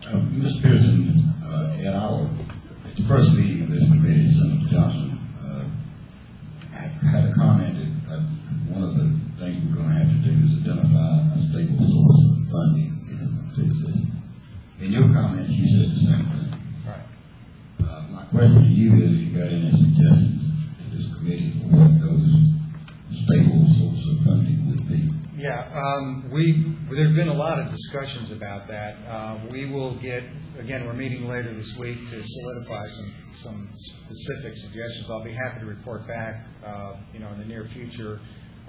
Mr. Pearson, at the first meeting of this committee, Senator Johnson had a comment that one of the things we're going to have to do is identify a stable source of funding. In your comments, you said the same thing. Right. My question to you is, you got any suggestions to this committee for what those stable source of funding would be? Yeah, there've been a lot of discussions about that. We will get, again, we're meeting later this week to solidify some specific suggestions. I'll be happy to report back, you know, in the near future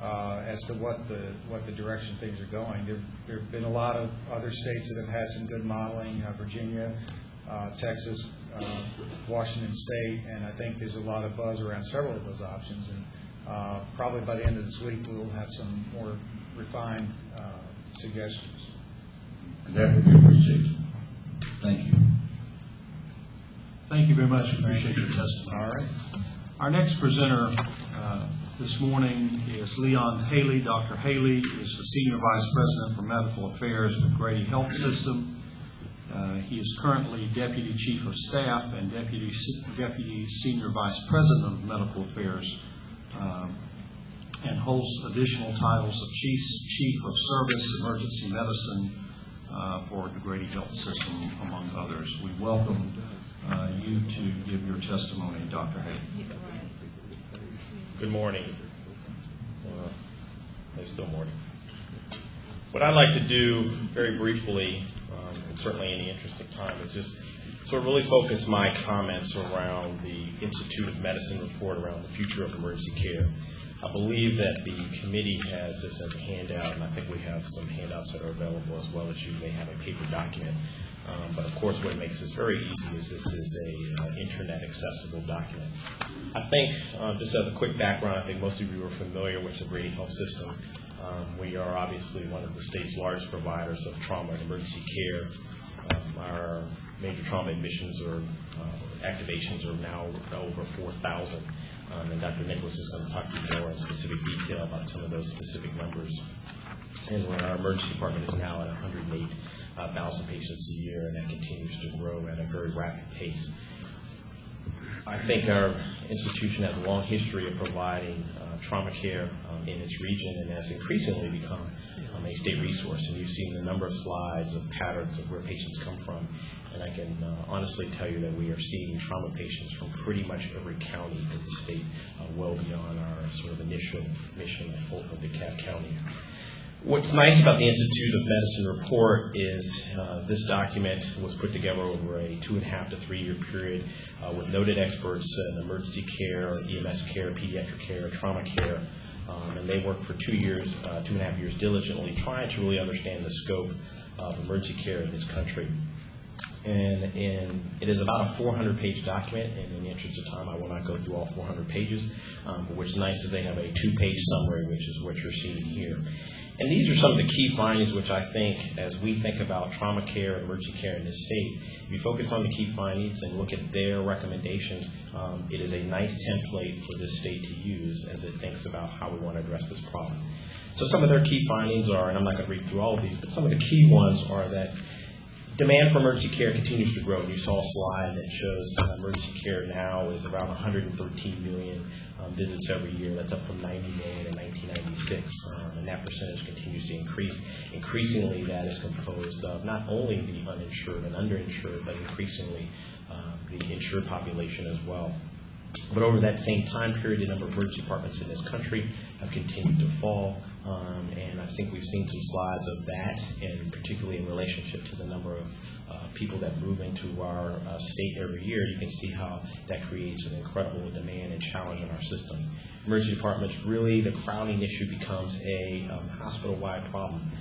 as to what the direction things are going. There have been a lot of other states that have had some good modeling, Virginia, Texas, Washington State, and I think there's a lot of buzz around several of those options. And probably by the end of this week, we will have some more refined suggestions. That would be appreciated. Thank you. Thank you very much. We appreciate your testimony. All right. Our next presenter this morning is Leon Haley. Dr. Haley is the Senior Vice President for Medical Affairs with Grady Health System. He is currently Deputy Chief of Staff and Deputy Senior Vice President of Medical Affairs, and holds additional titles of Chief of Service, Emergency Medicine for the Grady Health System, among others. We welcome you to give your testimony, Dr. Haley. Good morning. It's still morning. What I'd like to do very briefly, and certainly in the interest of time, is just sort of really focus my comments around the Institute of Medicine report around the future of emergency care. I believe that the committee has this as a handout, and I think we have some handouts that are available as well, as you may have a paper document. But of course, what makes this very easy is this is a internet accessible document. I think, just as a quick background, I think most of you are familiar with the Grady Health System. We are obviously one of the state's largest providers of trauma and emergency care. Our major trauma admissions or activations are now over 4,000. And Dr. Nicholas is going to talk to you more in specific detail about some of those specific numbers. And our emergency department is now at 108,000 patients a year, and that continues to grow at a very rapid pace. I think our institution has a long history of providing trauma care in its region, and has increasingly become a state resource. And you've seen a number of slides of patterns of where patients come from. And I can honestly tell you that we are seeing trauma patients from pretty much every county in the state, well beyond our sort of initial mission of DeKalb County. What's nice about the Institute of Medicine report is this document was put together over a 2.5 to 3 year period with noted experts in emergency care, EMS care, pediatric care, trauma care, and they worked for 2 years, 2.5 years diligently trying to really understand the scope of emergency care in this country. And it is about a 400-page document, and in the interest of time, I will not go through all 400 pages, but what's nice is they have a 2-page summary, which is what you're seeing here. And these are some of the key findings which I think, as we think about trauma care and emergency care in this state, if you focus on the key findings and look at their recommendations, it is a nice template for this state to use as it thinks about how we want to address this problem. So some of their key findings are, and I'm not going to read through all of these, but some of the key ones are that demand for emergency care continues to grow. You saw a slide that shows emergency care now is around 113 million visits every year. That's up from 90 million in 1996, and that percentage continues to increase. Increasingly, that is composed of not only the uninsured and underinsured, but increasingly the insured population as well. But over that same time period, the number of emergency departments in this country have continued to fall, and I think we've seen some slides of that, and particularly in relationship to the number of people that move into our state every year. You can see how that creates an incredible demand and challenge in our system. Emergency departments, really, the crowding issue becomes a hospital-wide problem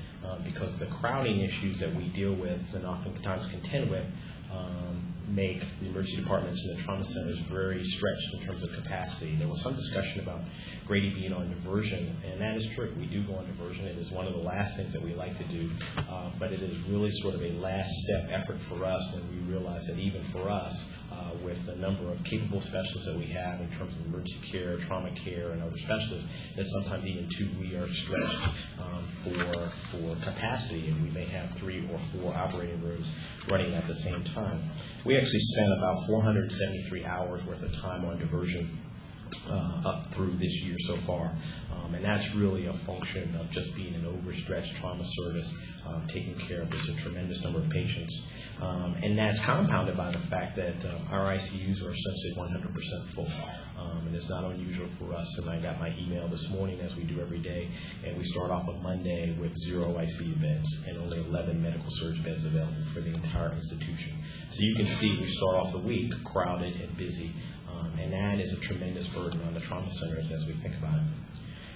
because the crowding issues that we deal with and oftentimes contend with make the emergency departments and the trauma centers very stretched in terms of capacity. There was some discussion about Grady being on diversion, and that is true. We do go on diversion. It is one of the last things that we like to do, but it is really sort of a last step effort for us when we realize that even for us, with the number of capable specialists that we have in terms of emergency care, trauma care, and other specialists, that sometimes even too we are stretched for capacity, and we may have 3 or 4 operating rooms running at the same time. We actually spent about 473 hours worth of time on diversion up through this year so far. And that's really a function of just being an overstretched trauma service, taking care of just a tremendous number of patients. And that's compounded by the fact that our ICUs are essentially 100% full. And it's not unusual for us, and I got my email this morning, as we do every day, and we start off on Monday with 0 ICU beds and only 11 medical surge beds available for the entire institution. So you can see we start off the week crowded and busy, and that is a tremendous burden on the trauma centers as we think about it.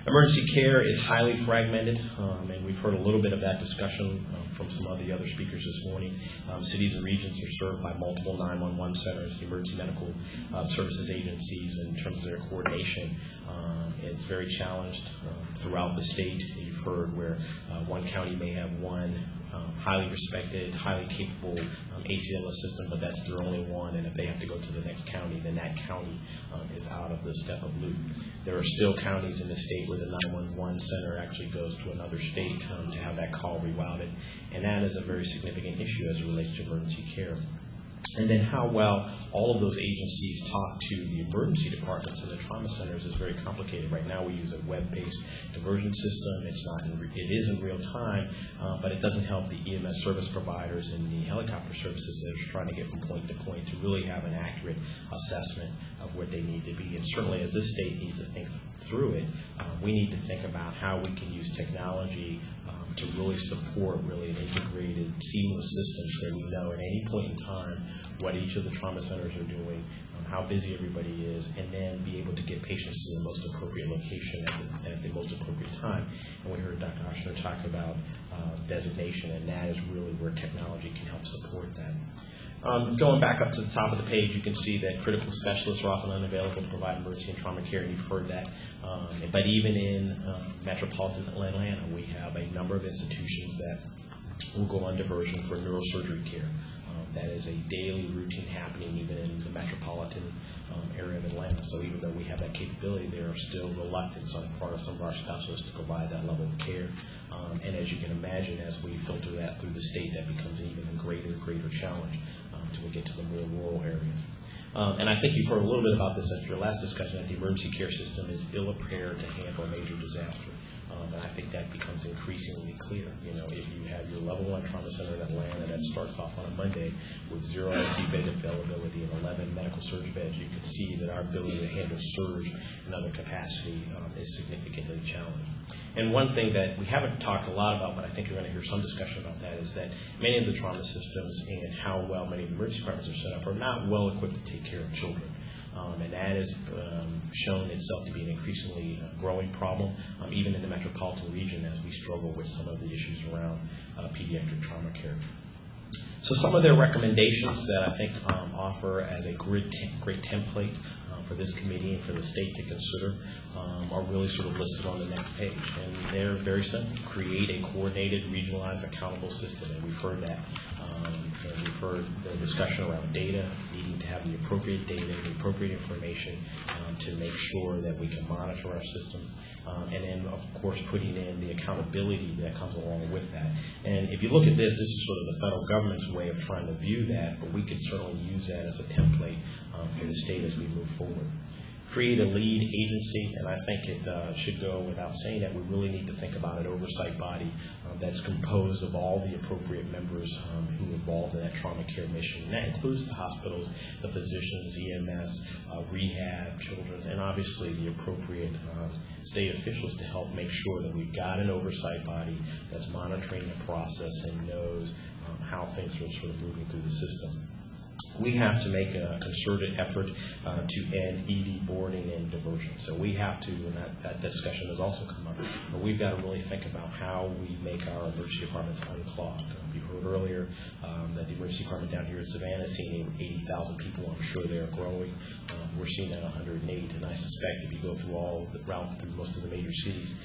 Emergency care is highly fragmented, and we've heard a little bit of that discussion from some of the other speakers this morning. Cities and regions are served by multiple 911 centers, emergency medical services agencies, in terms of their coordination. It's very challenged throughout the state. You've heard where one county may have one highly respected, highly capable ACLS system, but that's their only one, and if they have to go to the next county, then that county is out of the step-up loop. There are still counties in the state where the 911 center actually goes to another state to have that call rerouted, and that is a very significant issue as it relates to emergency care. And then how well all of those agencies talk to the emergency departments and the trauma centers is very complicated. Right now we use a web-based diversion system. It is in real time, but it doesn't help the EMS service providers and the helicopter services that are trying to get from point to point to really have an accurate assessment of what they need to be. And certainly as this state needs to think through it, we need to think about how we can use technology to really support an integrated, seamless system so we know at any point in time what each of the trauma centers are doing, how busy everybody is, and then be able to get patients to the most appropriate location at the most appropriate time. And we heard Dr. Oshner talk about designation, and that is really where technology can help support that. Going back up to the top of the page, you can see that critical specialists are often unavailable to provide emergency and trauma care, and you've heard that. But even in metropolitan Atlanta, we have a number of institutions that will go on diversion for neurosurgery care. That is a daily routine happening even in the metropolitan area of Atlanta. So even though we have that capability, there are still reluctance on the part of some of our specialists to provide that level of care. And as you can imagine, as we filter that through the state, that becomes an even greater challenge until we get to the more rural areas. And I think you've heard a little bit about this at your last discussion, that the emergency care system is ill-prepared to handle a major disaster. And I think that becomes increasingly clear. If you have your level 1 trauma center in Atlanta that starts off on a Monday with 0 ICU bed availability and 11 medical surge beds, you can see that our ability to handle surge and other capacity is significantly challenged. And one thing that we haven't talked a lot about, but I think you're going to hear some discussion about that, is that many of the trauma systems and how well many of the emergency departments are set up are not well equipped to take care of children. And that has shown itself to be an increasingly growing problem, even in the metropolitan region, as we struggle with some of the issues around pediatric trauma care. So some of their recommendations that I think offer as a great template for this committee and for the state to consider are really sort of listed on the next page. And they're very simple. Create a coordinated, regionalized, accountable system. And we've heard that. We've heard the discussion around data, needing to have the appropriate data, the appropriate information to make sure that we can monitor our systems. And then, of course, putting in the accountability that comes along with that. And if you look at this is sort of the federal government's way of trying to view that, but we could certainly use that as a template for the state as we move forward. Create a lead agency, and I think it should go without saying that we really need to think about an oversight body that's composed of all the appropriate members who are involved in that trauma care mission. And that includes the hospitals, the physicians, EMS, rehab, children's, and obviously the appropriate state officials to help make sure that we've got an oversight body that's monitoring the process and knows how things are sort of moving through the system. We have to make a concerted effort to end ED boarding and diversion. So we have to, and that discussion has also come up, but we've got to really think about how we make our emergency departments unclogged. You heard earlier that the emergency department down here in Savannah is seeing 80,000 people. I'm sure they're growing. We're seeing that 108, and I suspect if you go through all the route through most of the major cities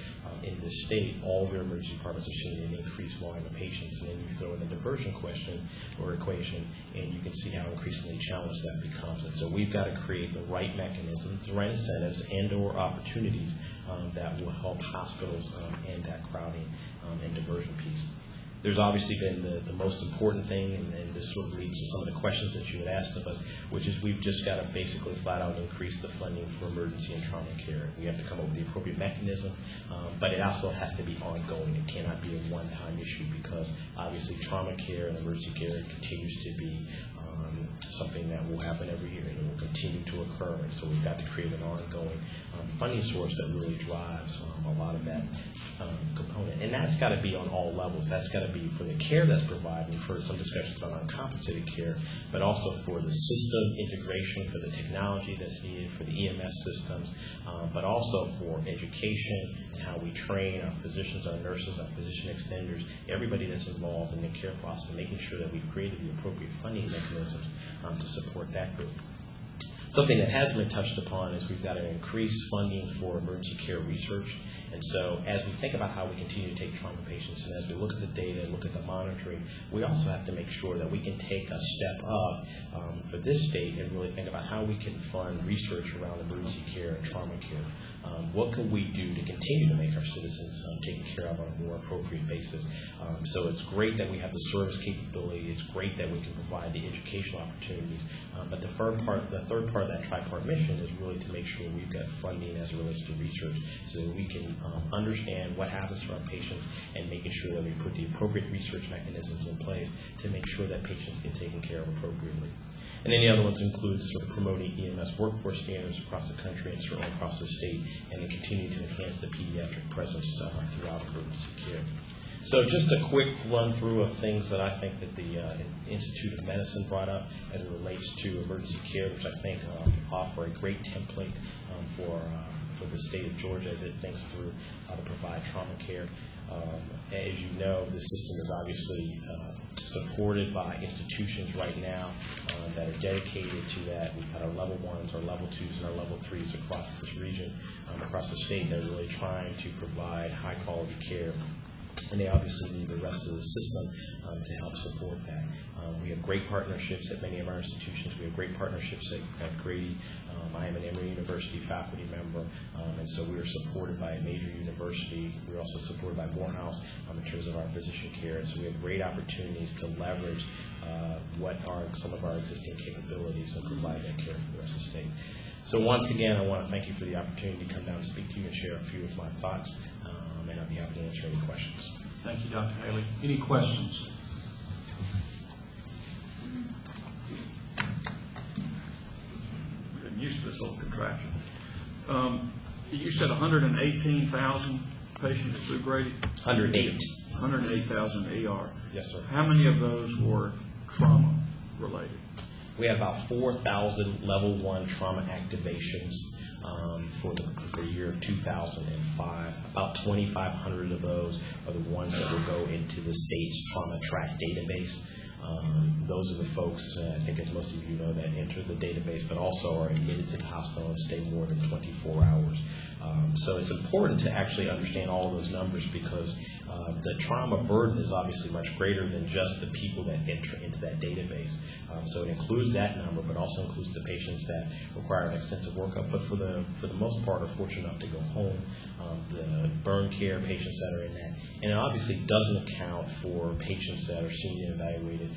in this state, all their emergency departments are seeing an increased volume of patients. And then you throw in the diversion question or equation, and you can see how increasingly challenged that becomes. And so we've got to create the right mechanisms, the right incentives, and/or opportunities that will help hospitals end that crowding and diversion piece. There's obviously been the most important thing, and this sort of leads to some of the questions that you had asked of us, which is we've just got to basically flat out increase the funding for emergency and trauma care. We have to come up with the appropriate mechanism, but it also has to be ongoing. It cannot be a one-time issue because obviously trauma care and emergency care continues to be something that will happen every year and it will continue to occur. And so we've got to create an ongoing funding source that really drives a lot of that component. And that's got to be on all levels. That's got to be for the care that's provided. We've heard some discussions about uncompensated care, but also for the system integration, for the technology that's needed, for the EMS systems, but also for education and how we train our physicians, our nurses, our physician extenders, everybody that's involved in the care process, making sure that we've created the appropriate funding mechanisms to support that group. Something that has been touched upon is we've got to increase funding for emergency care research. And so as we think about how we continue to take trauma patients and as we look at the data and look at the monitoring, we also have to make sure that we can take a step up for this state and really think about how we can fund research around emergency care and trauma care. What can we do to continue to make our citizens taken care of on a more appropriate basis? So it's great that we have the service capability. It's great that we can provide the educational opportunities. But the third part of that tri-part mission is really to make sure we've got funding as it relates to research so that we can understand what happens to our patients and making sure that we put the appropriate research mechanisms in place to make sure that patients get taken care of appropriately. And then the other ones include sort of promoting EMS workforce standards across the country and certainly across the state, and then continue to enhance the pediatric presence throughout emergency care. So just a quick run through of things that I think that the Institute of Medicine brought up as it relates to emergency care, which I think offer a great template for the state of Georgia as it thinks through how to provide trauma care. As you know, the system is obviously supported by institutions right now that are dedicated to that. We've got our level 1s, our level 2s, and our level 3s across this region, across the state. They're really trying to provide high quality care. And they obviously need the rest of the system to help support that. We have great partnerships at many of our institutions. We have great partnerships at Grady. I am an Emory University faculty member, and so we are supported by a major university. We're also supported by Morehouse in terms of our physician care. And so we have great opportunities to leverage what are some of our existing capabilities and provide that care for the rest of the state. So once again, I want to thank you for the opportunity to come down and speak to you and share a few of my thoughts. And I'd be answer any questions. Thank you, Dr. Haley. Any questions? I'm used to this little contraption. You said 118,000 patients through Grady? 108. 108,000 ER. Yes, sir. How many of those were trauma related? We had about 4,000 level 1 trauma activations for the year of 2005. About 2,500 of those are the ones that will go into the state's trauma track database. Those are the folks, I think as most of you know, that enter the database, but also are admitted to the hospital and stay more than 24 hours. So it's important to actually understand all of those numbers because the trauma burden is obviously much greater than just the people that enter into that database. So it includes that number, but also includes the patients that require an extensive workup, but for the most part are fortunate enough to go home. The burn care patients that are in that, and it obviously doesn't account for patients that are seen and evaluated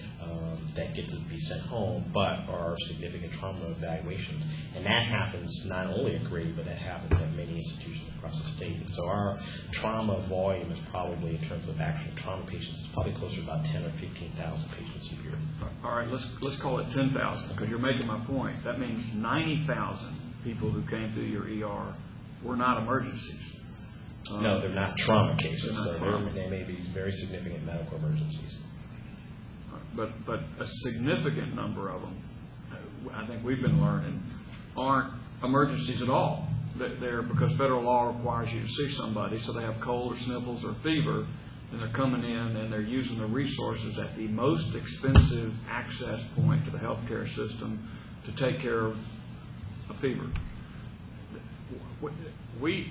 that get to be sent home, but are significant trauma evaluations. And that happens not only at Grady, but that happens at many institutions across the state. And so our trauma volume is probably, in terms of actual trauma patients, is probably closer to about 10 or 15,000 patients a year. All right, let's call it 10,000 because you're making my point. That means 90,000 people who came through your ER were not emergencies. No, they're not trauma cases, They're not so trauma. they may be very significant medical emergencies. But a significant number of them, I think we've been learning, aren't emergencies at all. They're because federal law requires you to see somebody, so they have cold or sniffles or fever, and they're coming in and they're using the resources at the most expensive access point to the healthcare system to take care of a fever. We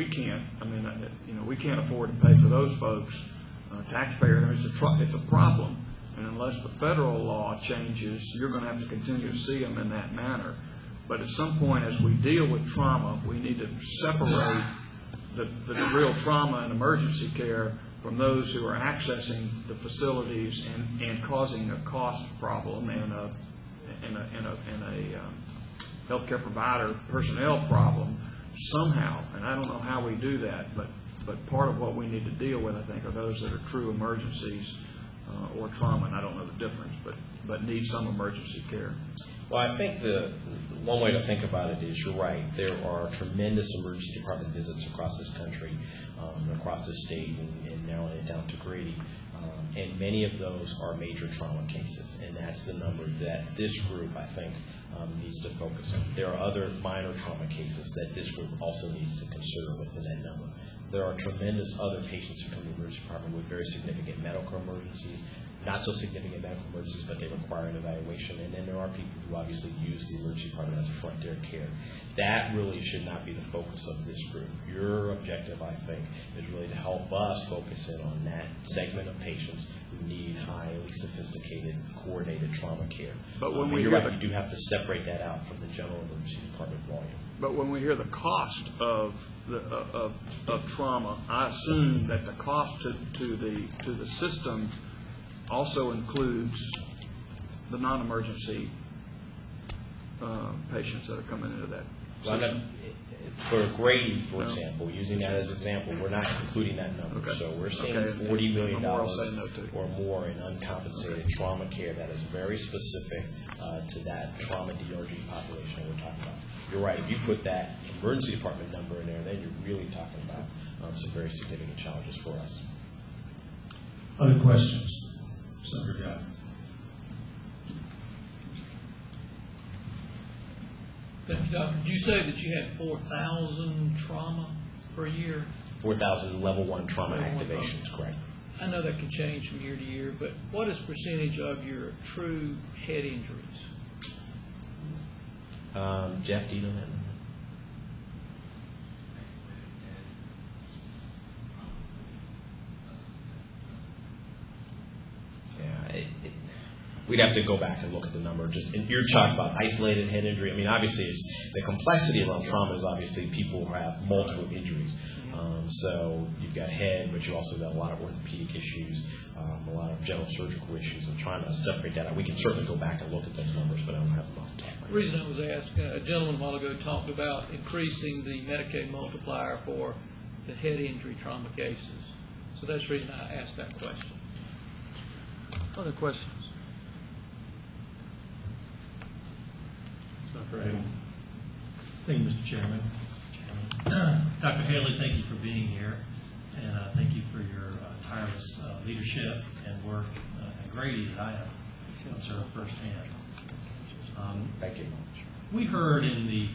can't. I mean, we can't afford to pay for those folks. Taxpayers. I mean, it's a problem. And unless the federal law changes, you're going to have to continue to see them in that manner. But at some point, as we deal with trauma, we need to separate the real trauma and emergency care from those who are accessing the facilities and causing a cost problem and a healthcare provider personnel problem somehow. And I don't know how we do that, but part of what we need to deal with, I think, are those that are true emergencies or trauma, and I don't know the difference, but need some emergency care. Well, I think the one way to think about it is you're right. There are tremendous emergency department visits across this country, across this state, and now down to Grady. And many of those are major trauma cases, and that's the number that this group, I think, needs to focus on. There are other minor trauma cases that this group also needs to consider within that number. There are tremendous other patients who come to the emergency department with very significant medical emergencies, not so significant medical emergencies, but they require an evaluation. And then there are people who obviously use the emergency department as a frontier care. That really should not be the focus of this group. Your objective, I think, is really to help us focus in on that segment of patients who need highly sophisticated, coordinated trauma care. But when you're right, you do have to separate that out from the general emergency department volume. But when we hear the cost of trauma, I assume that the cost to the system also includes the non-emergency patients that are coming into that system. For Grady, for example, using that as an example, we're not including that number. Okay. So we're seeing $40 million or more in uncompensated trauma care that is very specific to that trauma DRG population that we're talking about. You're right. If you put that emergency department number in there, then you're really talking about some very significant challenges for us. Other questions? Senator Guy. Thank you, Doctor. Did you say that you had 4,000 trauma per year? 4,000 level 1 trauma activations, correct. I know that can change from year to year, but what is percentage of your true head injuries? Jeff, do you know that? Yeah, we'd have to go back and look at the number. You're talking about isolated head injury. I mean, obviously, the complexity around trauma is obviously people who have multiple injuries. So you've got head, but you also got a lot of orthopedic issues, a lot of general surgical issues, and trying to separate that out. We can certainly go back and look at those numbers, but I don't have them off the top of my head. The reason I was asked, a gentleman a while ago talked about increasing the Medicaid multiplier for the head injury trauma cases. So that's the reason I asked that question. Other questions? Dr. Adel. Thank you, Mr. Chairman. Dr. Haley, thank you for being here, and thank you for your tireless leadership and work at Grady that I have observed firsthand. Thank you. We heard in the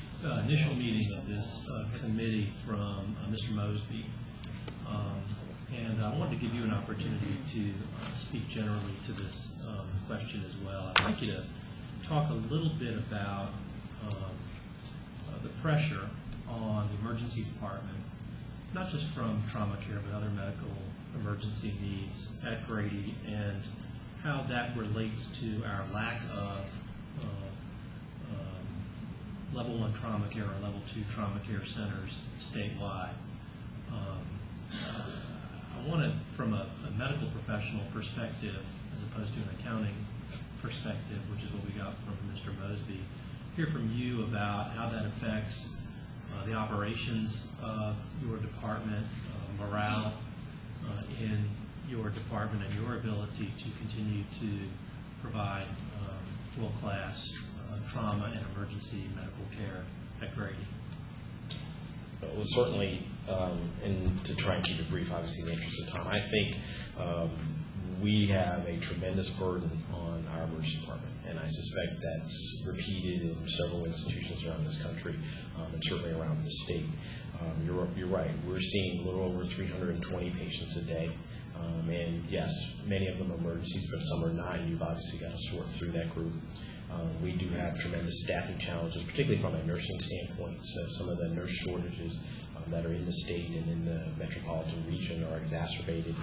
initial meeting of this committee from Mr. Mosby, and I wanted to give you an opportunity to speak generally to this question as well. I'd like you to talk a little bit about the pressure on the emergency department, not just from trauma care, but other medical emergency needs at Grady, and how that relates to our lack of level 1 trauma care or level 2 trauma care centers statewide. I want to, from a medical professional perspective, as opposed to an accounting perspective, which is what we got from Mr. Mosby, hear from you about how that affects the operations of your department, morale in your department, and your ability to continue to provide world-class trauma and emergency medical care at Grady. Well, certainly, and to try and keep it brief, obviously in the interest of time, I think we have a tremendous burden on our emergency department, and I suspect that's repeated in several institutions around this country, and certainly around the state. You're right. We're seeing a little over 320 patients a day, and yes, many of them are emergencies, but some are not, and you've obviously got to sort through that group. We do have tremendous staffing challenges, particularly from a nursing standpoint. So some of the nurse shortages that are in the state and in the metropolitan region are exacerbated,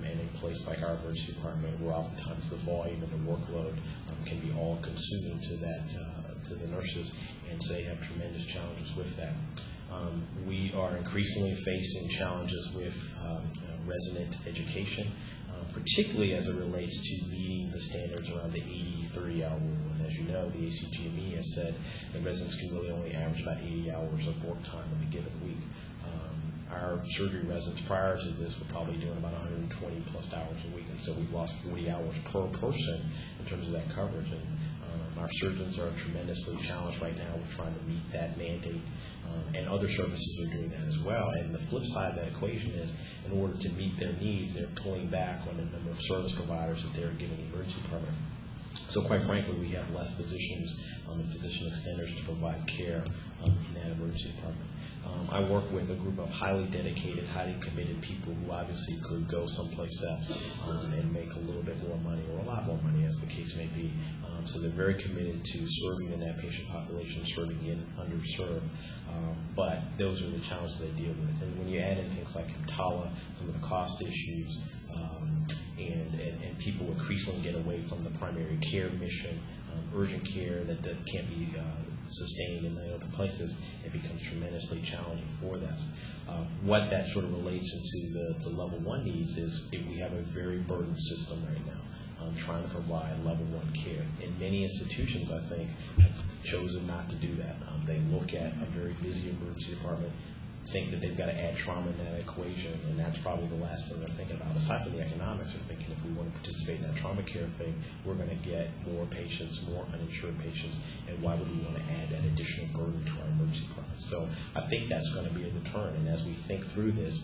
and in a place like our emergency department, where oftentimes the volume and the workload can be all consuming to the nurses, and so they have tremendous challenges with that. We are increasingly facing challenges with resident education, particularly as it relates to meeting the standards around the 80-30 hour rule. And as you know, the ACGME has said that residents can really only average about 80 hours of work time in a given week. Our surgery residents prior to this were probably doing about 120 plus hours a week, and so we've lost 40 hours per person in terms of that coverage. And our surgeons are tremendously challenged right now with trying to meet that mandate, and other services are doing that as well. And the flip side of that equation is, in order to meet their needs, they're pulling back on the number of service providers that they're giving the emergency department. So quite frankly, we have less physicians and physician extenders to provide care in that emergency department. I work with a group of highly dedicated, highly committed people who obviously could go someplace else and make a little bit more money, or a lot more money as the case may be. So they're very committed to serving in that patient population, serving in underserved. But those are the challenges they deal with. And when you add in things like EMTALA, some of the cost issues, and people increasingly get away from the primary care mission, urgent care that can't be sustained in many other places, it becomes tremendously challenging for us. What that sort of relates into the level 1 needs is we have a very burdened system right now, trying to provide level 1 care. And many institutions, I think, have chosen not to do that. They look at a very busy emergency department, think that they've got to add trauma in that equation, and that's probably the last thing they're thinking about. Aside from the economics, they're thinking if we want to participate in that trauma care thing, we're going to get more patients, more uninsured patients, and why would we want to add that additional burden to our emergency department? So I think that's going to be a deterrent, and as we think through this,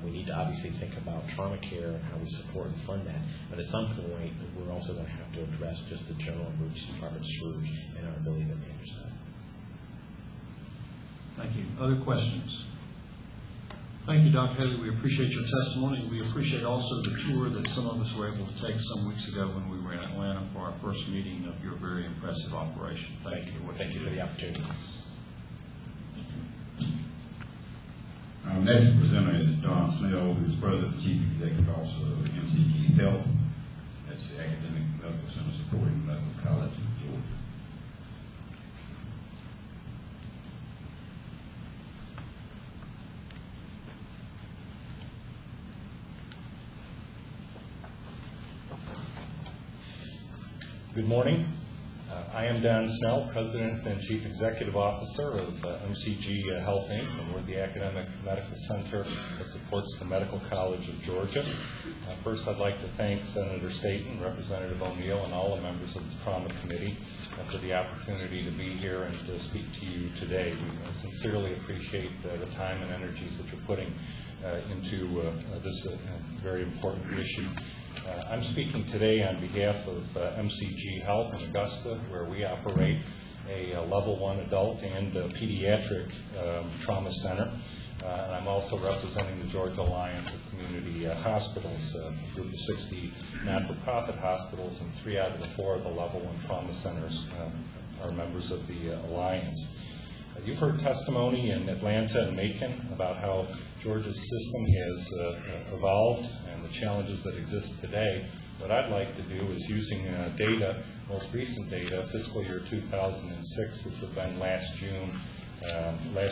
we need to obviously think about trauma care and how we support and fund that. But at some point, we're also going to have to address just the general emergency department surge and our ability to manage that. Thank you. Other questions? Thank you, Dr. Haley. We appreciate your testimony. We appreciate also the tour that some of us were able to take some weeks ago when we were in Atlanta for our first meeting of your very impressive operation. Thank you. Thank you for the opportunity. Our next presenter is Don Snell, who is President and Chief Executive Officer of MCG Health. That's the Academic Medical Center supporting Medical College of Georgia. Good morning. I am Don Snell, President and Chief Executive Officer of MCG Health Inc., and we're the academic medical center that supports the Medical College of Georgia. First, I'd like to thank Senator Staten, Representative O'Neill, and all the members of the Trauma Committee for the opportunity to be here and to speak to you today. We sincerely appreciate the time and energies that you're putting into this very important issue. I'm speaking today on behalf of MCG Health in Augusta, where we operate a Level 1 adult and pediatric trauma center. And I'm also representing the Georgia Alliance of Community Hospitals, a group of 60 not-for-profit hospitals, and 3 out of the 4 of the Level 1 trauma centers are members of the Alliance. You've heard testimony in Atlanta and Macon about how Georgia's system has evolved and the challenges that exist today. What I'd like to do is using data, most recent data, fiscal year 2006, which would have been last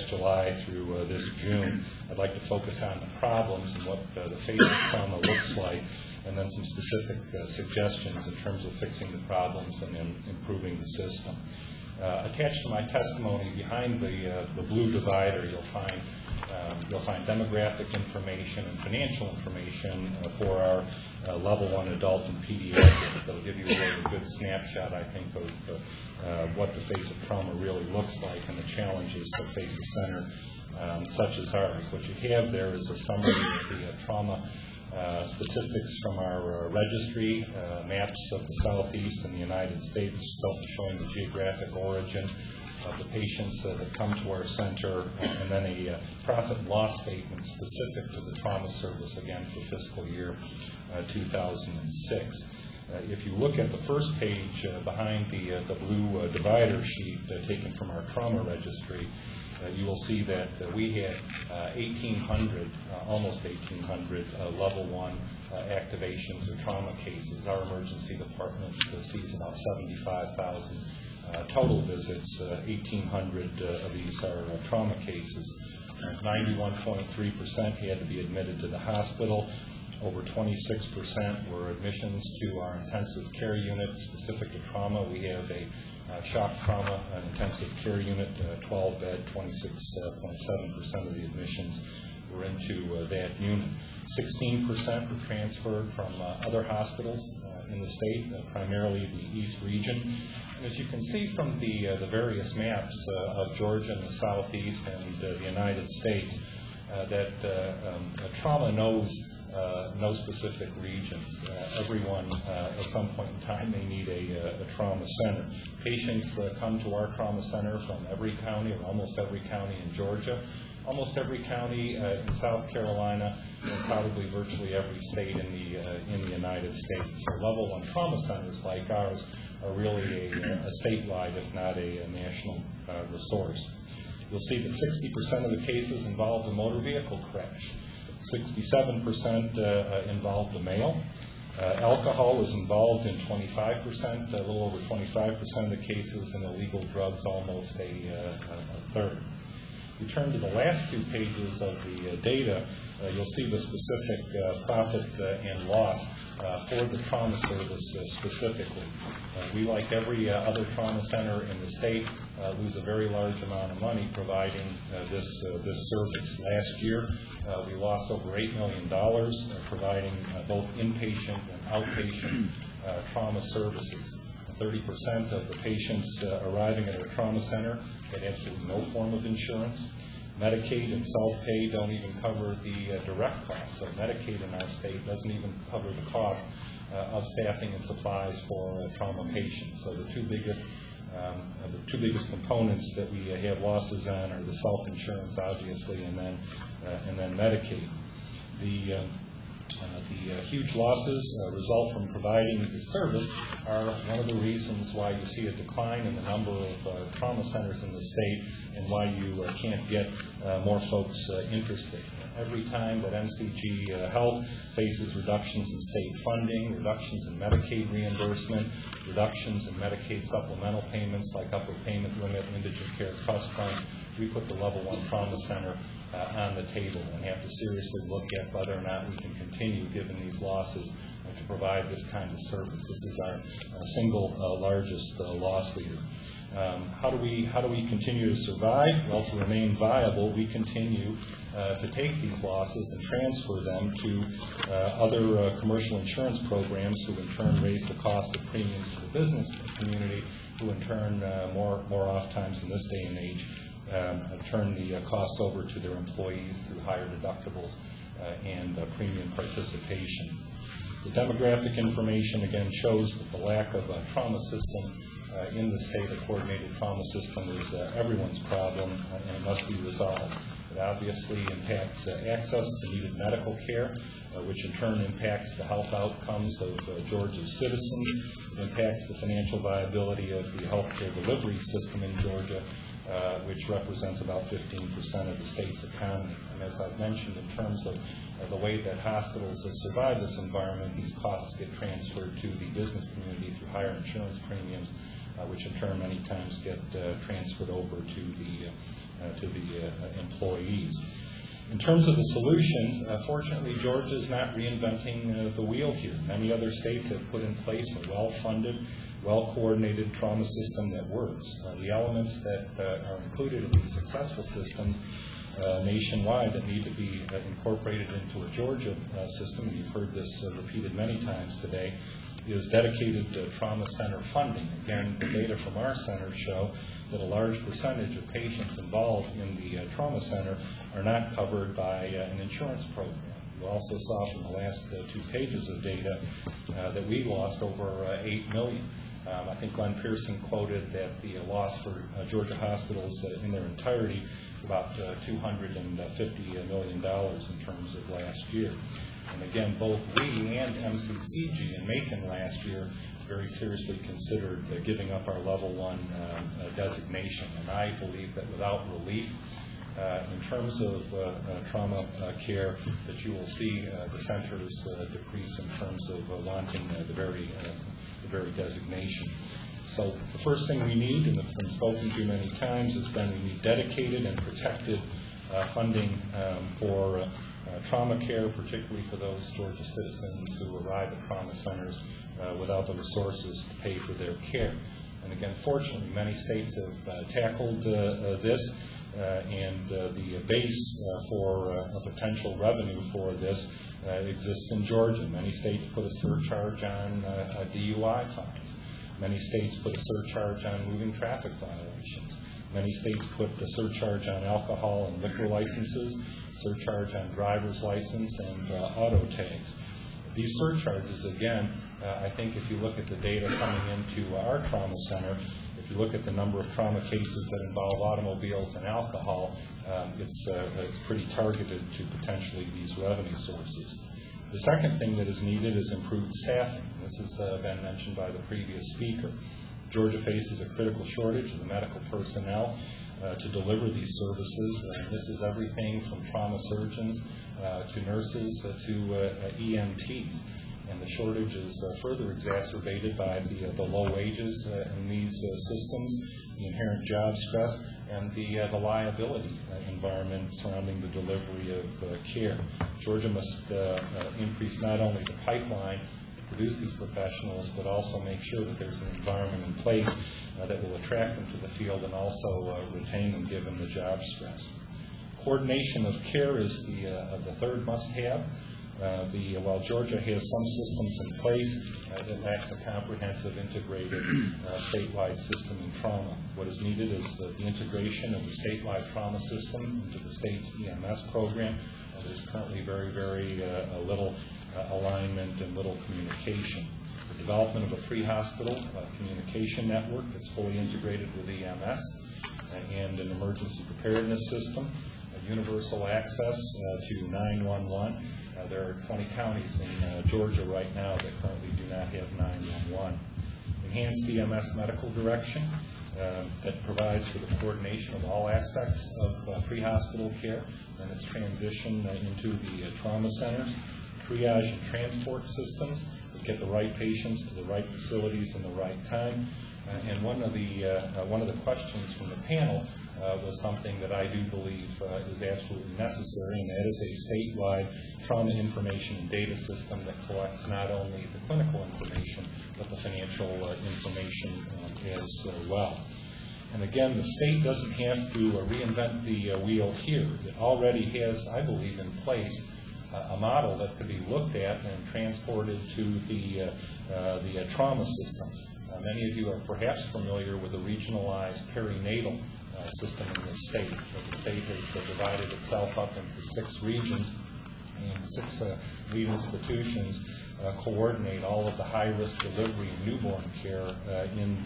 July through this June. I'd like to focus on the problems and what the face of trauma looks like, and then some specific suggestions in terms of fixing the problems and improving the system. Attached to my testimony, behind the blue divider, you'll find demographic information and financial information for our Level 1 adult and pediatric. That'll give you a really good snapshot, I think, of what the face of trauma really looks like and the challenges that face a center such as ours. What you have there is a summary of the trauma statistics from our registry, maps of the Southeast and the United States, showing the geographic origin of the patients that come to our center, and then a profit and loss statement specific to the trauma service, again, for fiscal year 2006. If you look at the first page behind the blue divider sheet taken from our trauma registry, you will see that we had 1,800, almost 1,800 Level 1 activations or trauma cases. Our emergency department sees about 75,000 total visits. 1,800 of these are trauma cases. 91.3% had to be admitted to the hospital. Over 26% were admissions to our intensive care unit specific to trauma. We have a shock trauma intensive care unit, 12-bed, 26.7% of the admissions were into that unit. 16% were transferred from other hospitals in the state, primarily the East region. And as you can see from the various maps of Georgia and the Southeast and the United States, that trauma knows no specific regions. Everyone at some point in time may need a trauma center. Patients come to our trauma center from every county, or almost every county in Georgia, almost every county in South Carolina, and probably virtually every state in the United States. So Level 1 trauma centers like ours are really a statewide, if not a national resource. You'll see that 60% of the cases involved a motor vehicle crash. 67% involved a male. Alcohol was involved in 25%, a little over 25% of the cases, and illegal drugs almost a third. If you turn to the last 2 pages of the data, you'll see the specific profit and loss for the trauma service specifically. We, like every other trauma center in the state, lose a very large amount of money providing this service. Last year, we lost over $8 million providing both inpatient and outpatient trauma services. 30% of the patients arriving at our trauma center had absolutely no form of insurance. Medicaid and self-pay don't even cover the direct costs. So Medicaid in our state doesn't even cover the cost of staffing and supplies for trauma patients. So the two biggest components that we have losses on are the self-insurance, obviously, and then Medicaid. The huge losses result from providing the service are one of the reasons why you see a decline in the number of trauma centers in the state and why you can't get more folks interested. Every time that MCG Health faces reductions in state funding, reductions in Medicaid reimbursement, reductions in Medicaid supplemental payments like upper payment limit, indigent care trust fund, we put the Level 1 Trauma Center on the table and have to seriously look at whether or not we can continue, given these losses, to provide this kind of service. This is our single largest loss leader. How do we continue to survive? Well, to remain viable, we continue to take these losses and transfer them to other commercial insurance programs, who in turn raise the cost of premiums to the business community, who in turn, more oft times in this day and age, turn the costs over to their employees through higher deductibles and premium participation. The demographic information again shows that the lack of a trauma system in the state, a coordinated trauma system, is everyone's problem, and it must be resolved. It obviously impacts access to needed medical care, which in turn impacts the health outcomes of Georgia's citizens. It impacts the financial viability of the healthcare delivery system in Georgia, which represents about 15% of the state's economy. And as I've mentioned, in terms of the way that hospitals have survived this environment, these costs get transferred to the business community through higher insurance premiums, which in turn many times get transferred over to the employees. In terms of the solutions, fortunately, Georgia is not reinventing the wheel here. Many other states have put in place a well-funded, well-coordinated trauma system that works. The elements that are included in these successful systems nationwide that need to be incorporated into a Georgia system, and you've heard this repeated many times today, is dedicated trauma center funding. Again, the data from our center show that a large percentage of patients involved in the trauma center are not covered by an insurance program. You also saw from the last 2 pages of data that we lost over $8 million. I think Glenn Pearson quoted that the loss for Georgia hospitals in their entirety is about $250 million in terms of last year. And again, both we and MCCG in Macon last year very seriously considered giving up our level 1 designation. And I believe that without relief, in terms of trauma care, that you will see the centers decrease in terms of wanting the very designation. So the first thing we need, and it's been spoken to many times, is we need dedicated and protected funding for trauma care, particularly for those Georgia citizens who arrive at trauma centers without the resources to pay for their care. And again, fortunately, many states have tackled this, and the base for a potential revenue for this exists in Georgia. Many states put a surcharge on DUI fines. Many states put a surcharge on moving traffic violations. Many states put a surcharge on alcohol and liquor licenses, surcharge on driver's license and auto tags. These surcharges, again, I think if you look at the data coming into our trauma center, if you look at the number of trauma cases that involve automobiles and alcohol, it's pretty targeted to potentially these revenue sources. The second thing that is needed is improved staffing. This has been mentioned by the previous speaker. Georgia faces a critical shortage of the medical personnel to deliver these services. This is everything from trauma surgeons to nurses to EMTs. And the shortage is further exacerbated by the low wages in these systems, the inherent job stress, and the liability environment surrounding the delivery of care. Georgia must increase not only the pipeline to produce these professionals, but also make sure that there's an environment in place that will attract them to the field and also retain them given the job stress. Coordination of care is the third must-have. While Georgia has some systems in place, it lacks a comprehensive, integrated statewide system in trauma. What is needed is the integration of the statewide trauma system into the state's EMS program. There's currently very, very little alignment and little communication. The development of a pre-hospital communication network that's fully integrated with EMS and an emergency preparedness system, universal access to 911. There are 20 counties in Georgia right now that currently do not have 911. Enhanced EMS medical direction that provides for the coordination of all aspects of pre-hospital care and its transition into the trauma centers. Triage and transport systems that get the right patients to the right facilities in the right time. And one of the questions from the panel was something that I do believe is absolutely necessary, and that is a statewide trauma information and data system that collects not only the clinical information, but the financial information as well. And again, the state doesn't have to reinvent the wheel here. It already has, I believe, in place a model that could be looked at and transported to the trauma system. Many of you are perhaps familiar with a regionalized perinatal system in the state. The state has divided itself up into 6 regions, and 6 lead institutions coordinate all of the high-risk delivery and newborn care in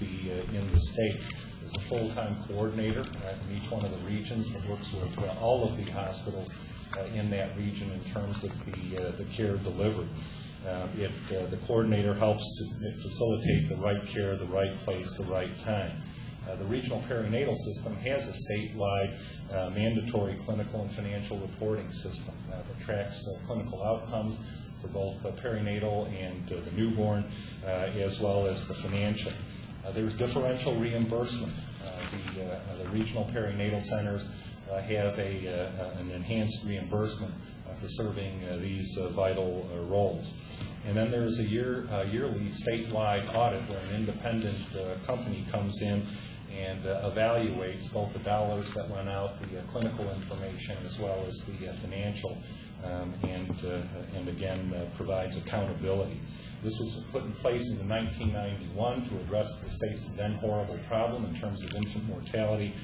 the state. There's a full-time coordinator in each one of the regions that works with all of the hospitals in that region in terms of the care delivered. The coordinator helps to facilitate the right care, the right place, the right time. The regional perinatal system has a statewide mandatory clinical and financial reporting system that tracks clinical outcomes for both perinatal and the newborn, as well as the financial. There's differential reimbursement. The regional perinatal centers have an enhanced reimbursement for serving these vital roles. And then there's a yearly statewide audit where an independent company comes in and evaluates both the dollars that went out, the clinical information, as well as the financial, and again provides accountability. This was put in place in 1991 to address the state's then horrible problem in terms of infant mortality,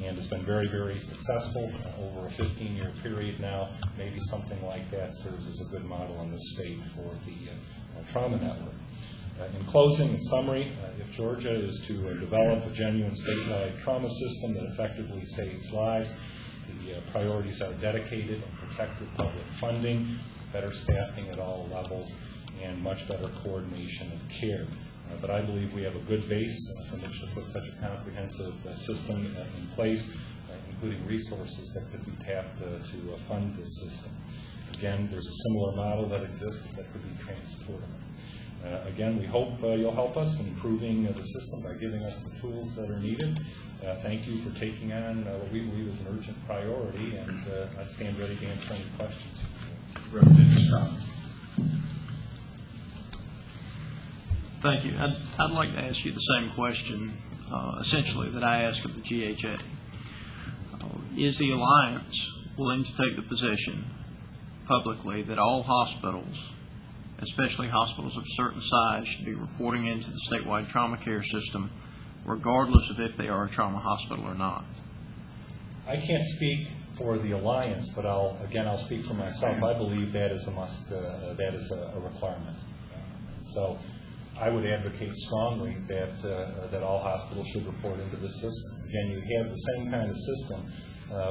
and it's been very, very successful over a 15-year period now. Maybe something like that serves as a good model in the state for the trauma network. In closing, in summary, if Georgia is to develop a genuine statewide trauma system that effectively saves lives, the priorities are dedicated and protected public funding, better staffing at all levels, and much better coordination of care. But I believe we have a good base from which to put such a comprehensive system in place, including resources that could be tapped to fund this system. Again, there's a similar model that exists that could be transportable. Again, we hope you'll help us in improving the system by giving us the tools that are needed. Thank you for taking on what we believe is an urgent priority, and I stand ready to answer any questions. Representative Scott. Thank you. I'd like to ask you the same question, essentially, that I asked of the GHA. Is the Alliance willing to take the position publicly that all hospitals, especially hospitals of a certain size, should be reporting into the statewide trauma care system, regardless of if they are a trauma hospital or not? I can't speak for the Alliance, but I'll speak for myself. I believe that is a must, that is a requirement. So I would advocate strongly that all hospitals should report into this system. Again, you have the same kind of system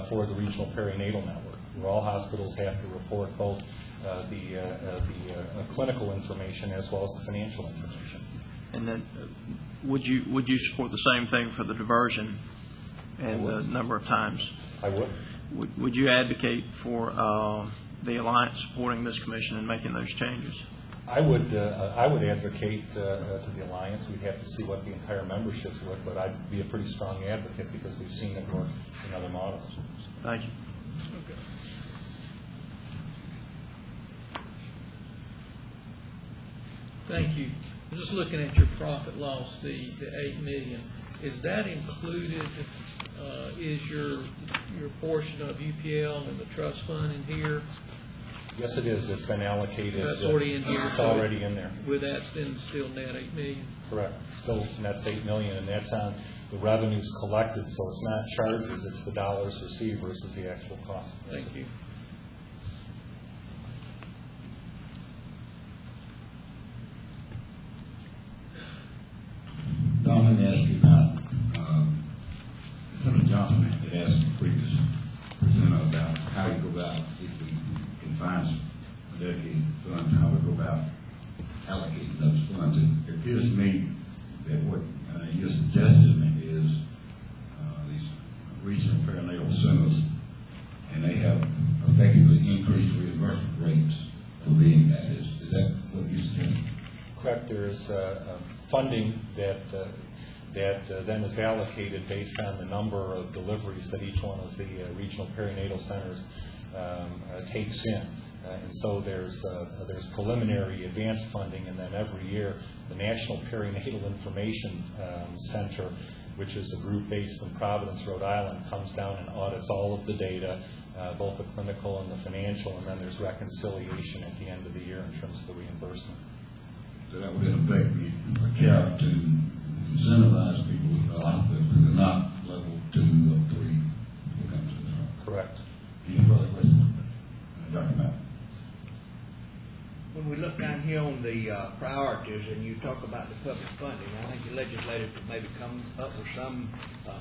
for the regional perinatal network, where all hospitals have to report both the clinical information as well as the financial information. And then, would you support the same thing for the diversion and the number of times? I would. Would you advocate for the Alliance supporting this commission and making those changes? I would advocate to the Alliance. We'd have to see what the entire membership would, but I'd be a pretty strong advocate because we've seen it work in other models. Thank you. Okay. Thank you. I'm just looking at your profit loss, the $8 million. Is that included? Is your portion of UPL and the trust fund in here? Yes, it is. It's been allocated. That's already in here. It's already in there. With that, then still net $8 million. Correct. Still net's $8 million, and that's on the revenues collected. So it's not charges; it's the dollars received versus the actual cost. Thank you. Don, let me ask you about Senator Johnson had asked the previous presenter about how you go about if we can find a dedicated fund, how we go about allocating those funds. It appears to me that what you're suggesting is these regional perinatal centers, and they have effectively increased reimbursement rates for being that. Is that what you're suggesting? Correct. There is funding that that then is allocated based on the number of deliveries that each one of the regional perinatal centers takes in. And so there's preliminary advanced funding, and then every year the National Perinatal Information Center, which is a group based in Providence, Rhode Island, comes down and audits all of the data, both the clinical and the financial, and then there's reconciliation at the end of the year in terms of the reimbursement. So that would in effect be a cap to incentivize people with the hospital who are not level 2 or 3 who come to the top. Correct. Any further questions? Dr. Matt? When we look down here on the priorities and you talk about the public funding, I think the legislators could maybe come up with some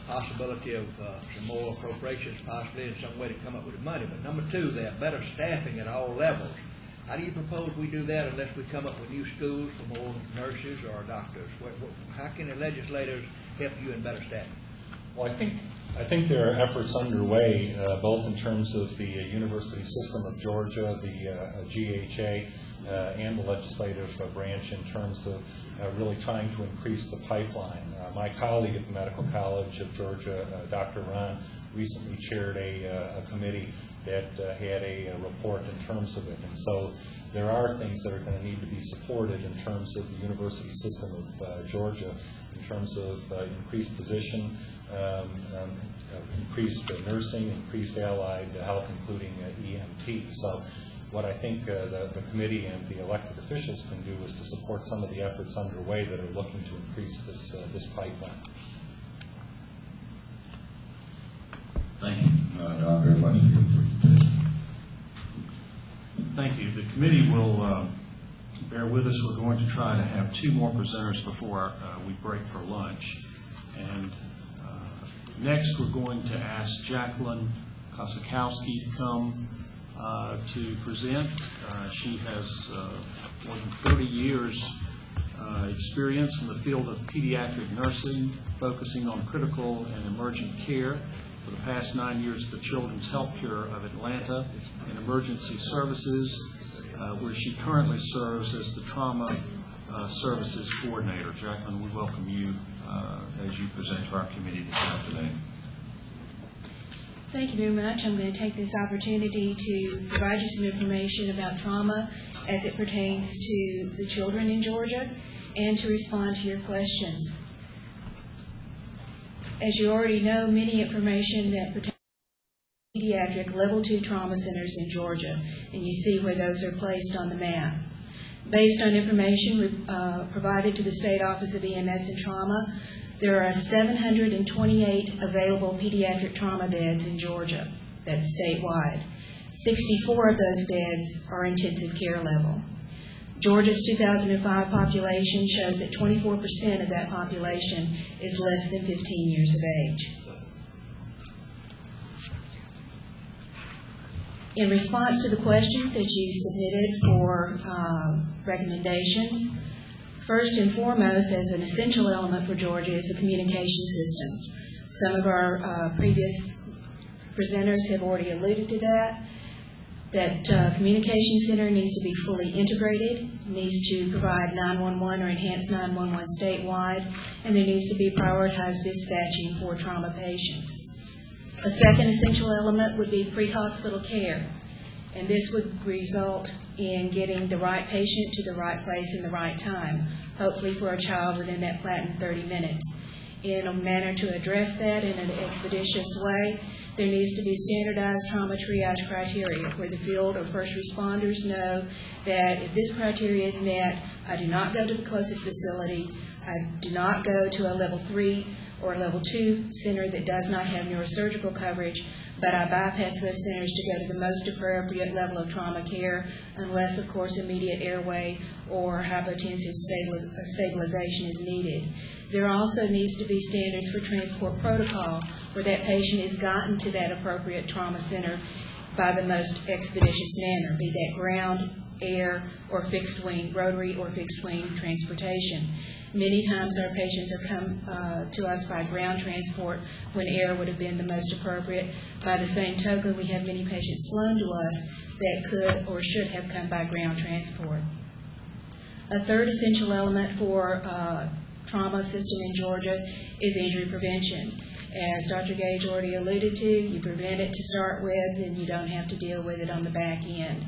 possibility of some more appropriations possibly and some way to come up with the money. But number 2, they have better staffing at all levels. How do you propose we do that unless we come up with new schools for more nurses or doctors? How can the legislators help you in better staffing? Well, I think there are efforts underway, both in terms of the University System of Georgia, the GHA, and the legislative branch in terms of really trying to increase the pipeline. My colleague at the Medical College of Georgia, Dr. Ron, recently chaired a committee that had a report in terms of it. And so there are things that are going to need to be supported in terms of the University System of Georgia, in terms of increased physician, increased nursing, increased allied health, including EMT. So what I think the committee and the elected officials can do is to support some of the efforts underway that are looking to increase this pipeline. Thank you, Don, very much for your presentation. Thank you. The committee will bear with us. We're going to try to have 2 more presenters before we break for lunch. And next, we're going to ask Jacqueline Kosakowski to come to present. She has more than 30 years experience in the field of pediatric nursing, focusing on critical and emergent care. For the past 9 years, the Children's Healthcare of Atlanta and Emergency Services, where she currently serves as the Trauma Services Coordinator. Jacqueline, we welcome you as you present to our committee this afternoon. Thank you very much. I'm going to take this opportunity to provide you some information about trauma as it pertains to the children in Georgia and to respond to your questions. As you already know, many information that pertains to pediatric level 2 trauma centers in Georgia, and you see where those are placed on the map. Based on information provided to the State Office of EMS and Trauma, there are 728 available pediatric trauma beds in Georgia. That's statewide. 64 of those beds are intensive care level. Georgia's 2005 population shows that 24% of that population is less than 15 years of age. In response to the questions that you submitted for recommendations, first and foremost, as an essential element for Georgia, is the communication system. Some of our previous presenters have already alluded to that. That communication center needs to be fully integrated, needs to provide 911 or enhanced 911 statewide, and there needs to be prioritized dispatching for trauma patients. A second essential element would be pre-hospital care, and this would result in getting the right patient to the right place in the right time, hopefully for a child within that planned 30 minutes. In a manner to address that in an expeditious way, there needs to be standardized trauma triage criteria where the field or first responders know that if this criteria is met, I do not go to the closest facility, I do not go to a level 3 or a level 2 center that does not have neurosurgical coverage, but I bypass those centers to go to the most appropriate level of trauma care unless, of course, immediate airway or hypotensive stabilization is needed. There also needs to be standards for transport protocol where that patient is gotten to that appropriate trauma center by the most expeditious manner, be that ground, air, or fixed wing, rotary or fixed wing transportation. Many times our patients are come to us by ground transport when air would have been the most appropriate. By the same token, we have many patients flown to us that could or should have come by ground transport. A third essential element for trauma system in Georgia is injury prevention. As Dr. Gage already alluded to, you prevent it to start with, and you don't have to deal with it on the back end.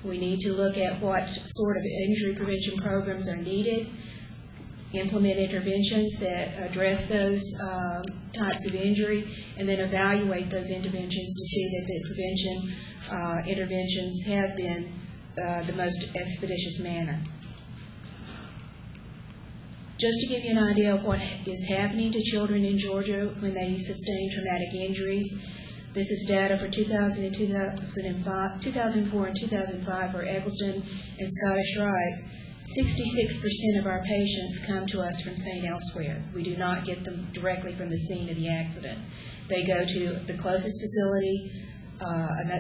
We need to look at what sort of injury prevention programs are needed, implement interventions that address those types of injury, and then evaluate those interventions to see that the prevention interventions have been the most expeditious manner. Just to give you an idea of what is happening to children in Georgia when they sustain traumatic injuries, this is data for 2004 and 2005 for Eccleston and Scottish Rite. 66% of our patients come to us from St. Elsewhere. We do not get them directly from the scene of the accident. They go to the closest facility,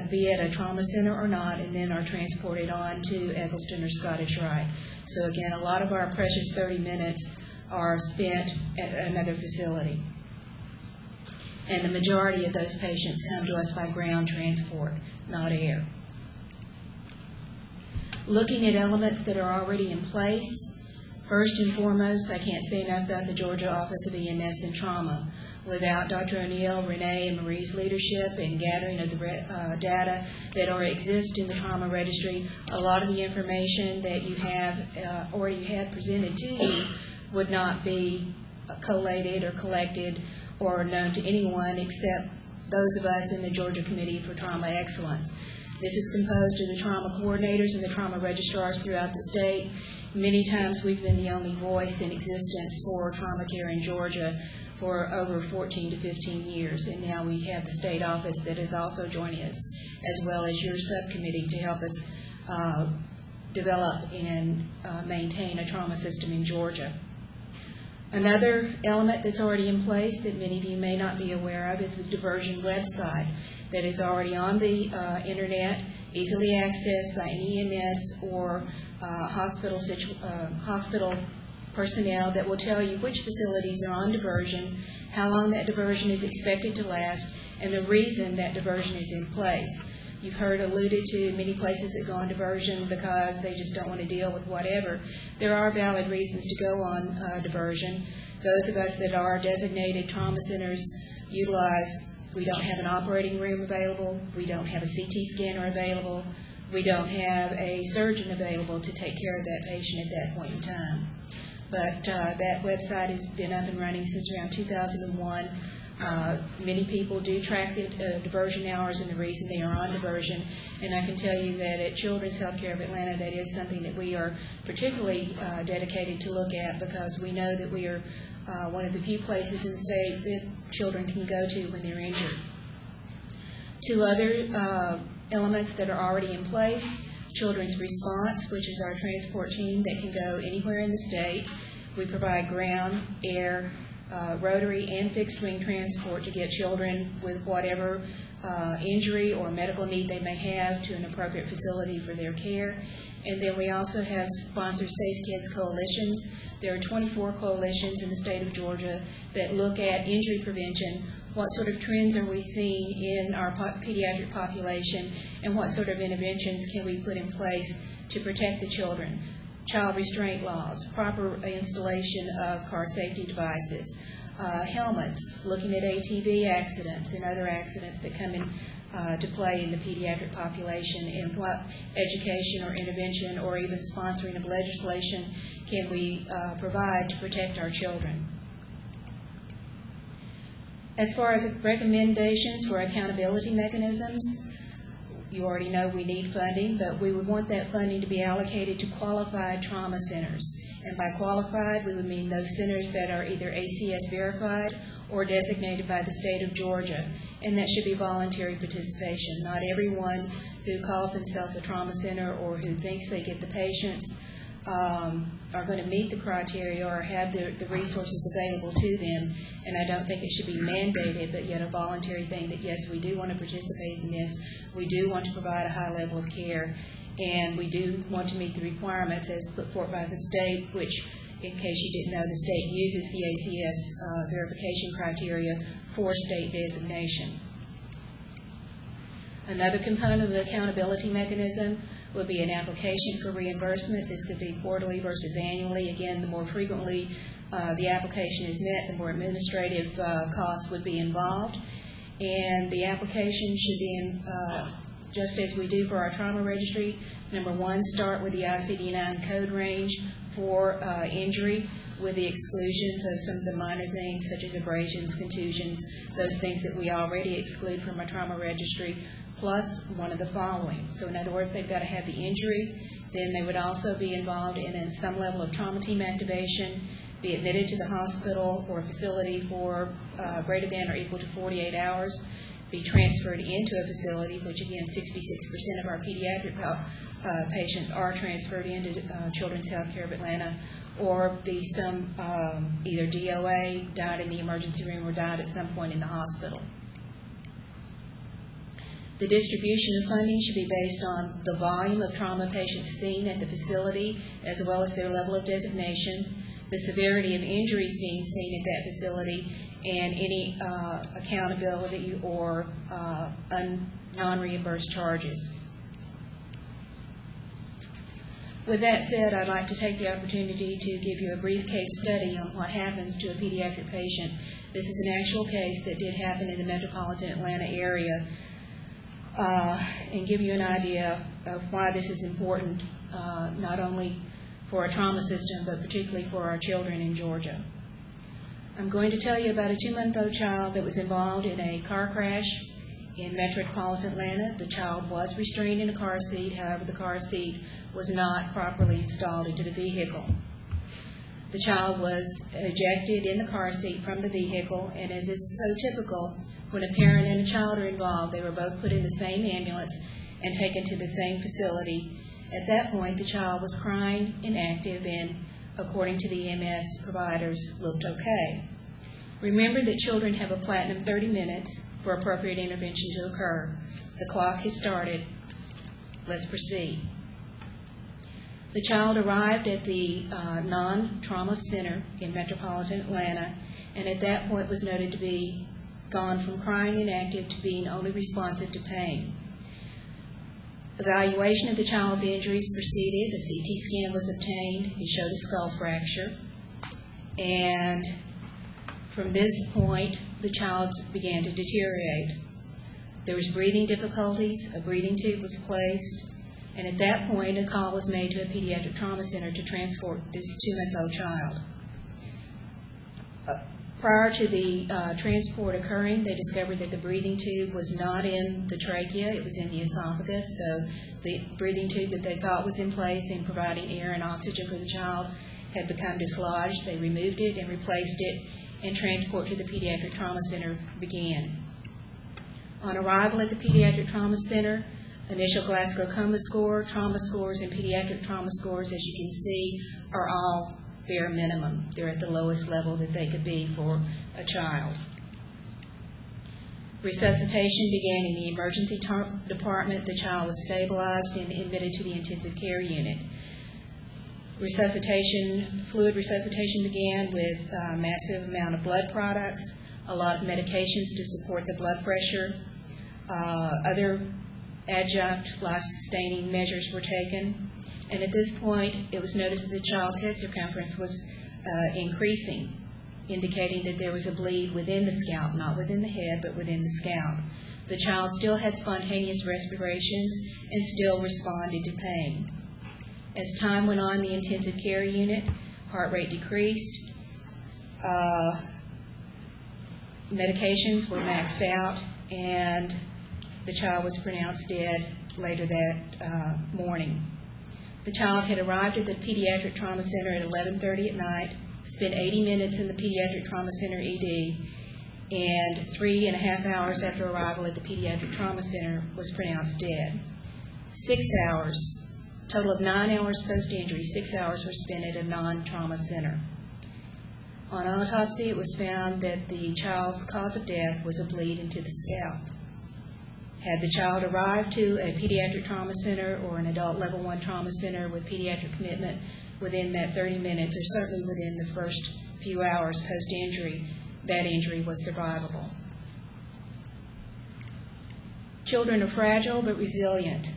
be it a trauma center or not, and then are transported on to Eccleston or Scottish Rite. So again, a lot of our precious 30 minutes are spent at another facility. And the majority of those patients come to us by ground transport, not air. Looking at elements that are already in place, first and foremost, I can't say enough about the Georgia Office of EMS and Trauma. Without Dr. O'Neill, Renee, and Marie's leadership and gathering of the data that exist in the trauma registry, a lot of the information that you have already had presented to you would not be collated or collected or known to anyone except those of us in the Georgia Committee for Trauma Excellence. This is composed of the trauma coordinators and the trauma registrars throughout the state. Many times we've been the only voice in existence for trauma care in Georgia for over 14 to 15 years, and now we have the state office that is also joining us, as well as your subcommittee to help us develop and maintain a trauma system in Georgia. Another element that's already in place that many of you may not be aware of is the diversion website that is already on the internet, easily accessed by any EMS or hospital personnel that will tell you which facilities are on diversion, how long that diversion is expected to last, and the reason that diversion is in place. You've heard alluded to many places that go on diversion because they just don't want to deal with whatever. There are valid reasons to go on diversion. Those of us that are designated trauma centers utilize, we don't have an operating room available, we don't have a CT scanner available, we don't have a surgeon available to take care of that patient at that point in time. But that website has been up and running since around 2001. Many people do track the diversion hours and the reason they are on diversion, and I can tell you that at Children's Healthcare of Atlanta, that is something that we are particularly dedicated to look at, because we know that we are one of the few places in the state that children can go to when they're injured. Two other elements that are already in place: Children's Response, which is our transport team that can go anywhere in the state. We provide ground, air, rotary, and fixed wing transport to get children with whatever injury or medical need they may have to an appropriate facility for their care. And then we also have sponsored Safe Kids coalitions. There are 24 coalitions in the state of Georgia that look at injury prevention. What sort of trends are we seeing in our pediatric population, and what sort of interventions can we put in place to protect the children? Child restraint laws, proper installation of car safety devices, helmets, looking at ATV accidents and other accidents that come in to play in the pediatric population, and what education or intervention or even sponsoring of legislation can we provide to protect our children. As far as recommendations for accountability mechanisms, you already know we need funding, but we would want that funding to be allocated to qualified trauma centers. And by qualified, we would mean those centers that are either ACS verified or designated by the state of Georgia. And that should be voluntary participation. Not everyone who calls themselves a trauma center or who thinks they get the patients are going to meet the criteria or have the resources available to them. And I don't think it should be mandated, but yet a voluntary thing that, yes, we do want to participate in this. We do want to provide a high level of care. And we do want to meet the requirements as put forth by the state, which, in case you didn't know, the state uses the ACS verification criteria for state designation. Another component of the accountability mechanism would be an application for reimbursement. This could be quarterly versus annually. Again, the more frequently the application is met, the more administrative costs would be involved. And the application should be just as we do for our trauma registry. Number one, start with the ICD-9 code range for injury, with the exclusions of some of the minor things such as abrasions, contusions, those things that we already exclude from our trauma registry, plus one of the following. So in other words, they've got to have the injury, then they would also be involved in some level of trauma team activation, be admitted to the hospital or facility for greater than or equal to 48 hours, be transferred into a facility, which again 66% of our pediatric patients are transferred into Children's Healthcare of Atlanta, or be some either DOA, died in the emergency room, or died at some point in the hospital. The distribution of funding should be based on the volume of trauma patients seen at the facility, as well as their level of designation, the severity of injuries being seen at that facility, and any accountability or non-reimbursed charges. With that said, I'd like to take the opportunity to give you a brief case study on what happens to a pediatric patient. This is an actual case that did happen in the metropolitan Atlanta area, and give you an idea of why this is important, not only for our trauma system, but particularly for our children in Georgia. I'm going to tell you about a 2-month-old child that was involved in a car crash in metropolitan Atlanta. The child was restrained in a car seat, however the car seat was not properly installed into the vehicle. The child was ejected in the car seat from the vehicle, and as is so typical, when a parent and a child are involved, they were both put in the same ambulance and taken to the same facility. At that point, the child was crying, inactive, and according to the EMS providers, looked okay. Remember that children have a platinum 30 minutes for appropriate intervention to occur. The clock has started. Let's proceed. The child arrived at the non-trauma center in metropolitan Atlanta, and at that point was noted to be gone from crying inactive to being only responsive to pain. Evaluation of the child's injuries proceeded. A CT scan was obtained. It showed a skull fracture. And from this point, the child began to deteriorate. There was breathing difficulties. A breathing tube was placed. And at that point, a call was made to a pediatric trauma center to transport this 2-month-old child. Prior to the transport occurring, they discovered that the breathing tube was not in the trachea, it was in the esophagus, so the breathing tube that they thought was in place in providing air and oxygen for the child had become dislodged. They removed it and replaced it, and transport to the pediatric trauma center began. On arrival at the pediatric trauma center, initial Glasgow Coma score, trauma scores, and pediatric trauma scores, as you can see, are all bare minimum. They're at the lowest level that they could be for a child. Resuscitation began in the emergency department. The child was stabilized and admitted to the intensive care unit. Fluid resuscitation began with a massive amount of blood products, a lot of medications to support the blood pressure. Other adjunct life-sustaining measures were taken. And at this point, it was noticed that the child's head circumference was increasing, indicating that there was a bleed within the scalp, not within the head, but within the scalp. The child still had spontaneous respirations and still responded to pain. As time went on, the intensive care unit, heart rate decreased, medications were maxed out, and the child was pronounced dead later that morning. The child had arrived at the pediatric trauma center at 11:30 at night, spent 80 minutes in the pediatric trauma center ED, and 3.5 hours after arrival at the pediatric trauma center was pronounced dead. 6 hours, total of 9 hours post-injury, 6 hours were spent at a non-trauma center. On autopsy, it was found that the child's cause of death was a bleed into the scalp. Had the child arrived to a pediatric trauma center or an adult level 1 trauma center with pediatric commitment within that 30 minutes, or certainly within the first few hours post-injury, that injury was survivable. Children are fragile but resilient.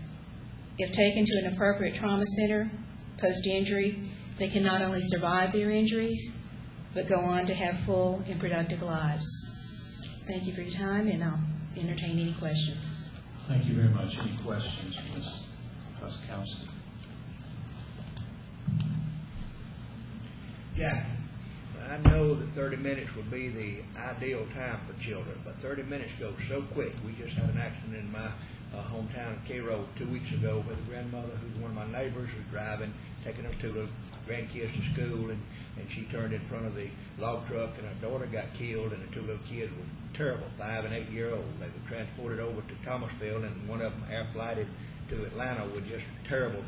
If taken to an appropriate trauma center post-injury, they can not only survive their injuries, but go on to have full and productive lives. Thank you for your time, and I'll entertain any questions. Thank you very much. Any questions for Ms. Huskowski? Jack, I know that 30 minutes would be the ideal time for children, but 30 minutes goes so quick. We just had an accident in my hometown of Cairo 2 weeks ago with a grandmother who's one of my neighbors was driving, taking her two little grandkids to school, and she turned in front of the log truck, and her daughter got killed, and the two little kids were terrible, 5 and 8 year old. They were transported over to Thomasville, and one of them air flighted to Atlanta with just terrible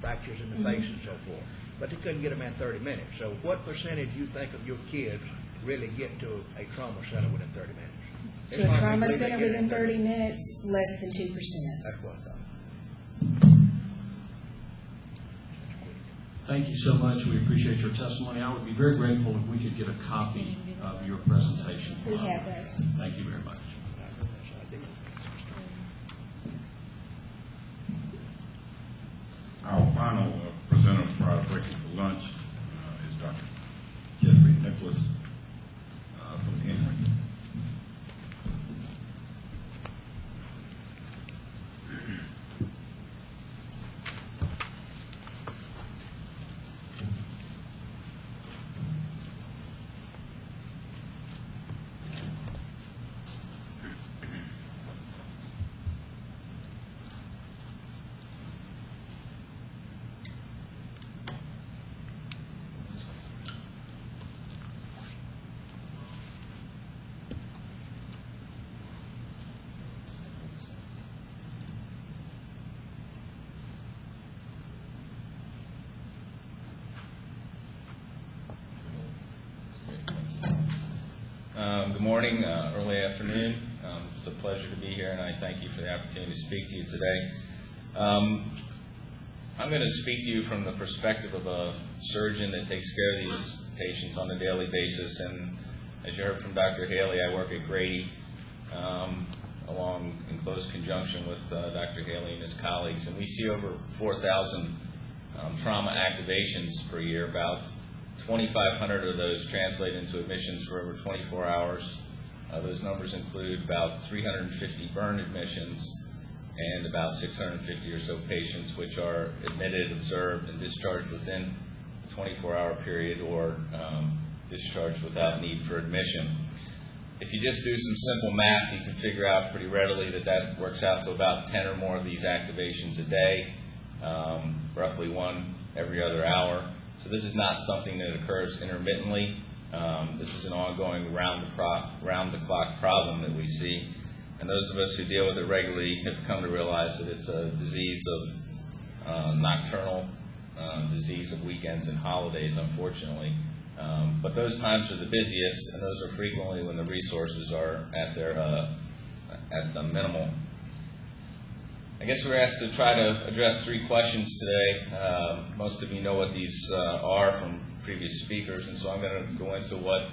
fractures in the face and so forth. But they couldn't get them in 30 minutes. So what percentage do you think of your kids really get to a trauma center within 30 minutes? To a trauma center within 30 minutes, less than 2%. That's what I thought. Thank you so much. We appreciate your testimony. I would be very grateful if we could get a copy of your presentation. We have those. Thank you very much. Our final presenter prior to breaking for lunch is Dr. Jeffrey Nicholas from Emory. Good morning, early afternoon. It's a pleasure to be here, and I thank you for the opportunity to speak to you today. I'm going to speak to you from the perspective of a surgeon that takes care of these patients on a daily basis, and as you heard from Dr. Haley, I work at Grady along in close conjunction with Dr. Haley and his colleagues, and we see over 4,000 trauma activations per year. About 2,500 of those translate into admissions for over 24 hours. Those numbers include about 350 burn admissions and about 650 or so patients which are admitted, observed, and discharged within a 24-hour period or discharged without need for admission. If you just do some simple math, you can figure out pretty readily that that works out to about 10 or more of these activations a day, roughly one every other hour. So this is not something that occurs intermittently. This is an ongoing round-the-clock problem that we see. And those of us who deal with it regularly have come to realize that it's a disease of nocturnal disease of weekends and holidays, unfortunately. But those times are the busiest, and those are frequently when the resources are at the minimal. I guess we're asked to try to address 3 questions today. Most of you know what these are from previous speakers, and so I'm going to go into what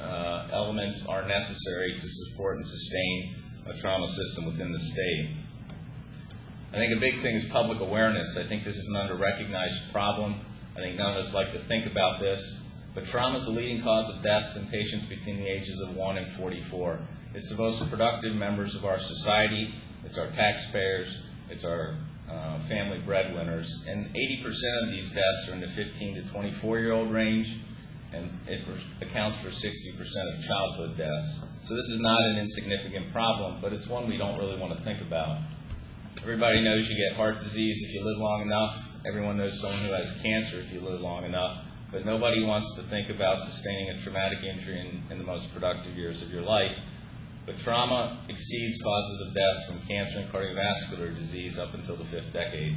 elements are necessary to support and sustain a trauma system within the state. I think a big thing is public awareness. I think this is an under-recognized problem. I think none of us like to think about this, but trauma is the leading cause of death in patients between the ages of 1 and 44. It's the most productive members of our society. It's our taxpayers. It's our family breadwinners. And 80% of these deaths are in the 15 to 24-year-old range, and it accounts for 60% of childhood deaths. So this is not an insignificant problem, but it's one we don't really want to think about. Everybody knows you get heart disease if you live long enough. Everyone knows someone who has cancer if you live long enough. But nobody wants to think about sustaining a traumatic injury in the most productive years of your life. But trauma exceeds causes of death from cancer and cardiovascular disease up until the 5th decade.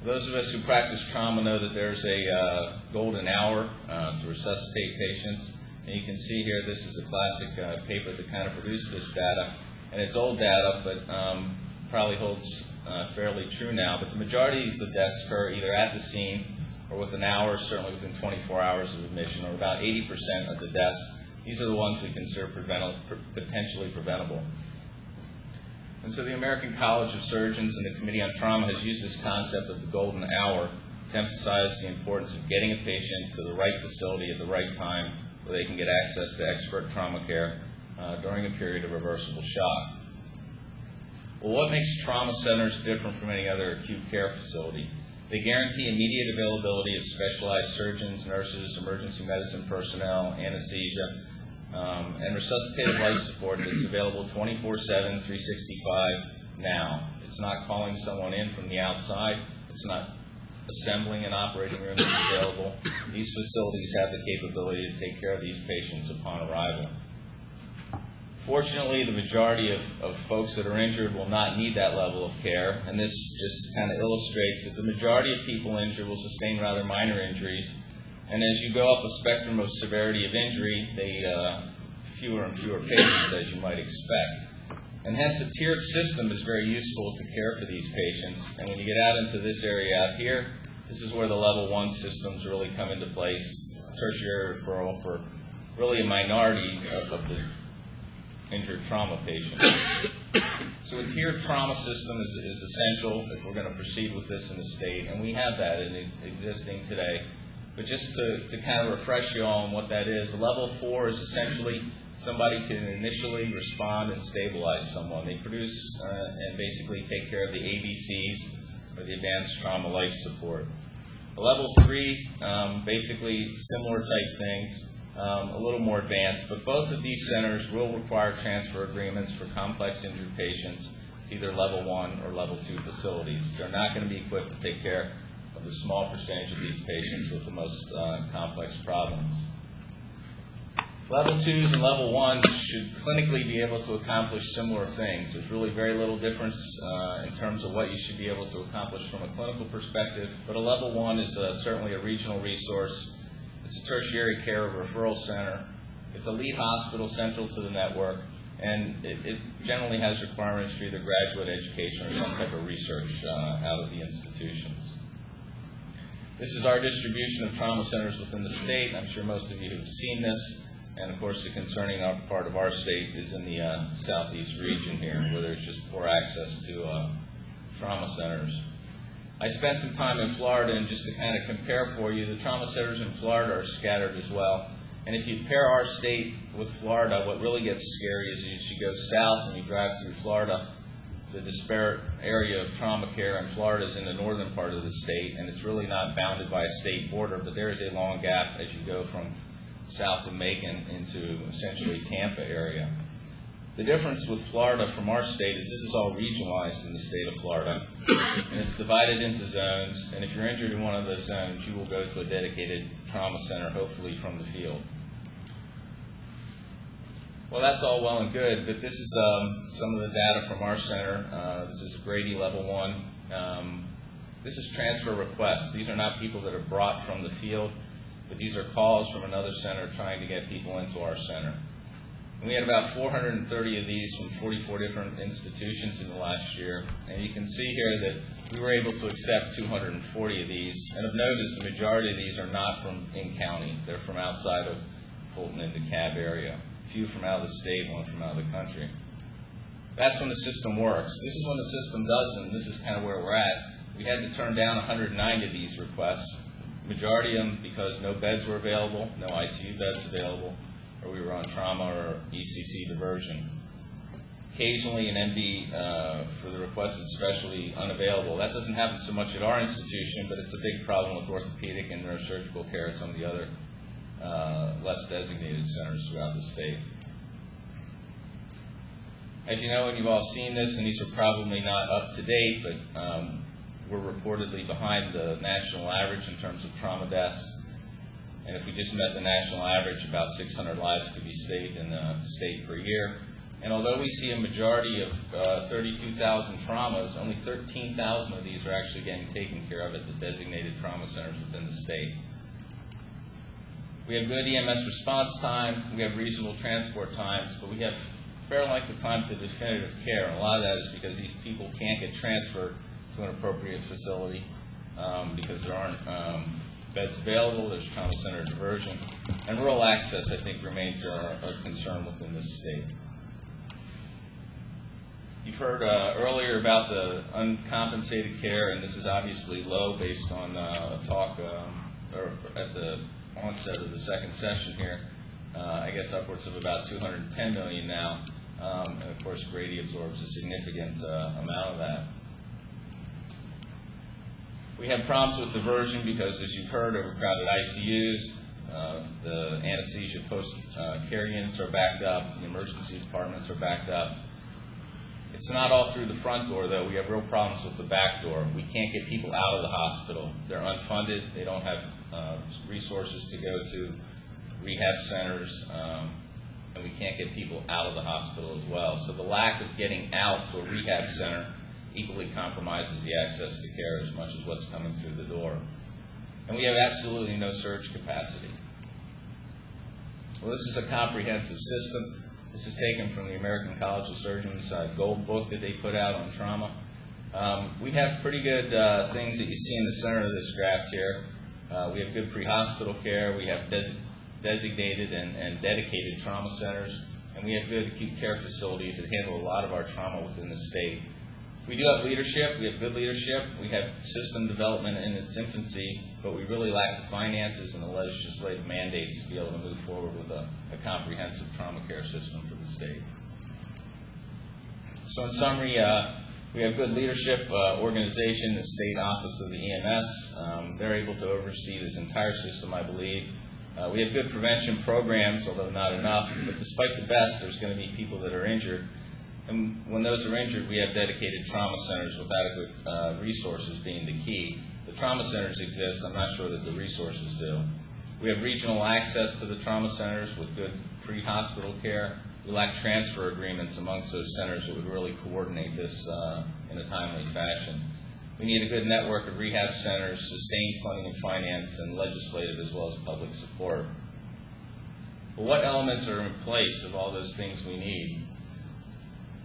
Those of us who practice trauma know that there's a golden hour to resuscitate patients. And you can see here, this is a classic paper that kind of produced this data. And it's old data, but probably holds fairly true now. But the majority of deaths occur either at the scene or within hours, certainly within 24 hours of admission, or about 80% of the deaths. These are the ones we consider potentially preventable. And so the American College of Surgeons and the Committee on Trauma has used this concept of the golden hour to emphasize the importance of getting a patient to the right facility at the right time where they can get access to expert trauma care during a period of reversible shock. Well, what makes trauma centers different from any other acute care facility? They guarantee immediate availability of specialized surgeons, nurses, emergency medicine personnel, anesthesia, and resuscitative life support that's available 24/7, 365 now. It's not calling someone in from the outside. It's not assembling an operating room that's available. These facilities have the capability to take care of these patients upon arrival. Fortunately, the majority of folks that are injured will not need that level of care, and this just kind of illustrates that the majority of people injured will sustain rather minor injuries, and as you go up a spectrum of severity of injury, they fewer and fewer patients, as you might expect. And hence a tiered system is very useful to care for these patients, and when you get out into this area out here, this is where the level 1 systems really come into place, tertiary referral for really a minority of the injured trauma patient. So a tiered trauma system is essential if we're going to proceed with this in the state, and we have that existing today. But just to kind of refresh you all on what that is, level 4 is essentially somebody can initially respond and stabilize someone. They produce and basically take care of the ABCs, or the advanced trauma life support. Level 3, basically similar type things, a little more advanced, but both of these centers will require transfer agreements for complex injured patients to either level 1 or level 2 facilities. They're not going to be equipped to take care of the small percentage of these patients with the most complex problems. Level 2s and level 1s should clinically be able to accomplish similar things. There's really very little difference in terms of what you should be able to accomplish from a clinical perspective, but a level 1 is certainly a regional resource. It's a tertiary care referral center. It's a lead hospital central to the network, and it generally has requirements for either graduate education or some type of research out of the institutions. This is our distribution of trauma centers within the state. I'm sure most of you have seen this. And of course, the concerning part of our state is in the southeast region here, where there's just poor access to trauma centers. I spent some time in Florida, and just to kind of compare for you, the trauma centers in Florida are scattered as well. And if you pair our state with Florida, what really gets scary is as you go south and you drive through Florida, the disparate area of trauma care in Florida is in the northern part of the state, and it's really not bounded by a state border, but there is a long gap as you go from south of Macon into essentially Tampa area. The difference with Florida from our state is this is all regionalized in the state of Florida, and it's divided into zones, and if you're injured in one of those zones, you will go to a dedicated trauma center, hopefully from the field. Well, that's all well and good, but this is some of the data from our center. This is Grady Level 1. This is transfer requests. These are not people that are brought from the field, but these are calls from another center trying to get people into our center. And we had about 430 of these from 44 different institutions in the last year, and you can see here that we were able to accept 240 of these, and of notice the majority of these are not from in-county. They're from outside of Fulton and DeKalb area. A few from out of the state, one from out of the country. That's when the system works. This is when the system doesn't, and this is kind of where we're at. We had to turn down 190 of these requests. Majority of them because no beds were available, no ICU beds available, or we were on trauma or ECC diversion. Occasionally an MD for the requested specialty unavailable. That doesn't happen so much at our institution, but it's a big problem with orthopedic and neurosurgical care at some of the other less designated centers throughout the state. As you know, and you've all seen this, and these are probably not up to date, but we're reportedly behind the national average in terms of trauma deaths. And if we just met the national average, about 600 lives could be saved in the state per year. And although we see a majority of 32,000 traumas, only 13,000 of these are actually getting taken care of at the designated trauma centers within the state. We have good EMS response time, we have reasonable transport times, but we have fair length of time to definitive care. And a lot of that is because these people can't get transferred to an appropriate facility because there aren't beds available, there's trauma center diversion, and rural access, I think, remains a concern within this state. You've heard earlier about the uncompensated care, and this is obviously low based on a talk or at the onset of the second session here. I guess upwards of about $210 million now, and of course Grady absorbs a significant amount of that. We have problems with diversion because, as you've heard, overcrowded ICUs, the anesthesia post-care units are backed up, the emergency departments are backed up. It's not all through the front door, though. We have real problems with the back door. We can't get people out of the hospital. They're unfunded. They don't have resources to go to rehab centers, and we can't get people out of the hospital as well. So the lack of getting out to a rehab center equally compromises the access to care as much as what's coming through the door. And we have absolutely no surge capacity. Well, this is a comprehensive system. This is taken from the American College of Surgeons gold book that they put out on trauma. We have pretty good things that you see in the center of this graph here. We have good pre-hospital care. We have designated and dedicated trauma centers. And we have good acute care facilities that handle a lot of our trauma within the state. We do have leadership. We have good leadership. We have system development in its infancy, but we really lack the finances and the legislative mandates to be able to move forward with a comprehensive trauma care system for the state. So in summary, we have good leadership organization, the State Office of the EMS. They're able to oversee this entire system, I believe. We have good prevention programs, although not enough. But despite the best, there's going to be people that are injured. And when those are injured, we have dedicated trauma centers with adequate resources being the key. The trauma centers exist. I'm not sure that the resources do. We have regional access to the trauma centers with good pre-hospital care. We lack transfer agreements amongst those centers that would really coordinate this in a timely fashion. We need a good network of rehab centers, sustained funding and finance, and legislative as well as public support. But what elements are in place of all those things we need?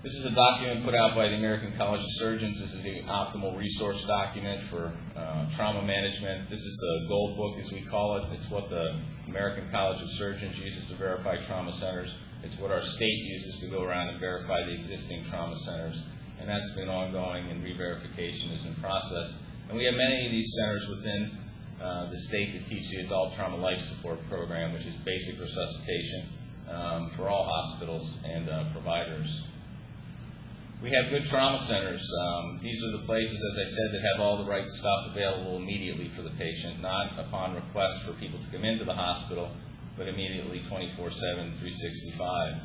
This is a document put out by the American College of Surgeons. This is the optimal resource document for trauma management. This is the gold book, as we call it. It's what the American College of Surgeons uses to verify trauma centers. It's what our state uses to go around and verify the existing trauma centers. And that's been ongoing, and re-verification is in process. And we have many of these centers within the state that teach the Adult Trauma Life Support Program, which is basic resuscitation for all hospitals and providers. We have good trauma centers. These are the places, as I said, that have all the right stuff available immediately for the patient, not upon request for people to come into the hospital, but immediately 24/7, 365.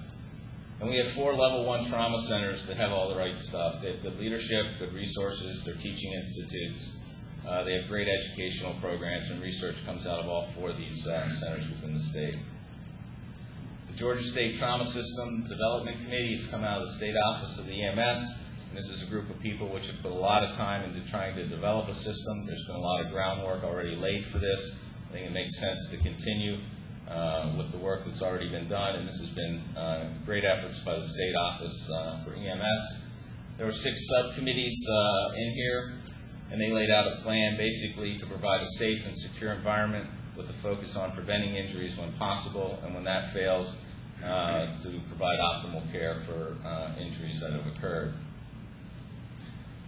And we have 4 level 1 trauma centers that have all the right stuff. They have good leadership, good resources, they're teaching institutes. They have great educational programs, and research comes out of all 4 of these centers within the state. The Georgia State Trauma System Development Committee has come out of the State Office of the EMS, and this is a group of people which have put a lot of time into trying to develop a system. There's been a lot of groundwork already laid for this. I think it makes sense to continue with the work that's already been done, and this has been great efforts by the State Office for EMS. There were 6 subcommittees in here, and they laid out a plan basically to provide a safe and secure environment with a focus on preventing injuries when possible, and when that fails, to provide optimal care for injuries that have occurred.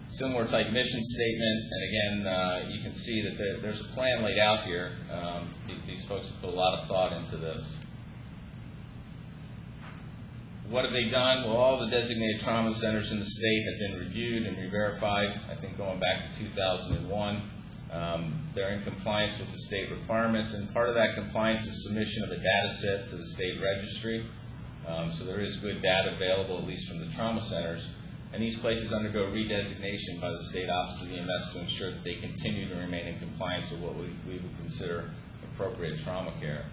Similar type mission statement, and again, you can see that there's a plan laid out here. These folks have put a lot of thought into this. What have they done? Well, all the designated trauma centers in the state have been reviewed and re-verified, I think going back to 2001. They're in compliance with the state requirements, and part of that compliance is submission of a data set to the state registry. So there is good data available, at least from the trauma centers. And these places undergo redesignation by the State Office of EMS to ensure that they continue to remain in compliance with what we would consider appropriate trauma care.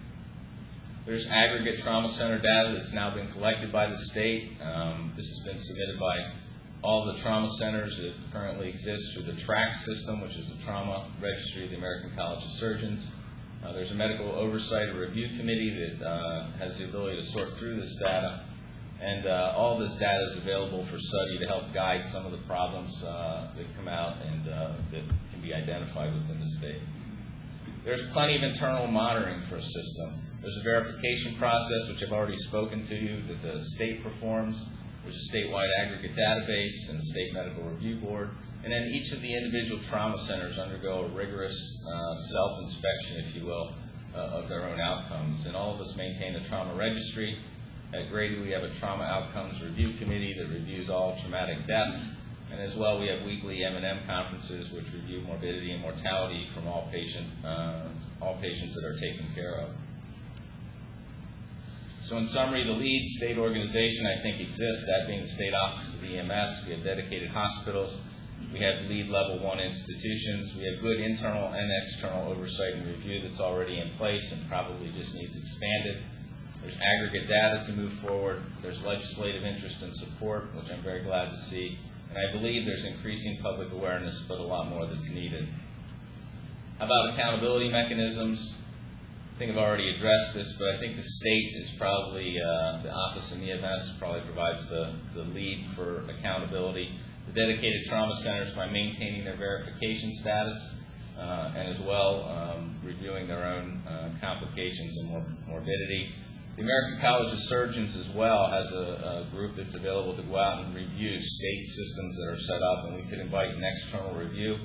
There's aggregate trauma center data that's now been collected by the state. This has been submitted by all the trauma centers that currently exist through the TRACS system, which is the Trauma Registry of the American College of Surgeons. There's a medical oversight and review committee that has the ability to sort through this data. And all this data is available for study to help guide some of the problems that come out and that can be identified within the state. There's plenty of internal monitoring for a system. There's a verification process, which I've already spoken to you, that the state performs. There's a statewide aggregate database and a state medical review board. And then each of the individual trauma centers undergo a rigorous self-inspection, if you will, of their own outcomes. And all of us maintain a trauma registry. At Grady, we have a trauma outcomes review committee that reviews all traumatic deaths. And as well, we have weekly M&M conferences which review morbidity and mortality from all patients that are taken care of. So in summary, the lead state organization I think exists, that being the State Office of the EMS. We have dedicated hospitals. We have lead level 1 institutions. We have good internal and external oversight and review that's already in place and probably just needs expanded. There's aggregate data to move forward. There's legislative interest and support, which I'm very glad to see. And I believe there's increasing public awareness, but a lot more that's needed. How about accountability mechanisms? I think I've already addressed this, but I think the state is probably, the Office in EMS probably provides the lead for accountability. The dedicated trauma centers by maintaining their verification status and as well reviewing their own complications and morbidity. The American College of Surgeons as well has a group that's available to go out and review state systems that are set up, and we could invite an external review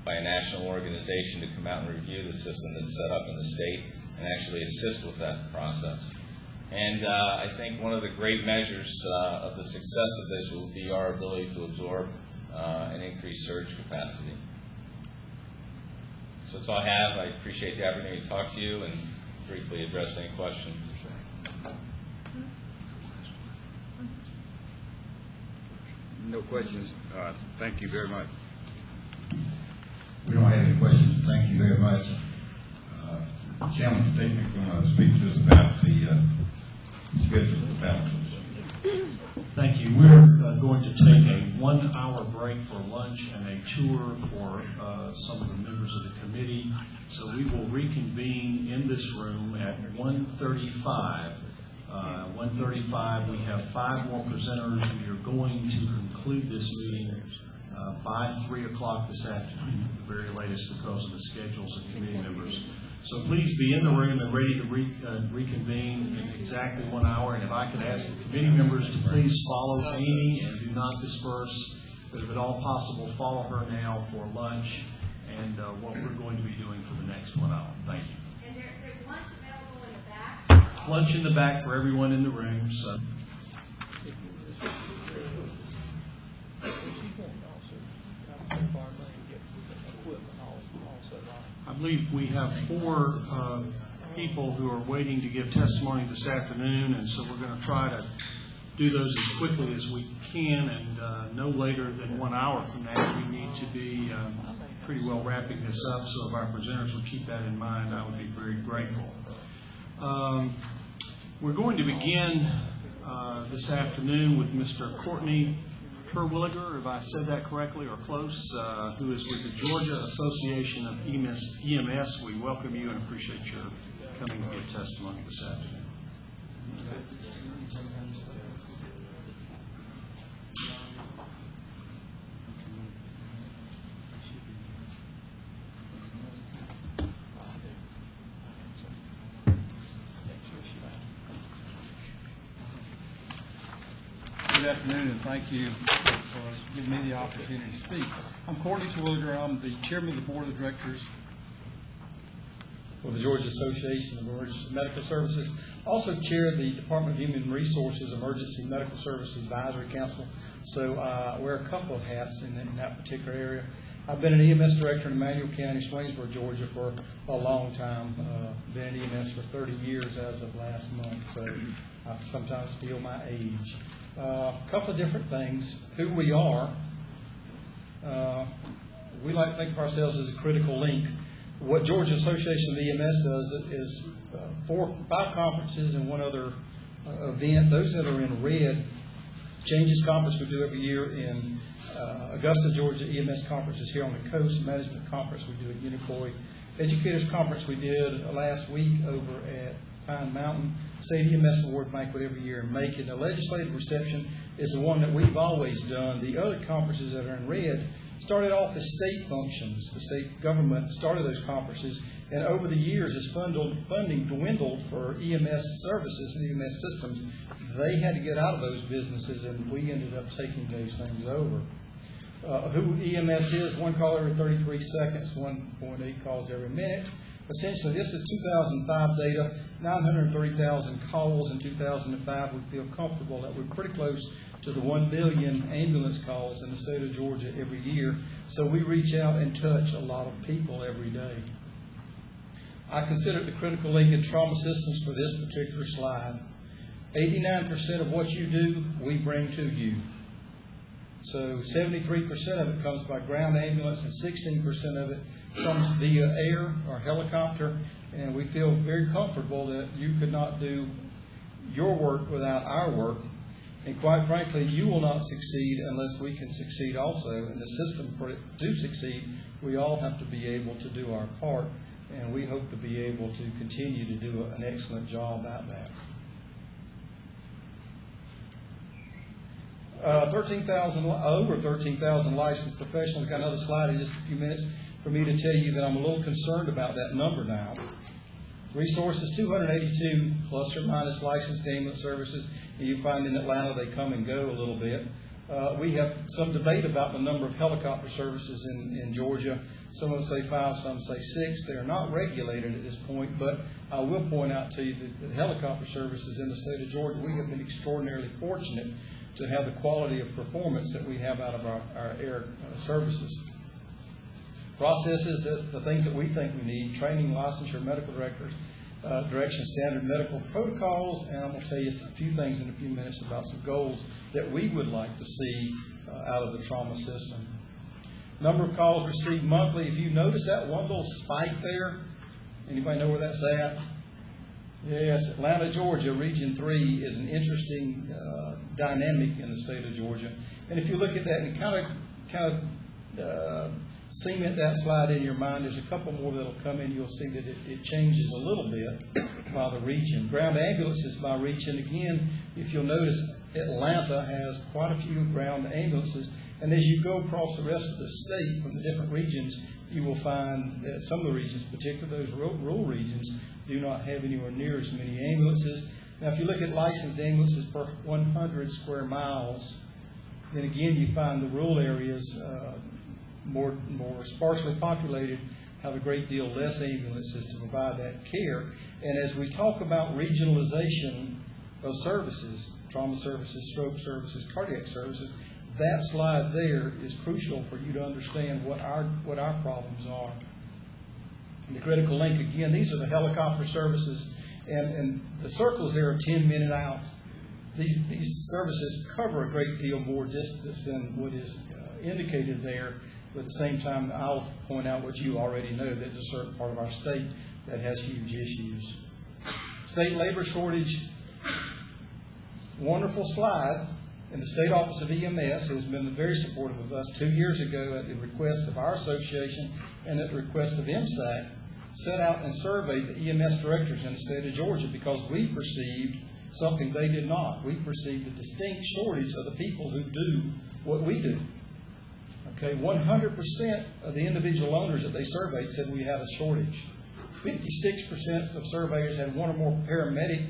by a national organization to come out and review the system that's set up in the state and actually assist with that process. And I think one of the great measures of the success of this will be our ability to absorb and increase surge capacity. So that's all I have. I appreciate the opportunity to talk to you and briefly address any questions. No questions. Thank you very much. We don't have any questions. Thank you very much. Chairman Statement is going to speak to us about the schedule of the balance. Thank you. We're going to take a 1-hour break for lunch and a tour for some of the members of the committee. So we will reconvene in this room at 1:35. 1:35, we have 5 more presenters. We are going to conclude this meeting by 3 o'clock this afternoon, at the very latest, because of the schedules of committee members. So please be in the room and ready to reconvene in exactly 1 hour. And if I could ask the committee members to please follow Amy and do not disperse, but if at all possible, follow her now for lunch and what we're going to be doing for the next 1 hour. Thank you. And there's lunch available in the back? Lunch in the back for everyone in the room. So. I believe we have 4 people who are waiting to give testimony this afternoon, and so we're going to try to do those as quickly as we can, and no later than 1 hour from now we need to be pretty well wrapping this up. So if our presenters would keep that in mind, I would be very grateful. We're going to begin this afternoon with Mr. Courtney Terwilliger, if I said that correctly or close, who is with the Georgia Association of EMS. We welcome you and appreciate your coming to give testimony this afternoon. Good afternoon, and thank you for giving me the opportunity to speak. I'm Courtney Terwilliger. I'm the chairman of the board of directors for the Georgia Association of Emergency Medical Services. Also chair the Department of Human Resources Emergency Medical Services Advisory Council. So I wear a couple of hats in that particular area. I've been an EMS director in Emanuel County, Swainsboro, Georgia for a long time. Been in EMS for 30 years as of last month, so I sometimes feel my age. A couple of different things. Who we are. We like to think of ourselves as a critical link. What Georgia Association of EMS does is 5 conferences and 1 other event. Those that are in red, Changes Conference we do every year in Augusta, Georgia. EMS Conference is here on the coast. Management Conference we do at Unicoi. Educators Conference we did last week over at Pine Mountain. State EMS Award Banquet every year in Macon. The legislative reception is the one that we've always done. The other conferences that are in red started off as state functions. The state government started those conferences, and over the years, as funding dwindled for EMS services and EMS systems, they had to get out of those businesses, and we ended up taking those things over. Who EMS is, 1 call every 33 seconds, 1.8 calls every minute. Essentially, this is 2005 data, 930,000 calls in 2005. We feel comfortable that we're pretty close to the 1 billion ambulance calls in the state of Georgia every year. So we reach out and touch a lot of people every day. I consider it the critical link in trauma systems for this particular slide. 89% of what you do, we bring to you. So 73% of it comes by ground ambulance and 16% of it comes via air or helicopter. And we feel very comfortable that you could not do your work without our work. And quite frankly, you will not succeed unless we can succeed also. And the system for it to succeed, we all have to be able to do our part. And we hope to be able to continue to do an excellent job at that. over 13,000 licensed professionals. Got another slide in just a few minutes for me to tell you that I'm a little concerned about that number now. Resources, 282 plus or minus licensed ambulance services. And you find in Atlanta they come and go a little bit. We have some debate about the number of helicopter services in Georgia. Some of them say 5, some say 6. They are not regulated at this point, but I will point out to you that the helicopter services in the state of Georgia, we have been extraordinarily fortunate to have the quality of performance that we have out of our air services. Processes, the things that we think we need: training, licensure, medical directors, direction, standard medical protocols, and I'm going to tell you a few things in a few minutes about some goals that we would like to see out of the trauma system. Number of calls received monthly. If you notice that one little spike there, anybody know where that's at? Yes, Atlanta, Georgia, Region 3 is an interesting dynamic in the state of Georgia. And if you look at that and kind of cement that slide in your mind, there's a couple more that'll come in. You'll see that it changes a little bit by the region. Ground ambulances by region. Again, if you'll notice, Atlanta has quite a few ground ambulances. And as you go across the rest of the state from the different regions, you will find that some of the regions, particularly those rural regions, do not have anywhere near as many ambulances. Now, if you look at licensed ambulances per 100 square miles, then again you find the rural areas more sparsely populated have a great deal less ambulances to provide that care. And as we talk about regionalization of services, trauma services, stroke services, cardiac services, that slide there is crucial for you to understand what our problems are. And the critical link, again, these are the helicopter services, and the circles there are 10-minute out. These services cover a great deal more distance than what is indicated there, but at the same time, I'll point out what you already know, that there's a certain part of our state that has huge issues. State labor shortage, wonderful slide. And the State Office of EMS has been very supportive of us. 2 years ago, at the request of our association and at the request of MSAC, set out and surveyed the EMS directors in the state of Georgia because we perceived something they did not. We perceived a distinct shortage of the people who do what we do. Okay, 100% of the individual owners that they surveyed said we had a shortage. 56% of surveyors had one or more paramedic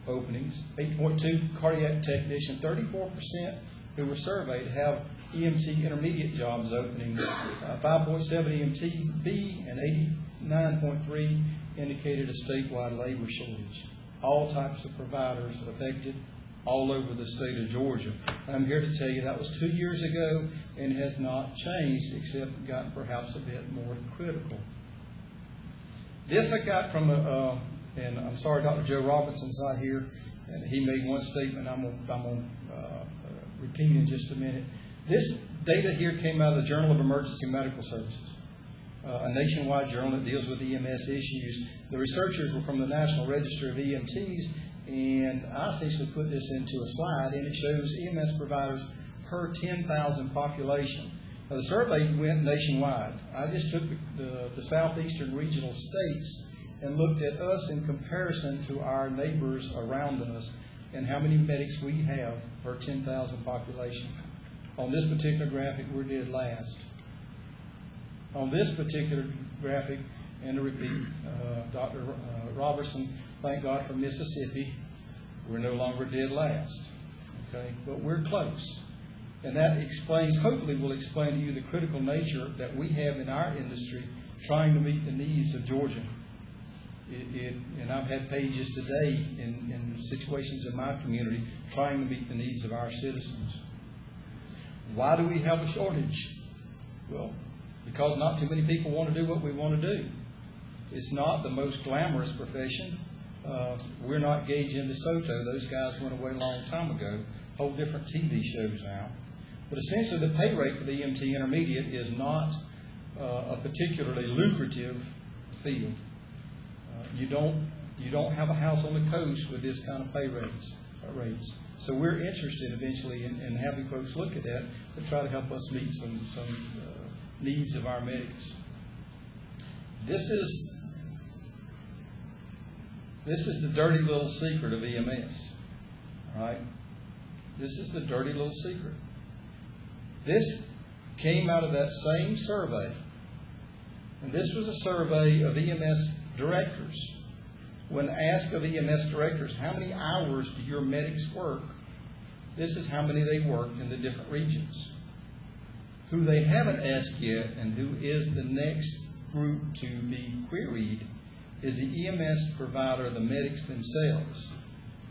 openings, 8.2 cardiac technician, 34% who were surveyed have EMT intermediate jobs opening, 5.7 EMT B, and 89.3 indicated a statewide labor shortage. All types of providers affected all over the state of Georgia. And I'm here to tell you that was 2 years ago and has not changed, except gotten perhaps a bit more critical. This I got from and I'm sorry Dr. Joe Robinson's not here, and he made one statement I'm going to repeat in just a minute. This data here came out of the Journal of Emergency Medical Services, a nationwide journal that deals with EMS issues. The researchers were from the National Register of EMTs, and I essentially put this into a slide, and it shows EMS providers per 10,000 population. Now, the survey went nationwide. I just took the southeastern regional states and looked at us in comparison to our neighbors around us and how many medics we have per 10,000 population. On this particular graphic, we're dead last. On this particular graphic, and to repeat, Dr. Robertson, thank God for Mississippi, we're no longer dead last, okay? But we're close. And that explains, hopefully will explain to you the critical nature that we have in our industry trying to meet the needs of Georgia. And I've had pages today in situations in my community trying to meet the needs of our citizens. Why do we have a shortage? Well, because not too many people want to do what we want to do. It's not the most glamorous profession. We're not Gage and DeSoto. Those guys went away a long time ago. Whole different TV shows now. But essentially the pay rate for the EMT intermediate is not a particularly lucrative field. You don't have a house on the coast with this kind of pay rates. So we're interested eventually in having folks look at that to try to help us meet some needs of our medics. This is the dirty little secret of EMS. All right? This is the dirty little secret. This came out of that same survey. And this was a survey of EMS directors. When asked of EMS directors, how many hours do your medics work? This is how many they worked in the different regions. Who they haven't asked yet, and who is the next group to be queried, is the EMS provider, the medics themselves.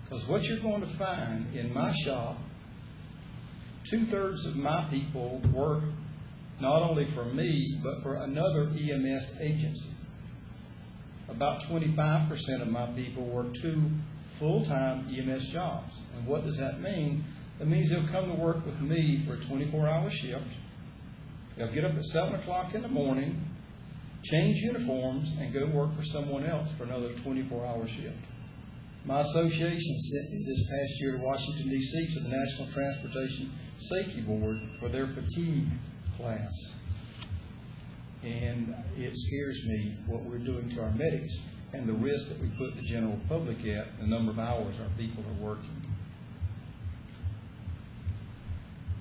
Because what you're going to find in my shop, 2/3 of my people work not only for me, but for another EMS agency. About 25% of my people work 2 full-time EMS jobs. And what does that mean? That means they'll come to work with me for a 24-hour shift. They'll get up at 7 o'clock in the morning, change uniforms, and go work for someone else for another 24-hour shift. My association sent me this past year to Washington, D.C. to the National Transportation Safety Board for their fatigue class. And it scares me what we're doing to our medics and the risk that we put the general public at, the number of hours our people are working.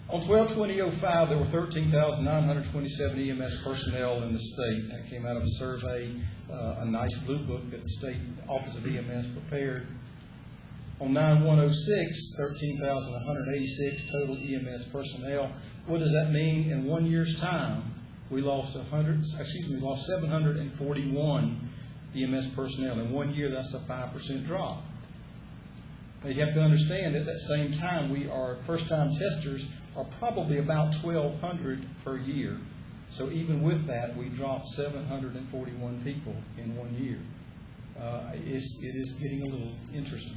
On 12/20/05, there were 13,927 EMS personnel in the state. That came out of a survey, a nice blue book that the State Office of EMS prepared. On 9/1/06, 13,186 total EMS personnel. What does that mean? In 1 year's time, we lost 741 EMS personnel. In 1 year, that's a 5% drop. Now, you have to understand at that same time, our first-time testers are probably about 1,200 per year. So even with that, we dropped 741 people in 1 year. It is getting a little interesting.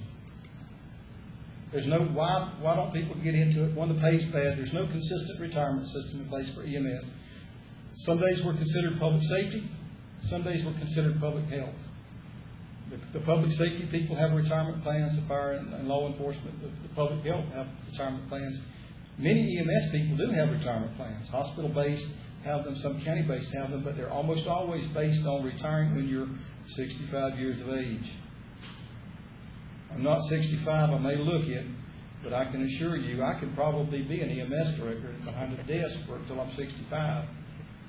There's no, why don't people get into it? One, the pay's bad. There's no consistent retirement system in place for EMS. Some days we're considered public safety. Some days we're considered public health. The public safety people have retirement plans. The fire and law enforcement, the public health have retirement plans. Many EMS people do have retirement plans. Hospital-based have them, some county-based have them, but they're almost always based on retiring when you're 65 years of age. I'm not 65, I may look it, but I can assure you I could probably be an EMS director behind a desk until I'm 65.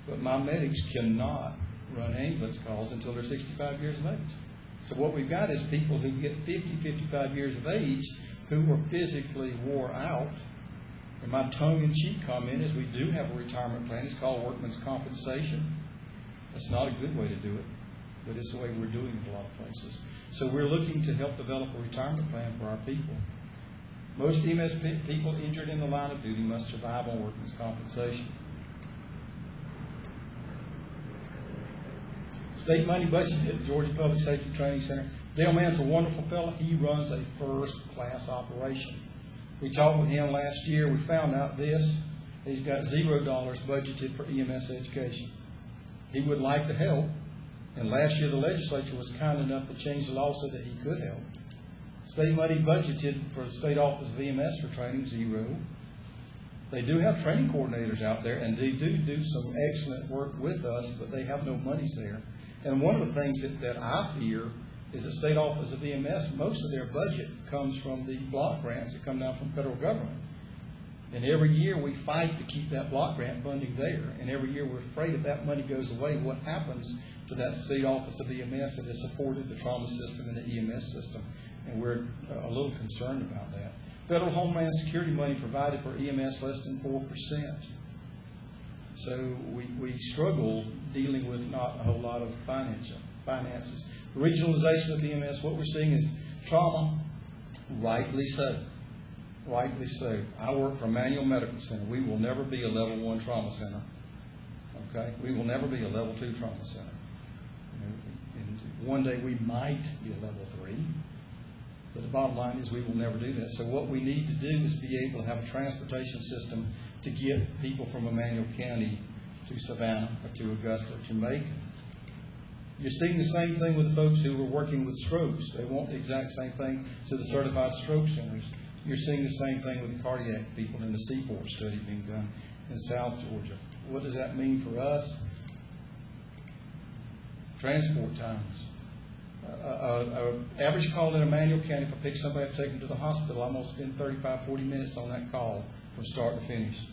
But my medics cannot run ambulance calls until they're 65 years of age. So what we've got is people who get 50, 55 years of age who are physically wore out. And my tongue-in-cheek comment is we do have a retirement plan. It's called workman's compensation. That's not a good way to do it, but it's the way we're doing it in a lot of places. So we're looking to help develop a retirement plan for our people. Most EMS people injured in the line of duty must survive on workman's compensation. State money budgeted at the Georgia Public Safety Training Center. Dale Mann's a wonderful fellow. He runs a first-class operation. We talked with him last year. We found out this. He's got $0 budgeted for EMS education. He would like to help. And last year the legislature was kind enough to change the law so that he could help. State money budgeted for the State Office of EMS for training, $0. They do have training coordinators out there, and they do some excellent work with us, but they have no monies there. And one of the things that I fear is the State Office of EMS, most of their budget comes from the block grants that come down from federal government. And every year we fight to keep that block grant funding there. And every year we're afraid if that money goes away, what happens to that state office of EMS that has supported the trauma system and the EMS system? And we're a little concerned about that. Federal Homeland Security money provided for EMS less than 4%. So we struggle dealing with not a whole lot of finances. The regionalization of EMS, what we're seeing is trauma, rightly so. Rightly so. I work for Emmanuel Medical Center. We will never be a level 1 trauma center. Okay? We will never be a level 2 trauma center. And one day we might be a level 3. But the bottom line is we will never do that. So what we need to do is be able to have a transportation system to get people from Emmanuel County to Savannah or to Augusta or to Macon. You're seeing the same thing with the folks who are working with strokes. They want the exact same thing to the certified stroke centers. You're seeing the same thing with the cardiac people in the Seaport study being done in South Georgia. What does that mean for us? Transport times. Average call in Emmanuel County, if I pick somebody up, take them to the hospital, I'm going to spend 35, 40 minutes on that call from start to finish.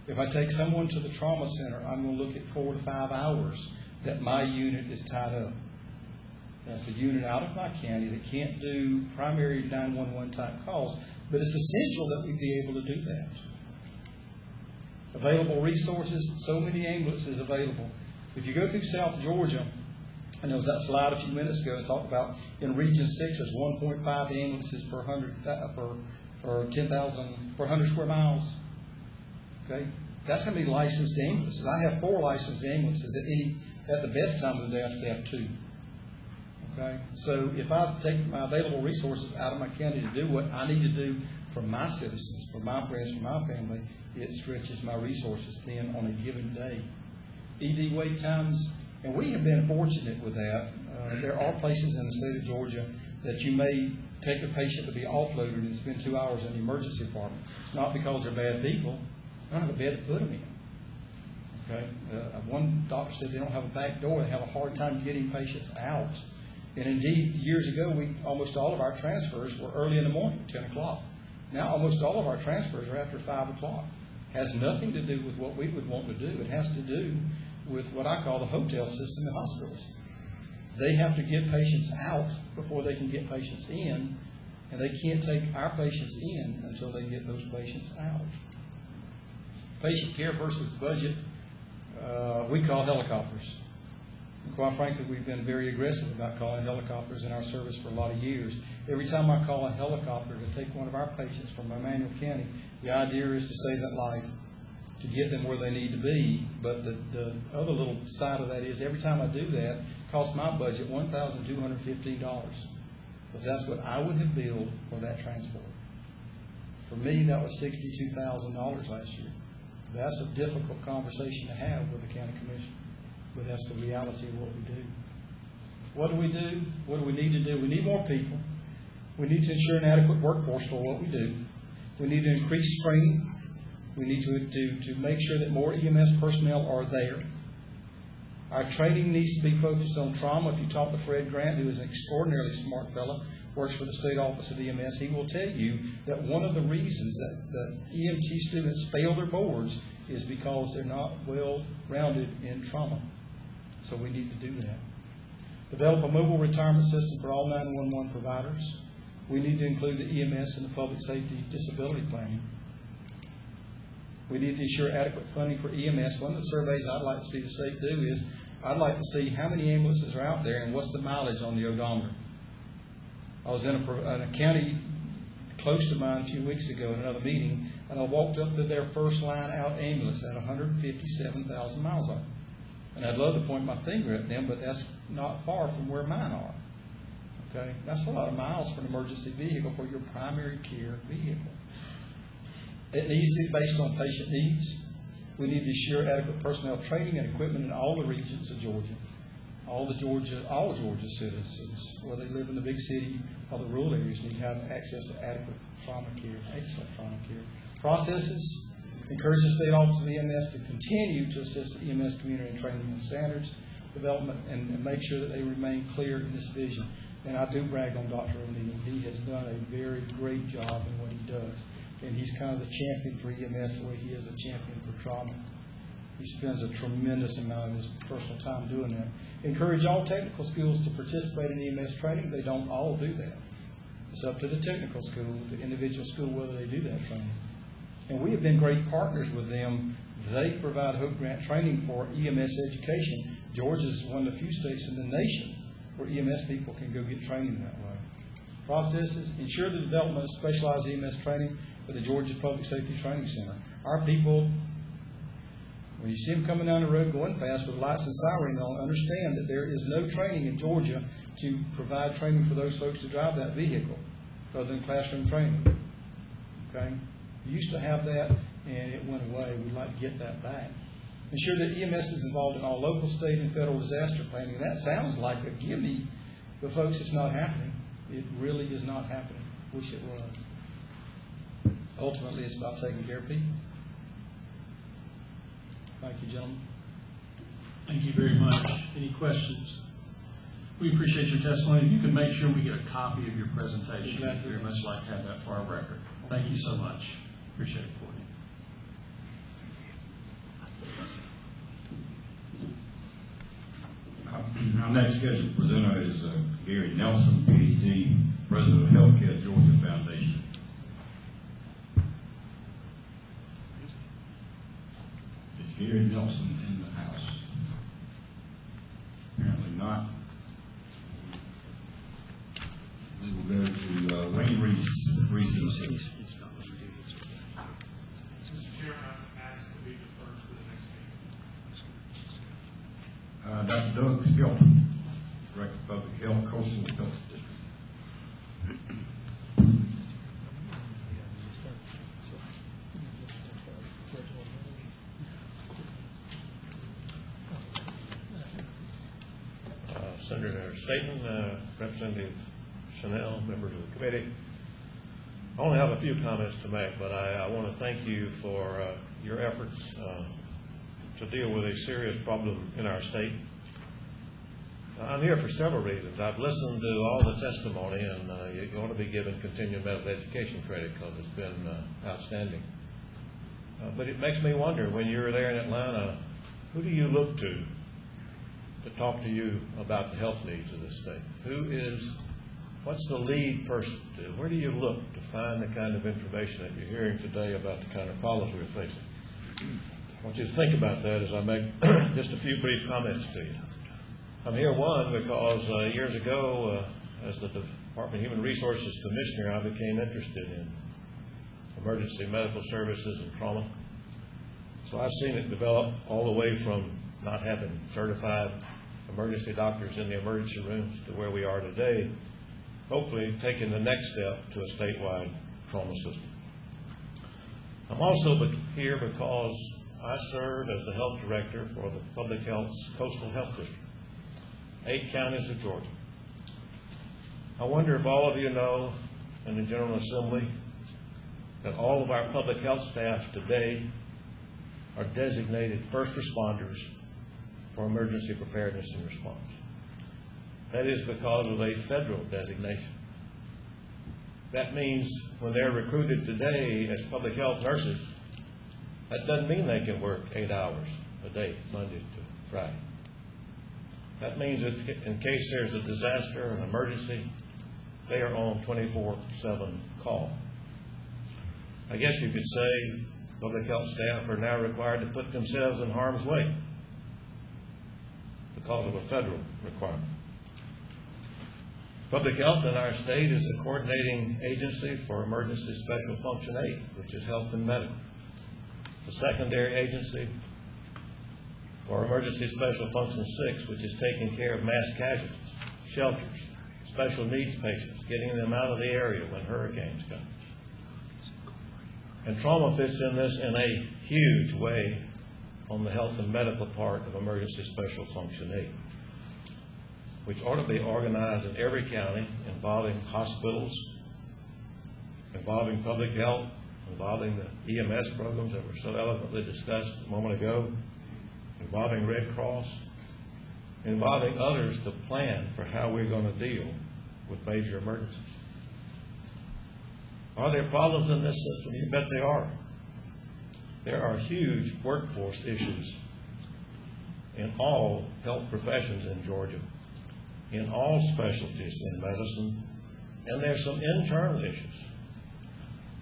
If I take someone to the trauma center, I'm going to look at 4 to 5 hours that my unit is tied up. That's a unit out of my county that can't do primary 911 type calls, but it's essential that we be able to do that. Available resources, so many ambulances available. If you go through South Georgia, and there was that slide a few minutes ago and talked about in Region 6, there's 1.5 ambulances per 100 square miles. Okay, that's how many licensed ambulances. I have 4 licensed ambulances. At the best time of the day, I staff 2. Okay, so if I take my available resources out of my county to do what I need to do for my citizens, for my friends, for my family, it stretches my resources thin on a given day. ED wait times. And we have been fortunate with that. There are places in the state of Georgia that you may take a patient to be offloaded and spend 2 hours in the emergency department. It's not because they're bad people. They don't have a bed to put them in. Okay? One doctor said they don't have a back door. They have a hard time getting patients out. And indeed, years ago, almost all of our transfers were early in the morning, 10 o'clock. Now almost all of our transfers are after 5 o'clock. Has nothing to do with what we would want to do. It has to do with what I call the hotel system in hospitals. They have to get patients out before they can get patients in, and they can't take our patients in until they get those patients out. Patient care versus budget, we call helicopters. And quite frankly, we've been very aggressive about calling helicopters in our service for a lot of years. Every time I call a helicopter to take one of our patients from Emmanuel County, the idea is to save that life, to get them where they need to be. But the other little side of that is every time I do that, it costs my budget $1,215, because that's what I would have billed for that transport. For me, that was $62,000 last year. That's a difficult conversation to have with the county commission, but that's the reality of what we do. What do we do? What do we need to do? We need more people. We need to ensure an adequate workforce for what we do. We need to increase training. We need to make sure that more EMS personnel are there. Our training needs to be focused on trauma. If you talk to Fred Grant, who is an extraordinarily smart fellow, works for the State Office of EMS, he will tell you that one of the reasons that EMT students fail their boards is because they're not well-rounded in trauma. So we need to do that. Develop a mobile retirement system for all 911 providers. We need to include the EMS in the public safety disability planning. We need to ensure adequate funding for EMS. One of the surveys I'd like to see the state do is I'd like to see how many ambulances are out there and what's the mileage on the odometer. I was in a county close to mine a few weeks ago in another meeting, and I walked up to their first line out ambulance that had 157,000 miles on it. And I'd love to point my finger at them, but that's not far from where mine are. Okay? That's a lot of miles for an emergency vehicle for your primary care vehicle. It needs to be based on patient needs. We need to ensure adequate personnel training and equipment in all the regions of Georgia. All Georgia citizens, whether they live in the big city or the rural areas, need to have access to adequate trauma care, excellent trauma care. Processes. Encourage the State Office of EMS to continue to assist the EMS community in training and standards. development and make sure that they remain clear in this vision. And I do brag on Dr. O'Neill. He has done a very great job in what he does. And he's kind of the champion for EMS the way he is a champion for trauma. He spends a tremendous amount of his personal time doing that. Encourage all technical schools to participate in EMS training. They don't all do that. It's up to the technical school, the individual school, whether they do that training. And we have been great partners with them. They provide Hope Grant training for EMS education. Georgia is one of the few states in the nation where EMS people can go get training that way. Processes: ensure the development of specialized EMS training for the Georgia Public Safety Training Center. Our people, when you see them coming down the road going fast with lights and sirens on, understand that there is no training in Georgia to provide training for those folks to drive that vehicle other than classroom training. Okay? We used to have that, and it went away. We'd like to get that back. Ensure that EMS is involved in all local, state, and federal disaster planning. And that sounds like a gimme, but folks, it's not happening. It really is not happening. Wish it was. Ultimately, it's about taking care of people. Thank you, gentlemen. Thank you very much. Any questions? We appreciate your testimony. If you can make sure we get a copy of your presentation, we'd very much like to have that for our record. Thank you so much. Appreciate it, Courtney. Our next scheduled presenter is Gary Nelson, Ph.D., President of Healthcare Georgia Foundation. Is Gary Nelson in the house? Apparently not. We will go to Wayne Reese. Mr. Chairman, I'm asked to be deferred to the next meeting. Dr. Doug Skelton, Director of Public Health, Coastal Health District. Senator Staten, Representative Chanel, members of the committee. I only have a few comments to make, but I want to thank you for your efforts to deal with a serious problem in our state. I'm here for several reasons. I've listened to all the testimony, and you ought to be given continuing medical education credit because it's been outstanding. But it makes me wonder, when you're there in Atlanta, who do you look to talk to you about the health needs of this state? What's the lead person to? Where do you look to find the kind of information that you're hearing today about the kind of problems we're facing? I want you to think about that as I make just a few brief comments to you. I'm here, one, because years ago, as the Department of Human Resources Commissioner, I became interested in emergency medical services and trauma. So I've seen it develop all the way from not having certified emergency doctors in the emergency rooms to where we are today, hopefully taking the next step to a statewide trauma system. I'm also here because I serve as the health director for the Public Health's Coastal Health District, 8 counties of Georgia. I wonder if all of you know in the General Assembly that all of our public health staff today are designated first responders for emergency preparedness and response. That is because of a federal designation. That means when they're recruited today as public health nurses, that doesn't mean they can work 8 hours a day, Monday to Friday. That means that in case there's a disaster, an emergency, they are on 24/7 call. I guess you could say public health staff are now required to put themselves in harm's way because of a federal requirement. Public health in our state is the coordinating agency for emergency special function 8, which is health and medical. The secondary agency for emergency special function 6, which is taking care of mass casualties, shelters, special needs patients, getting them out of the area when hurricanes come. And trauma fits in this in a huge way on the health and medical part of emergency special function 8, which ought to be organized in every county, involving hospitals, involving public health, involving the EMS programs that were so eloquently discussed a moment ago, involving Red Cross, involving others to plan for how we're going to deal with major emergencies. Are there problems in this system? You bet there are. There are huge workforce issues in all health professions in Georgia, in all specialties in medicine, and there's some internal issues.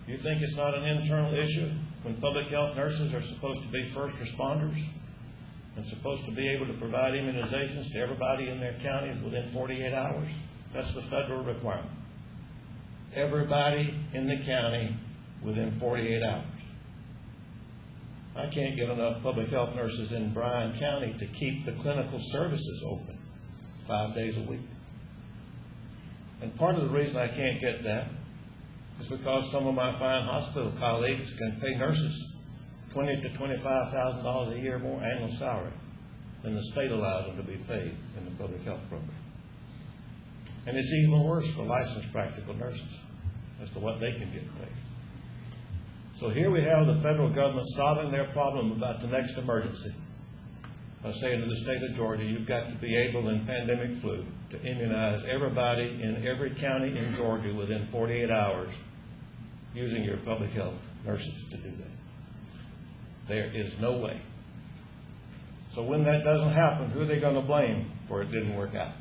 You think it's not an internal issue when public health nurses are supposed to be first responders and supposed to be able to provide immunizations to everybody in their counties within 48 hours? That's the federal requirement. Everybody in the county within 48 hours. I can't get enough public health nurses in Bryan County to keep the clinical services open 5 days a week. And part of the reason I can't get that is because some of my fine hospital colleagues can pay nurses $20,000 to $25,000 a year more annual salary than the state allows them to be paid in the public health program. And it's even worse for licensed practical nurses as to what they can get paid. So here we have the federal government solving their problem about the next emergency by saying to the state of Georgia, you've got to be able in pandemic flu to immunize everybody in every county in Georgia within 48 hours using your public health nurses to do that. There is no way. So when that doesn't happen, who are they going to blame for it didn't work out?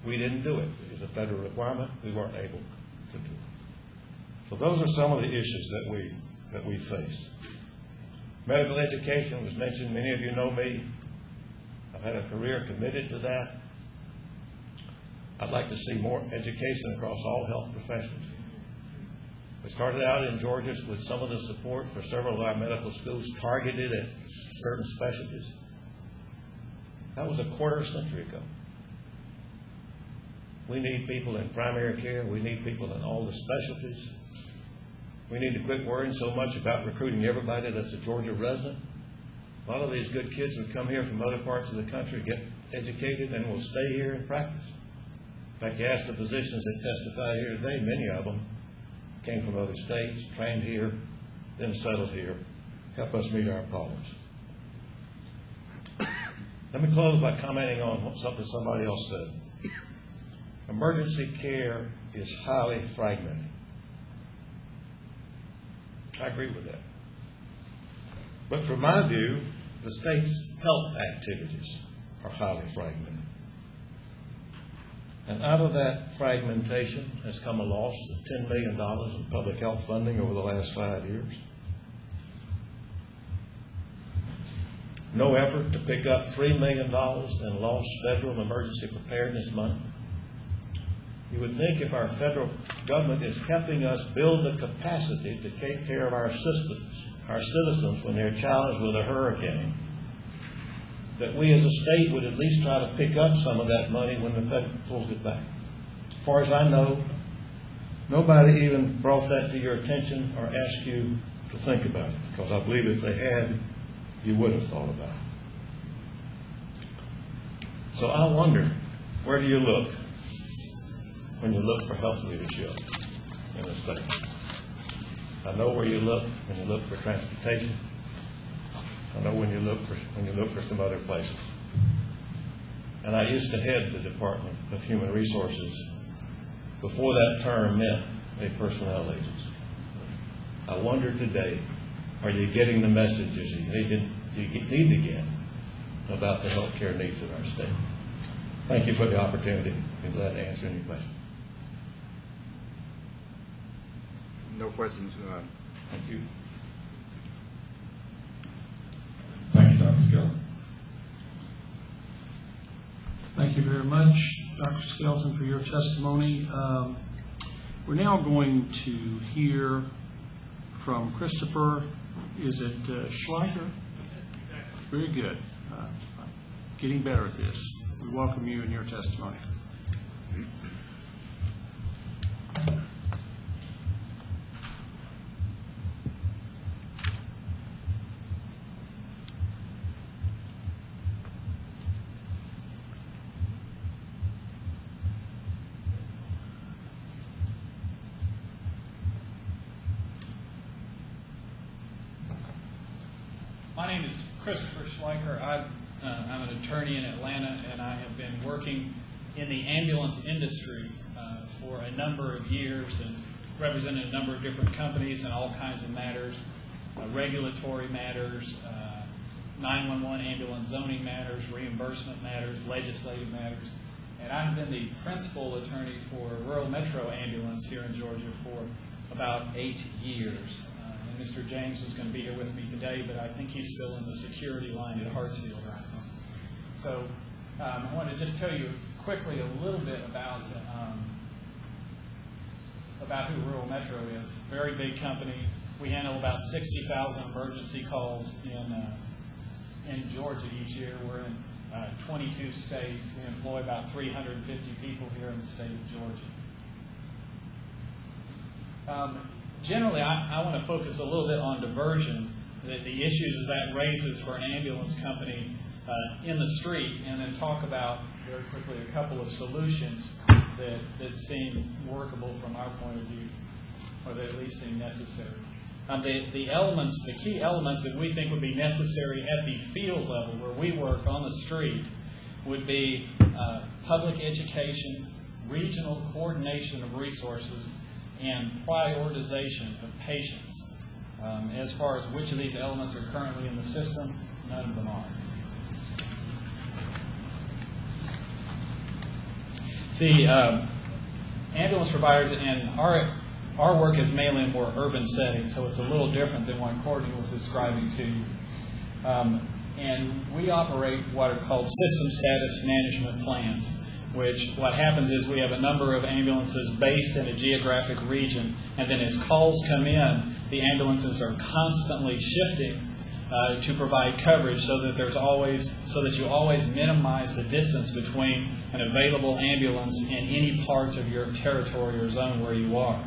We didn't do it. It was a federal requirement. We weren't able to do it. So those are some of the issues that we face. Medical education was mentioned. Many of you know me. I've had a career committed to that. I'd like to see more education across all health professions. We started out in Georgia with some of the support for several of our medical schools targeted at certain specialties. That was a quarter century ago. We need people in primary care. We need people in all the specialties. We need to quit worrying so much about recruiting everybody that's a Georgia resident. A lot of these good kids would come here from other parts of the country, get educated, and will stay here and practice. In fact, you ask the physicians that testify here today, many of them came from other states, trained here, then settled here, help us meet our problems. Let me close by commenting on something somebody else said. Emergency care is highly fragmented. I agree with that. But from my view, the state's health activities are highly fragmented. And out of that fragmentation has come a loss of $10 million in public health funding over the last 5 years. No effort to pick up $3 million in lost federal emergency preparedness money. You would think if our federal government is helping us build the capacity to take care of our citizens when they're challenged with a hurricane, that we as a state would at least try to pick up some of that money when the Fed pulls it back. As far as I know, nobody even brought that to your attention or asked you to think about it, because I believe if they had, you would have thought about it. So I wonder, where do you look when you look for health leadership in the state? I know where you look when you look for transportation. I know when you look for some other places. And I used to head the Department of Human Resources before that term meant a personnel agency. I wonder today, are you getting the messages you need to get about the health care needs of our state? Thank you for the opportunity. I'd be glad to answer any questions. No questions. Thank you. Thank you, Dr. Skelton. Thank you very much, Dr. Skelton, for your testimony. We're now going to hear from Christopher, is it Schleicher? Exactly. Very good. Getting better at this. We welcome you and your testimony. My name is Christopher Schleicher. I'm I'm an attorney in Atlanta, and I have been working in the ambulance industry for a number of years and represented a number of different companies in all kinds of matters, regulatory matters, 911 ambulance zoning matters, reimbursement matters, legislative matters. And I've been the principal attorney for Rural Metro Ambulance here in Georgia for about 8 years. And Mr. James was going to be here with me today, but I think he's still in the security line at Hartsfield right now. So I want to just tell you quickly a little bit about who Rural Metro is. Very big company. We handle about 60,000 emergency calls in Georgia each year. We're in 22 states. We employ about 350 people here in the state of Georgia. Generally, I want to focus a little bit on diversion, the issues that raises for an ambulance company in the street, and then talk about very quickly a couple of solutions that seem workable from our point of view, or that at least seem necessary. The key elements that we think would be necessary at the field level where we work on the street would be public education, regional coordination of resources, and prioritization of patients. As far as which of these elements are currently in the system, none of them are. The ambulance providers, and our work is mainly in more urban settings, so it's a little different than what Courtney was describing to you. And we operate what are called system status management plans, which what happens is we have a number of ambulances based in a geographic region, and then as calls come in, the ambulances are constantly shifting to provide coverage so that you always minimize the distance between an available ambulance in any part of your territory or zone where you are.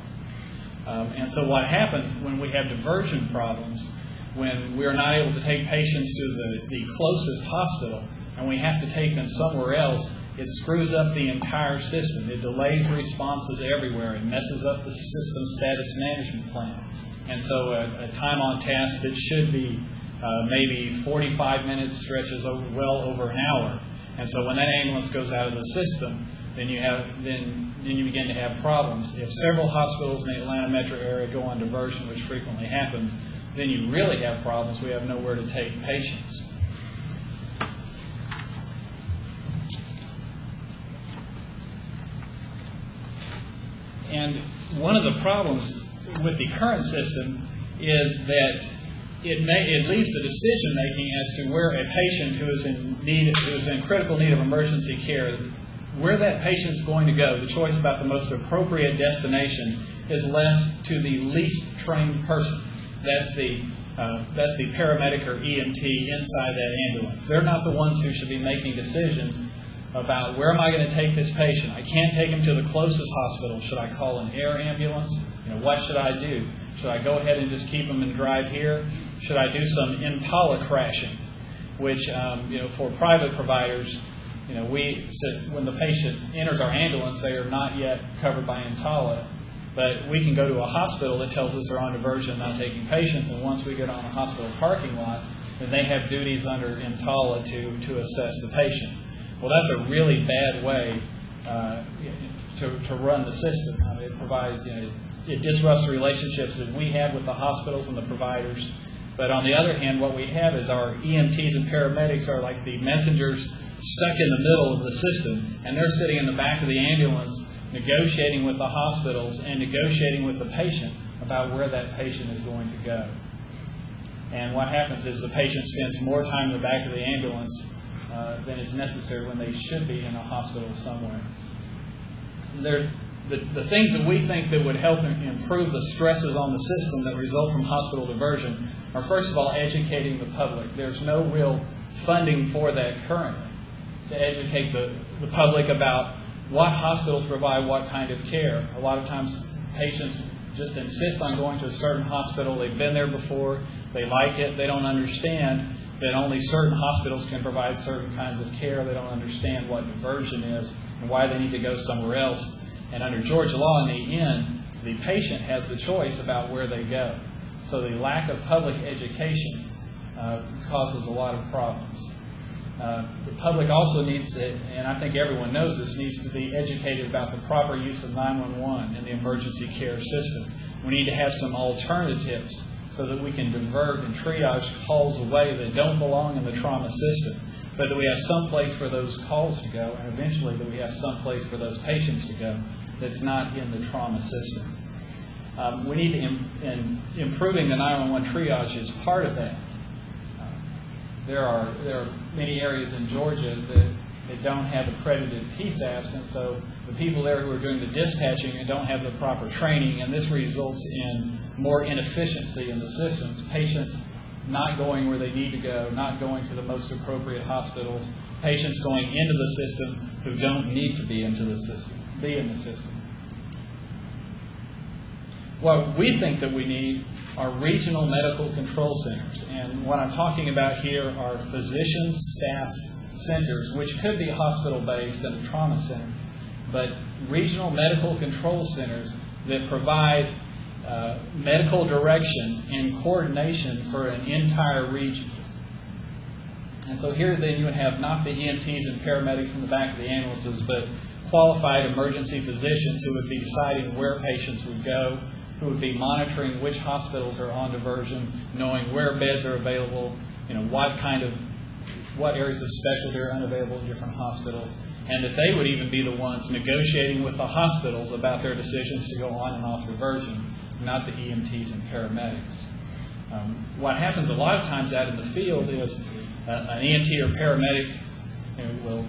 And so what happens when we have diversion problems, when we're not able to take patients to the closest hospital and we have to take them somewhere else, it screws up the entire system. It delays responses everywhere. It messes up the system status management plan. And so a time on task that should be maybe 45 minutes stretches over well over an hour. And so when that ambulance goes out of the system, then you begin to have problems. If several hospitals in the Atlanta metro area go on diversion, which frequently happens, then you really have problems. We have nowhere to take patients. And one of the problems with the current system is that it leaves the decision making as to where a patient who is in critical need of emergency care, where that patient's going to go, the choice about the most appropriate destination, is left to the least trained person. That's the paramedic or EMT inside that ambulance. They're not the ones who should be making decisions about where am I going to take this patient. I can't take him to the closest hospital. Should I call an air ambulance? What should I do? Should I go ahead and just keep him and drive here? Should I do some EMTALA crashing, which for private providers, when the patient enters our ambulance, they are not yet covered by EMTALA. But we can go to a hospital that tells us they're on diversion, not taking patients, and once we get on a hospital parking lot, then they have duties under EMTALA to assess the patient. Well, that's a really bad way to run the system. It provides, it disrupts the relationships that we have with the hospitals and the providers. But on the other hand, what we have is our EMTs and paramedics are like the messengers stuck in the middle of the system, and they're sitting in the back of the ambulance negotiating with the hospitals and negotiating with the patient about where that patient is going to go. And what happens is the patient spends more time in the back of the ambulance than is necessary when they should be in a hospital somewhere. The things that we think that would help improve the stresses on the system that result from hospital diversion are, first of all, educating the public. There's no real funding for that currently, to educate the public about what hospitals provide what kind of care. A lot of times patients just insist on going to a certain hospital. They've been there before. They like it. They don't understand that only certain hospitals can provide certain kinds of care. They don't understand what diversion is and why they need to go somewhere else. And under Georgia law, in the end, the patient has the choice about where they go. So the lack of public education causes a lot of problems. The public also needs to, and I think everyone knows this, needs to be educated about the proper use of 911 in the emergency care system. We need to have some alternatives so that we can divert and triage calls away that don't belong in the trauma system, but that we have some place for those calls to go, and eventually that we have some place for those patients to go that's not in the trauma system. We need to, improving the 911 triage is part of that. There are many areas in Georgia that don't have accredited PSAPs, and so the people there who are doing the dispatching and don't have the proper training, and this results in more inefficiency in the system. Patients not going where they need to go, not going to the most appropriate hospitals, patients going into the system who don't need to be in the system. What we think that we need are regional medical control centers. And what I'm talking about here are physician staff centers, which could be hospital-based and a trauma center, but regional medical control centers that provide medical direction and coordination for an entire region. And so here then you would have not the EMTs and paramedics in the back of the ambulances, but qualified emergency physicians who would be deciding where patients would go, who would be monitoring which hospitals are on diversion, knowing where beds are available, what areas of specialty are unavailable in different hospitals, and that they would even be the ones negotiating with the hospitals about their decisions to go on and off diversion, not the EMTs and paramedics. What happens a lot of times out in the field is an EMT or paramedic will,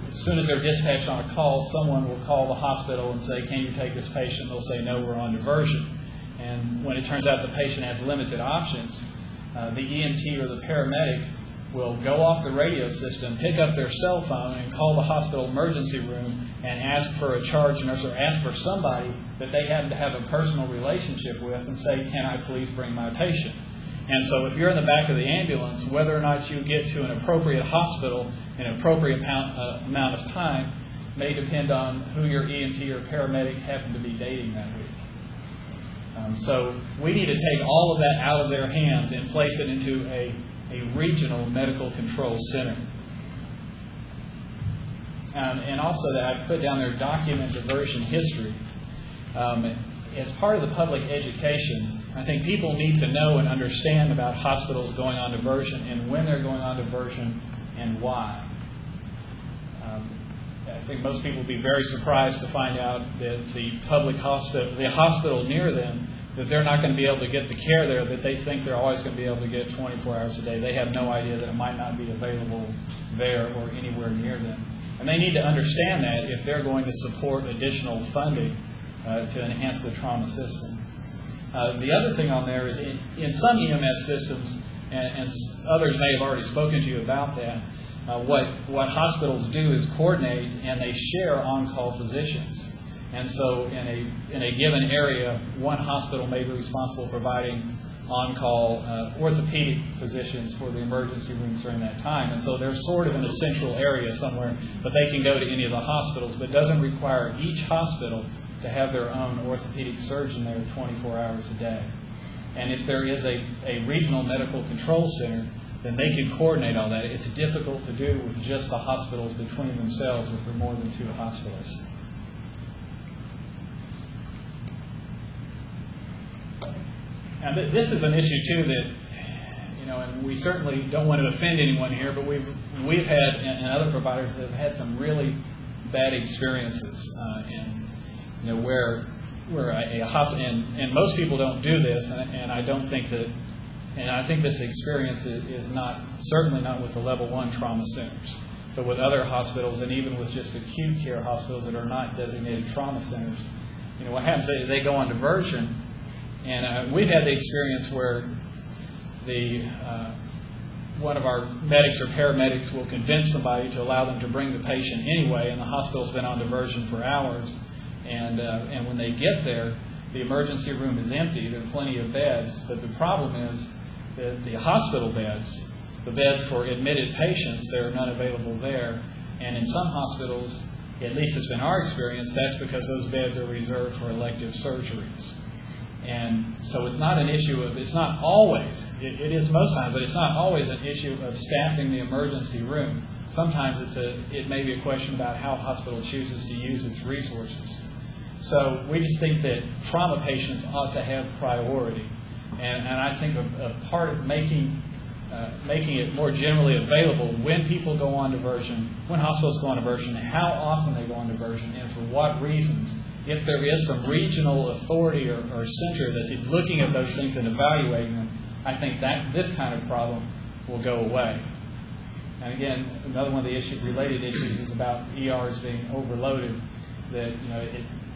as soon as they're dispatched on a call, someone will call the hospital and say, "Can you take this patient?" They'll say, "No, we're on diversion." And when it turns out the patient has limited options, the EMT or the paramedic will go off the radio system, pick up their cell phone, and call the hospital emergency room and ask for a charge nurse or ask for somebody that they happen to have a personal relationship with and say, "Can I please bring my patient?" And so if you're in the back of the ambulance, whether or not you get to an appropriate hospital in an appropriate amount of time may depend on who your EMT or paramedic happen to be dating that week. So we need to take all of that out of their hands and place it into a regional medical control center. And also that I put down there document diversion history. As part of the public education, I think people need to know and understand about hospitals going on diversion and when they're going on diversion and why. I think most people will be very surprised to find out that the hospital near them, that they're not going to be able to get the care there that they think they're always going to be able to get 24 hours a day. They have no idea that it might not be available there or anywhere near them. And they need to understand that if they're going to support additional funding to enhance the trauma system. The other thing on there is in some EMS systems, and others may have already spoken to you about that, what hospitals do is coordinate and they share on-call physicians. And so in a given area, one hospital may be responsible for providing on-call orthopedic physicians for the emergency rooms during that time. And so they're sort of in a central area somewhere, but they can go to any of the hospitals, but it doesn't require each hospital to have their own orthopedic surgeon there 24 hours a day. And if there is a regional medical control center, then they can coordinate all that. It's difficult to do with just the hospitals between themselves if there are more than two hospitals. And this is an issue too that, and we certainly don't want to offend anyone here, but we've had, and other providers have had some really bad experiences, where a hospital, and most people don't do this, and I don't think that, and I think this experience is certainly not with the level 1 trauma centers, but with other hospitals and even with just acute care hospitals that are not designated trauma centers. What happens is they go on diversion, and we've had the experience where one of our medics or paramedics will convince somebody to allow them to bring the patient anyway, and the hospital's been on diversion for hours, and when they get there, the emergency room is empty. There are plenty of beds, but the problem is that the hospital beds, the beds for admitted patients, there are none available there, and in some hospitals, at least it's been our experience, that's because those beds are reserved for elective surgeries. And so it's not an issue of, it's not always, it is most times, but it's not always an issue of staffing the emergency room. Sometimes it may be a question about how a hospital chooses to use its resources. So we just think that trauma patients ought to have priority. And I think a part of making it more generally available when people go on diversion, when hospitals go on diversion, how often they go on diversion, and for what reasons. If there is some regional authority or center that's looking at those things and evaluating them, I think that this kind of problem will go away. And again, another one of the related issues is about ERs being overloaded. That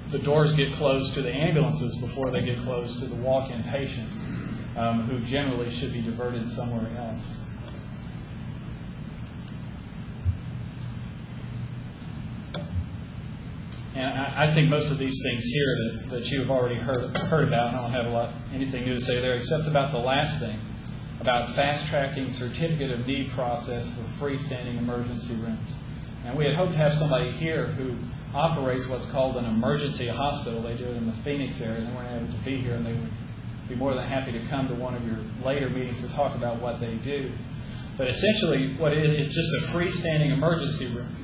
the doors get closed to the ambulances before they get closed to the walk-in patients, who generally should be diverted somewhere else. And I think most of these things here that you have already heard about, and I don't have anything new to say there except about the last thing, about fast-tracking certificate of need process for freestanding emergency rooms. And we had hoped to have somebody here who operates what's called an emergency hospital. They do it in the Phoenix area. They weren't able to be here, and they would be more than happy to come to one of your later meetings to talk about what they do. But essentially what it is, it's just a freestanding emergency room.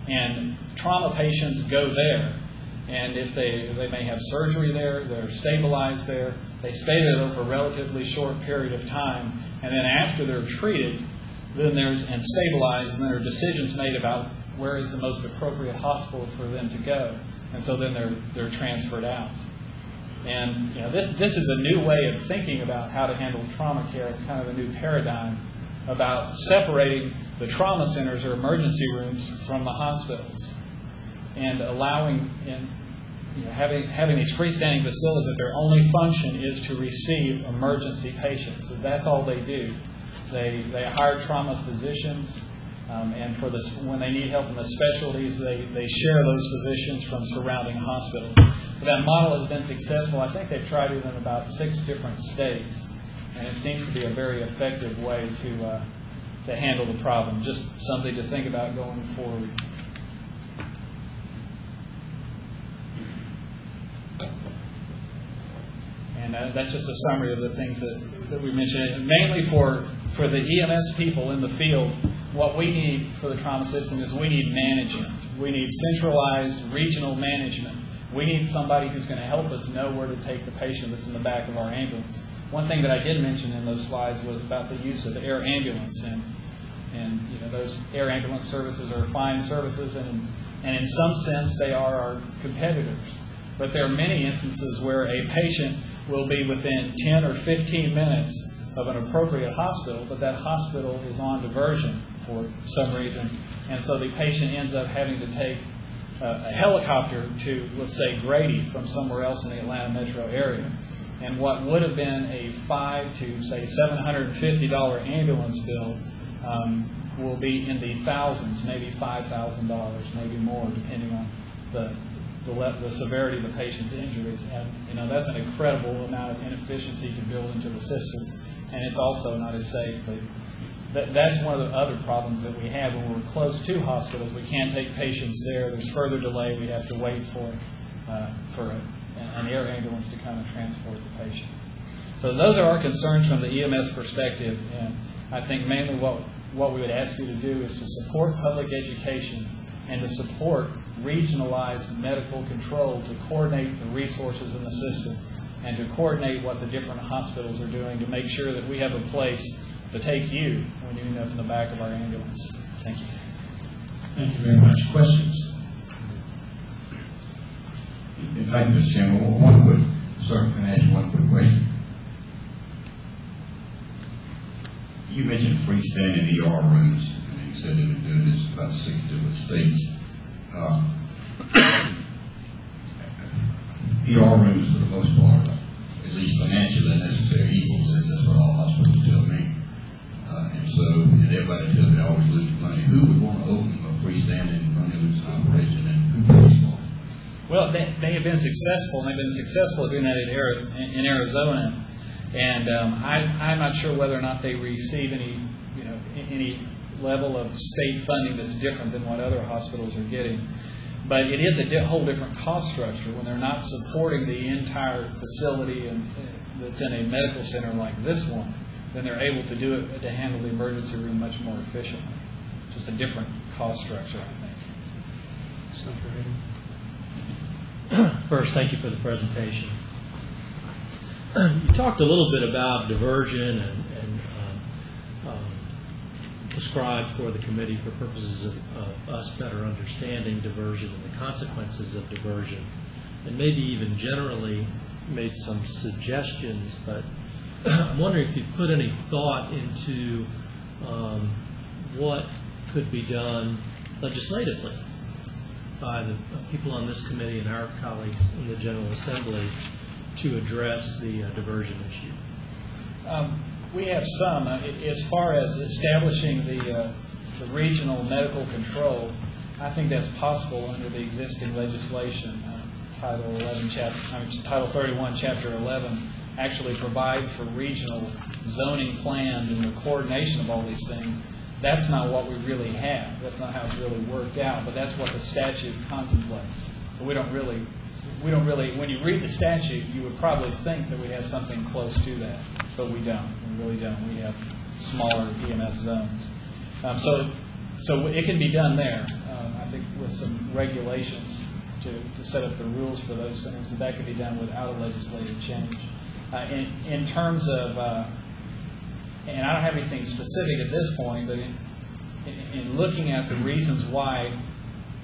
And trauma patients go there, and if they may have surgery there, they're stabilized there, they stay there for a relatively short period of time, and then after they're treated, and stabilized, and there are decisions made about where is the most appropriate hospital for them to go, and so then they're transferred out. And this is a new way of thinking about how to handle trauma care. It's kind of a new paradigm about separating the trauma centers or emergency rooms from the hospitals, and allowing having these freestanding facilities that their only function is to receive emergency patients. So that's all they do. They hire trauma physicians, and when they need help in the specialties, they share those physicians from surrounding hospitals. But that model has been successful. I think they've tried it in about 6 different states, and it seems to be a very effective way to handle the problem. Just something to think about going forward. And that's just a summary of the things that we mentioned. Mainly for the EMS people in the field, what we need for the trauma system is we need management. We need centralized regional management. We need somebody who's going to help us know where to take the patient that's in the back of our ambulance. One thing that I did mention in those slides was about the use of air ambulance, and those air ambulance services are fine services, and in some sense they are our competitors. But there are many instances where a patient will be within 10 or 15 minutes of an appropriate hospital, but that hospital is on diversion for some reason, and so the patient ends up having to take a helicopter to, let's say, Grady from somewhere else in the Atlanta metro area. And what would have been a $500 to, say, $750 ambulance bill will be in the thousands, maybe $5,000, maybe more, depending on the severity of the patient's injuries. And that's an incredible amount of inefficiency to build into the system. And it's also not as safe. But that's one of the other problems that we have when we're close to hospitals. We can't take patients there. There's further delay. We have to wait for an air ambulance to come and transport the patient. So those are our concerns from the EMS perspective. And I think mainly what we would ask you to do is to support public education and to support regionalized medical control to coordinate the resources in the system and to coordinate what the different hospitals are doing to make sure that we have a place to take you when you end up in the back of our ambulance. Thank you. Thank you very much. Questions? Thank you, Mr. Chairman. Sir, can I ask you one quick question? You mentioned freestanding ER rooms, and you said they've been doing this in about 6 different states. ER rooms, for the most part, at least financially necessary evils. That's what all hospitals tell me. And so, everybody tells me they always lose money. Who would want to open a freestanding running operation, and who pays for it? Well, they have been successful, and they've been successful at doing that in Arizona. And I'm not sure whether or not they receive any level of state funding that's different than what other hospitals are getting. But it is a whole different cost structure when they're not supporting the entire facility that's in a medical center like this one. Then they're able to do it to handle the emergency room much more efficiently. Just a different cost structure, I think. First, thank you for the presentation. You talked a little bit about diversion and prescribed for the committee for purposes of us better understanding diversion and the consequences of diversion, and maybe even generally made some suggestions, but I'm wondering if you put any thought into what could be done legislatively by the people on this committee and our colleagues in the General Assembly to address the diversion issue. We have some. As far as establishing the regional medical control, I think that's possible under the existing legislation. Title 31, Chapter 11 actually provides for regional zoning plans and the coordination of all these things. That's not what we really have. That's not how it's really worked out, but that's what the statute contemplates. So we don't really, when you read the statute, you would probably think that we have something close to that, but we don't. We really don't. We have smaller EMS zones. So it can be done there, I think, with some regulations to set up the rules for those things, and that could be done without a legislative change. In terms of, and I don't have anything specific at this point, but in looking at the reasons why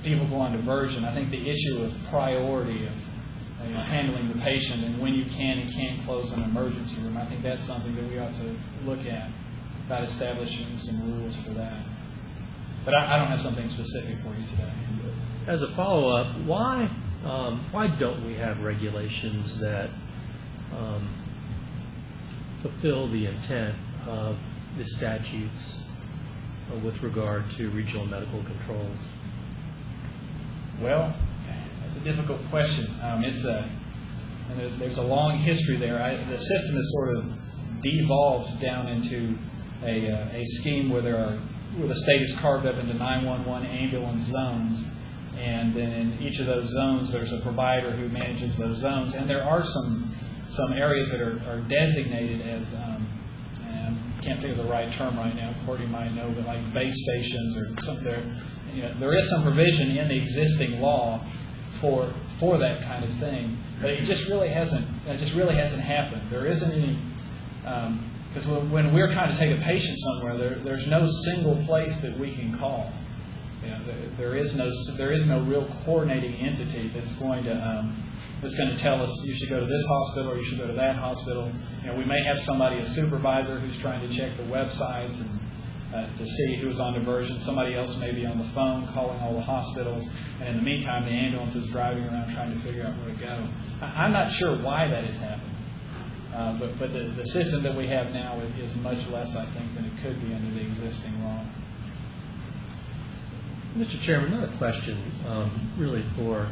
people go on diversion, I think the issue of priority of handling the patient and when you can and can't close an emergency room, I think that's something that we ought to look at about establishing some rules for that. But I don't have something specific for you today. As a follow-up, why don't we have regulations that fulfill the intent of the statutes with regard to regional medical controls? Well, that's a difficult question. There's a long history there. The system has sort of devolved down into a scheme where the state is carved up into 911 ambulance zones, and then in each of those zones there's a provider who manages those zones, and there are some areas that are designated as and I can't think of the right term right now. Courtney might know, but like base stations or something. There is some provision in the existing law for that kind of thing, but it just really hasn't happened. There isn't any, because when we're trying to take a patient somewhere, there's no single place that we can call. There is no real coordinating entity that's going to tell us you should go to this hospital or you should go to that hospital. We may have somebody, a supervisor, who's trying to check the websites and to see who's on diversion. Somebody else may be on the phone calling all the hospitals, and in the meantime, the ambulance is driving around trying to figure out where to go. I'm not sure why that has happened, but the system that we have now is much less, I think, than it could be under the existing law. Mr. Chairman, another question really for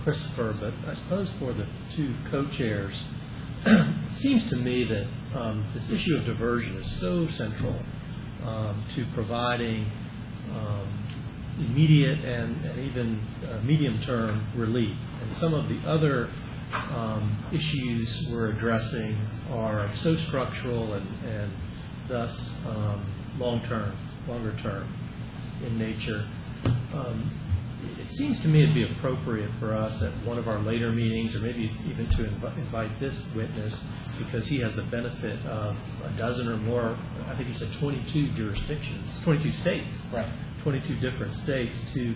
Christopher, but I suppose for the two co-chairs. It seems to me that this issue of diversion is so central to providing immediate and even medium-term relief. And some of the other issues we're addressing are so structural and thus longer term in nature. It seems to me it'd be appropriate for us at one of our later meetings, or maybe even to invite this witness, because he has the benefit of a dozen or more, I think he said 22 jurisdictions, 22 states, right? 22 different states, to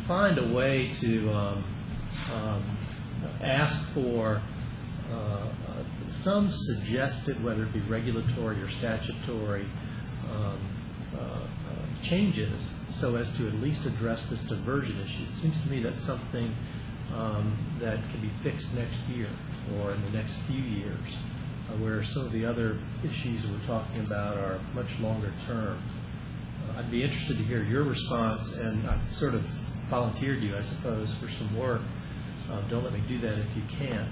find a way to ask for some suggested, whether it be regulatory or statutory, changes so as to at least address this diversion issue. It seems to me that's something that can be fixed next year or in the next few years, where some of the other issues we're talking about are much longer term. I'd be interested to hear your response, and I've sort of volunteered you, I suppose, for some work. Don't let me do that if you can't.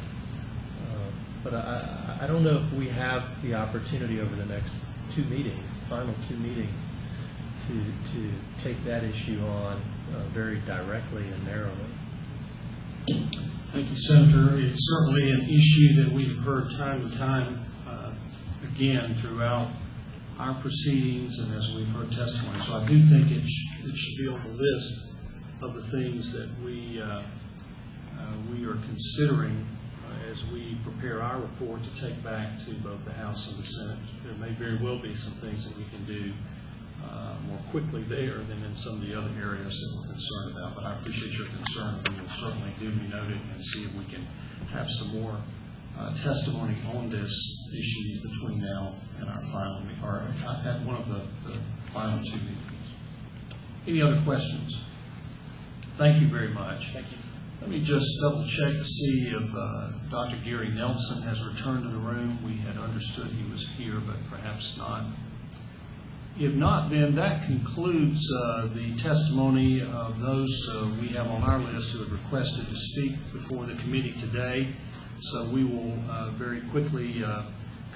But I don't know if we have the opportunity over the next two meetings, final two meetings, to take that issue on very directly and narrowly. Thank you, Senator. It's certainly an issue that we've heard time and time again throughout our proceedings and as we've heard testimony. So I do think it should be on the list of the things that we are considering as we prepare our report to take back to both the House and the Senate. There may very well be some things that we can do more quickly there than in some of the other areas that we're concerned about. But I appreciate your concern. We will certainly duly note it and see if we can have some more testimony on this issue between now and our final meeting, or at one of the final 2 meetings. Any other questions? Thank you very much. Thank you. Let me just double check to see if Dr. Gary Nelson has returned to the room. We had understood he was here, but perhaps not. If not, then that concludes the testimony of those we have on our list who have requested to speak before the committee today. So we will very quickly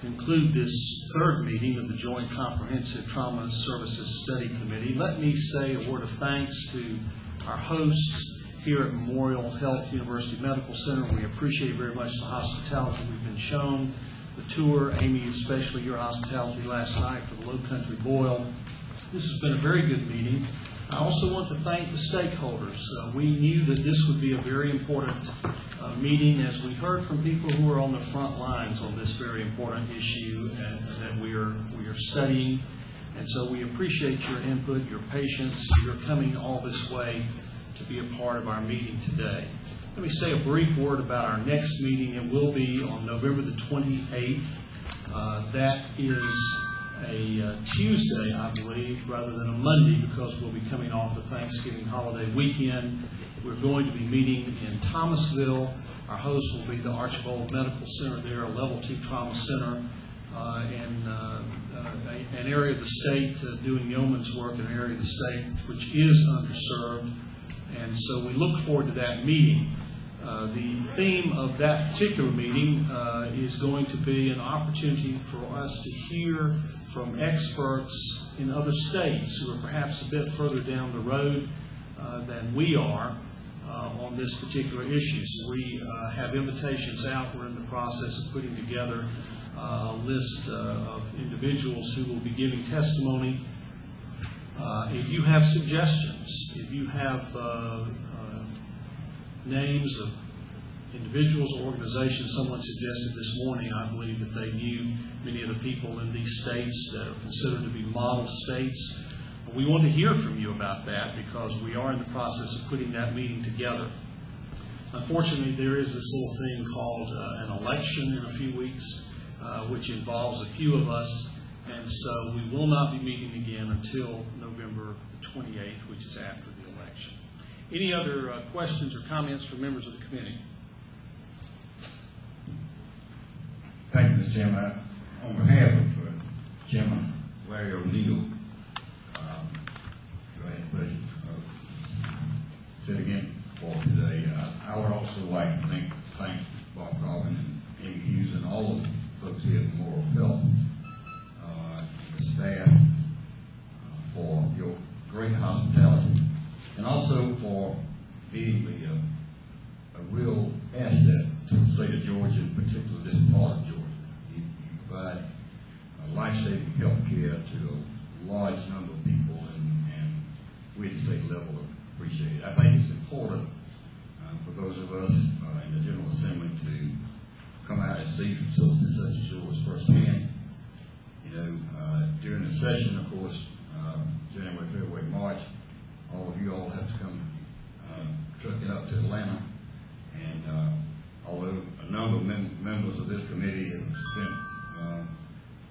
conclude this third meeting of the Joint Comprehensive Trauma Services Study Committee. Let me say a word of thanks to our hosts here at Memorial Health University Medical Center. We appreciate very much the hospitality we've been shown, the tour, Amy, especially your hospitality last night for the Low Country Boil. This has been a very good meeting. I also want to thank the stakeholders. We knew that this would be a very important meeting as we heard from people who are on the front lines on this very important issue that we are studying. And so we appreciate your input, your patience, your coming all this way to be a part of our meeting today. Let me say a brief word about our next meeting. It will be on November the 28th. That is a Tuesday, I believe, rather than a Monday, because we'll be coming off the Thanksgiving holiday weekend. We're going to be meeting in Thomasville. Our host will be the Archbold Medical Center there, a level 2 trauma center, and an area of the state doing yeoman's work in an area of the state which is underserved. And so we look forward to that meeting. The theme of that particular meeting is going to be an opportunity for us to hear from experts in other states who are perhaps a bit further down the road than we are on this particular issue. So we have invitations out. We're in the process of putting together a list of individuals who will be giving testimony. If you have suggestions, if you have names of individuals or organizations, someone suggested this morning, I believe, that they knew many of the people in these states that are considered to be model states. We want to hear from you about that because we are in the process of putting that meeting together. Unfortunately, there is this little thing called an election in a few weeks, which involves a few of us, and so we will not be meeting again until November 28th, which is after the election. Any other questions or comments from members of the committee? Thank you, Mr. Chairman. On behalf of Chairman Larry O'Neill, go ahead, buddy. Said again for today. I would also like to thank Bob Corbin and Amy Hughes and all of the folks here at Memorial Health, the staff, for your great hospitality, and also for being a real asset to the state of Georgia, in particular this part of Georgia. You provide life-saving health care to a large number of people, and we at the state level appreciate it. I think it's important for those of us in the General Assembly to come out and see facilities such as yours firsthand. You know, during the session, of course, January, February, March, all of you all have to come trucking up to Atlanta, and although a number of members of this committee have spent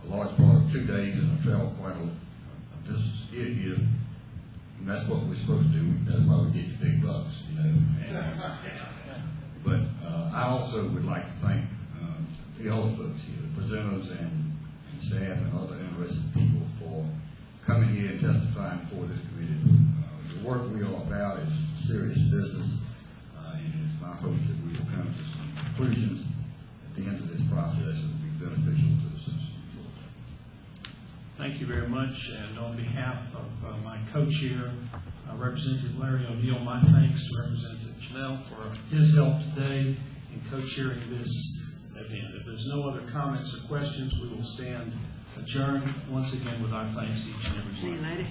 a large part of 2 days and have traveled quite a distance to get here, and that's what we're supposed to do. That's why we get the big bucks, you know. But I also would like to thank the other folks here, the presenters and staff and other interested people for coming here and testifying for this committee. The work we are about is serious business, and it's my hope that we will come to some conclusions at the end of this process that will be beneficial to the citizens. Thank you very much, and on behalf of my co-chair, Representative Larry O'Neill my thanks to Representative Chanel for his help today in co-chairing this event. If there's no other comments or questions, we will stand adjourned once again with our thanks to each and every one. See you later.